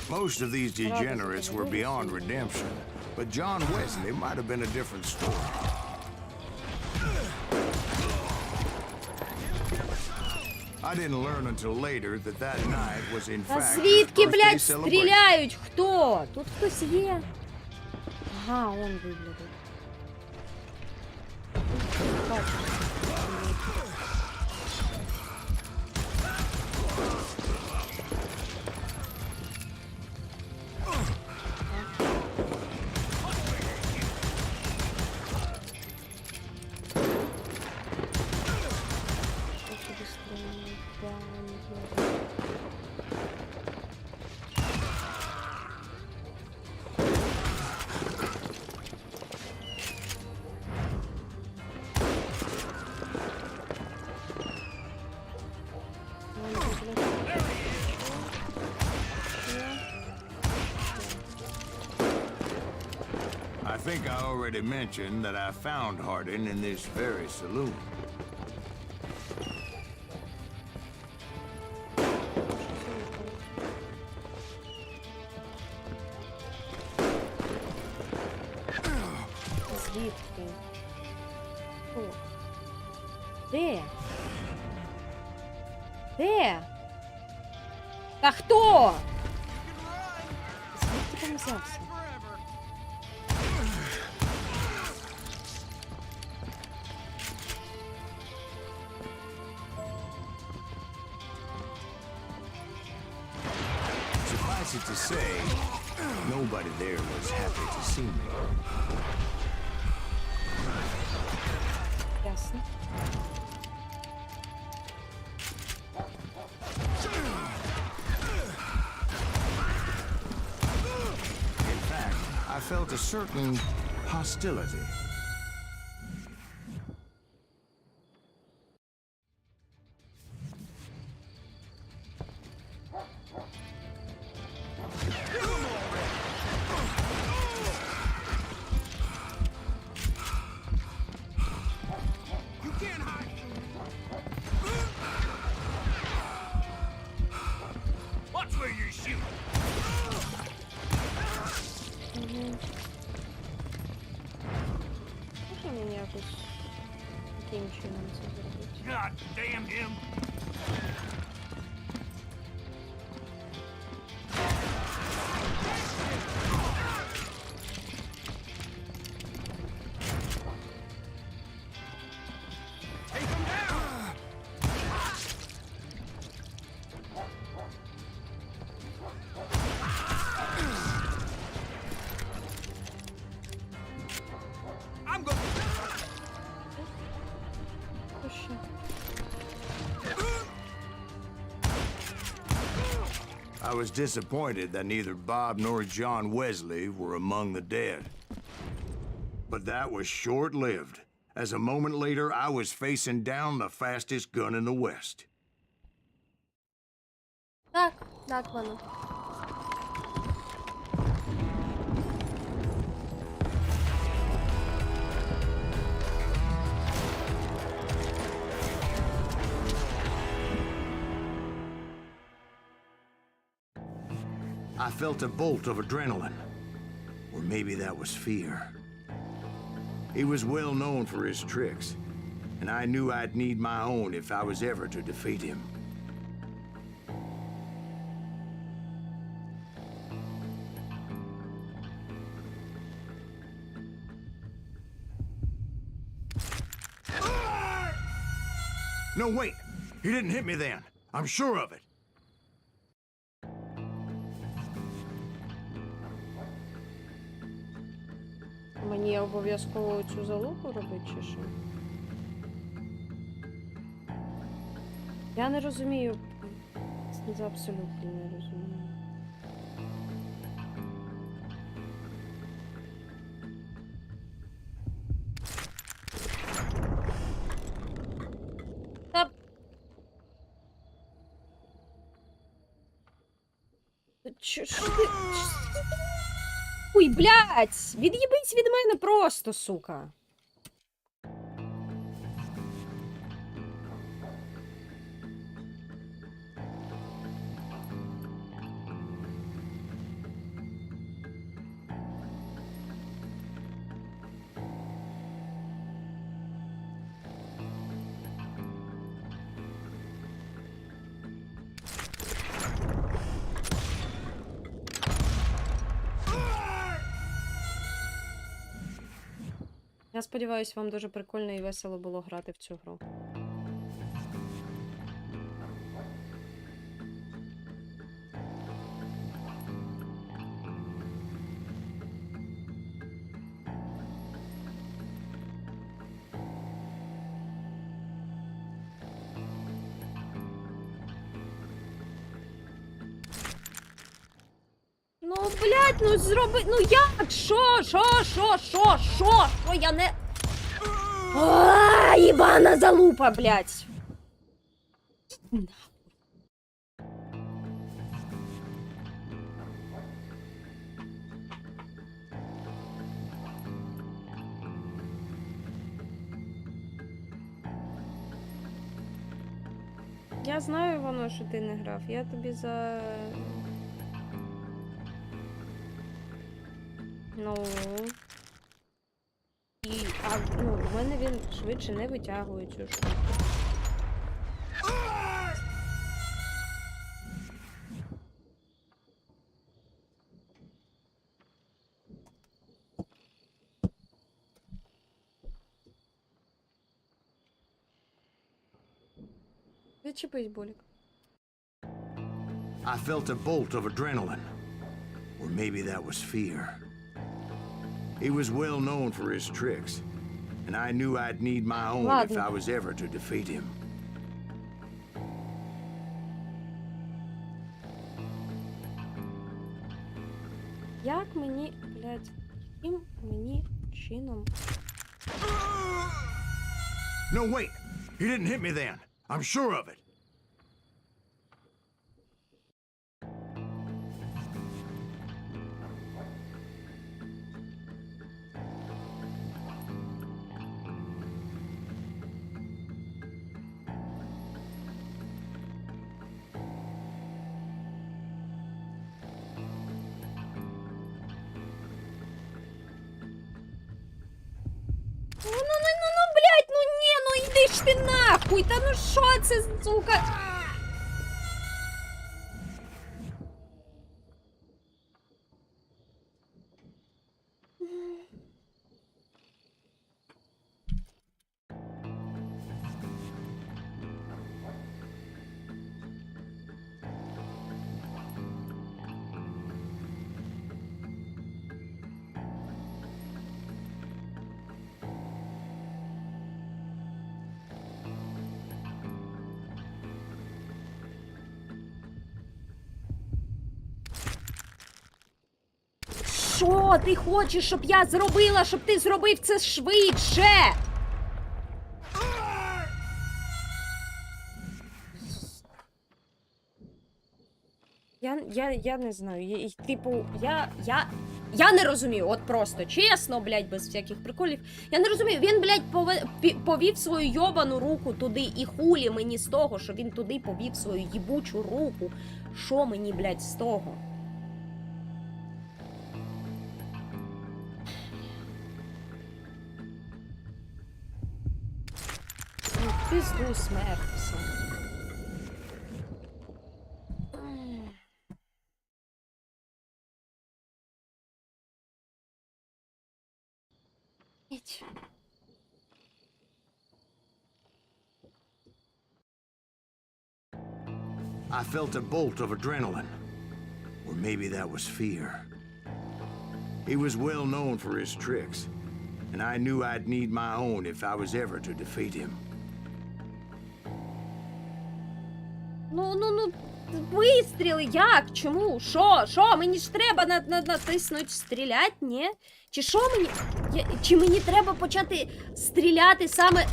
Most of these degenerates were beyond redemption, but John Wesley might have been a different story. I didn't learn until later that that night was in Та fact his звідки, birthday блядь, celebration. стріляють? Хто? Тут хтось є? Ага, он виглядає. Бачу. I think I already mentioned that I found Hardin in this very saloon. Звідки? Хто? Де? Де? Та хто? Звідки там взявся? Suffice it to say, nobody there was happy to see me. Ясно. In fact, I felt a certain hostility. You can't hide. Watch where you shoot. Можна мені якось таким чином це зробити? God damn him. Take him down. I'm going. Що? I was disappointed that neither Bob nor John Wesley were among the dead. But that was short-lived, as a moment later I was facing down the fastest gun in the West. Так, так воно. I felt a bolt of adrenaline. Or maybe that was fear. He was well known for his tricks, and I knew I'd need my own if I was ever to defeat him. No, wait! He didn't hit me then. I'm sure of it. Мені обов'язково цю залупу робити, чи що? Я не розумію. Це абсолютно не розумію. Та... Що ти... Ой, блядь! Від'їбись від мене просто, сука. Я сподіваюся, вам дуже прикольно і весело було грати в цю гру. Ну, блядь, ну зроби, ну як? Що, я не... Ааа, єбана залупа, блядь. Я знаю, воно, що ти не грав. Я тобі за... Ну... І, в мене він швидше не витягує цю штуку. Відчепись, Болік. I felt a bolt of adrenaline. Or maybe that was fear. He was well known for his tricks, and I knew I'd need my own if I was ever to defeat him. Як мені, блядь, яким мені чином? No, wait! He didn't hit me then. I'm sure of it. Блядь, ну ні, ну йди ж ти нахуй, та ну що це, сука? Що ти хочеш, щоб я зробила, щоб ти зробив це швидше? Я не знаю, типу, я не розумію, от просто, чесно, блядь, без всяких приколів. Я не розумію, він, блядь, повів свою йобану руку туди, і хулі мені з того, що він туди повів свою їбучу руку. Що мені, блядь, з того? Ну, пизду смерть все. I felt a bolt of adrenaline. Or maybe that was fear. He was well known for his tricks, and I knew I'd need my own if I was ever to defeat him. Ну, вистріли, як? Чому? Що? Мені ж треба натиснуть стріляти, ні? Чи що мені? Чи мені треба почати стріляти саме...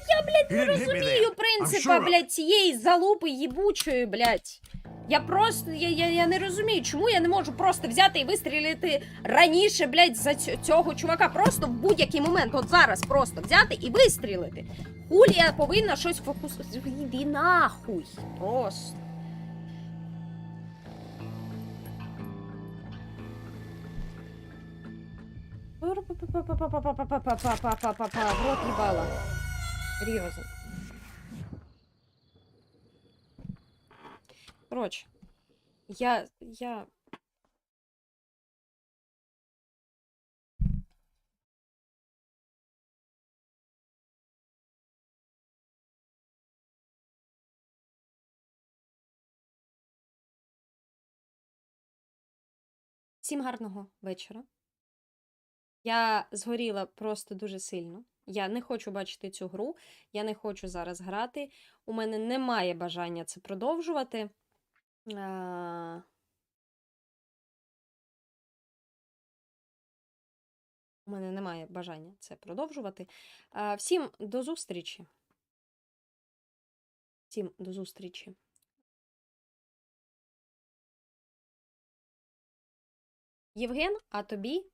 Я, блядь, не розумію принципа, блядь, цієї залупи їбучої, блядь. Я просто, я не розумію, чому я не можу просто взяти і вистрілити раніше, блядь, за цього чувака. Просто в будь-який момент, от зараз просто взяти і вистрілити. Хулі я повинна щось фокусувати. Іди нахуй. Просто. В рот їбала. Серйозно. Короче, я... Всім гарного вечора. Я згоріла просто дуже сильно. Я не хочу бачити цю гру, я не хочу зараз грати. У мене немає бажання це продовжувати. У мене немає бажання це продовжувати. Всім до зустрічі. Всім до зустрічі. Євген, а тобі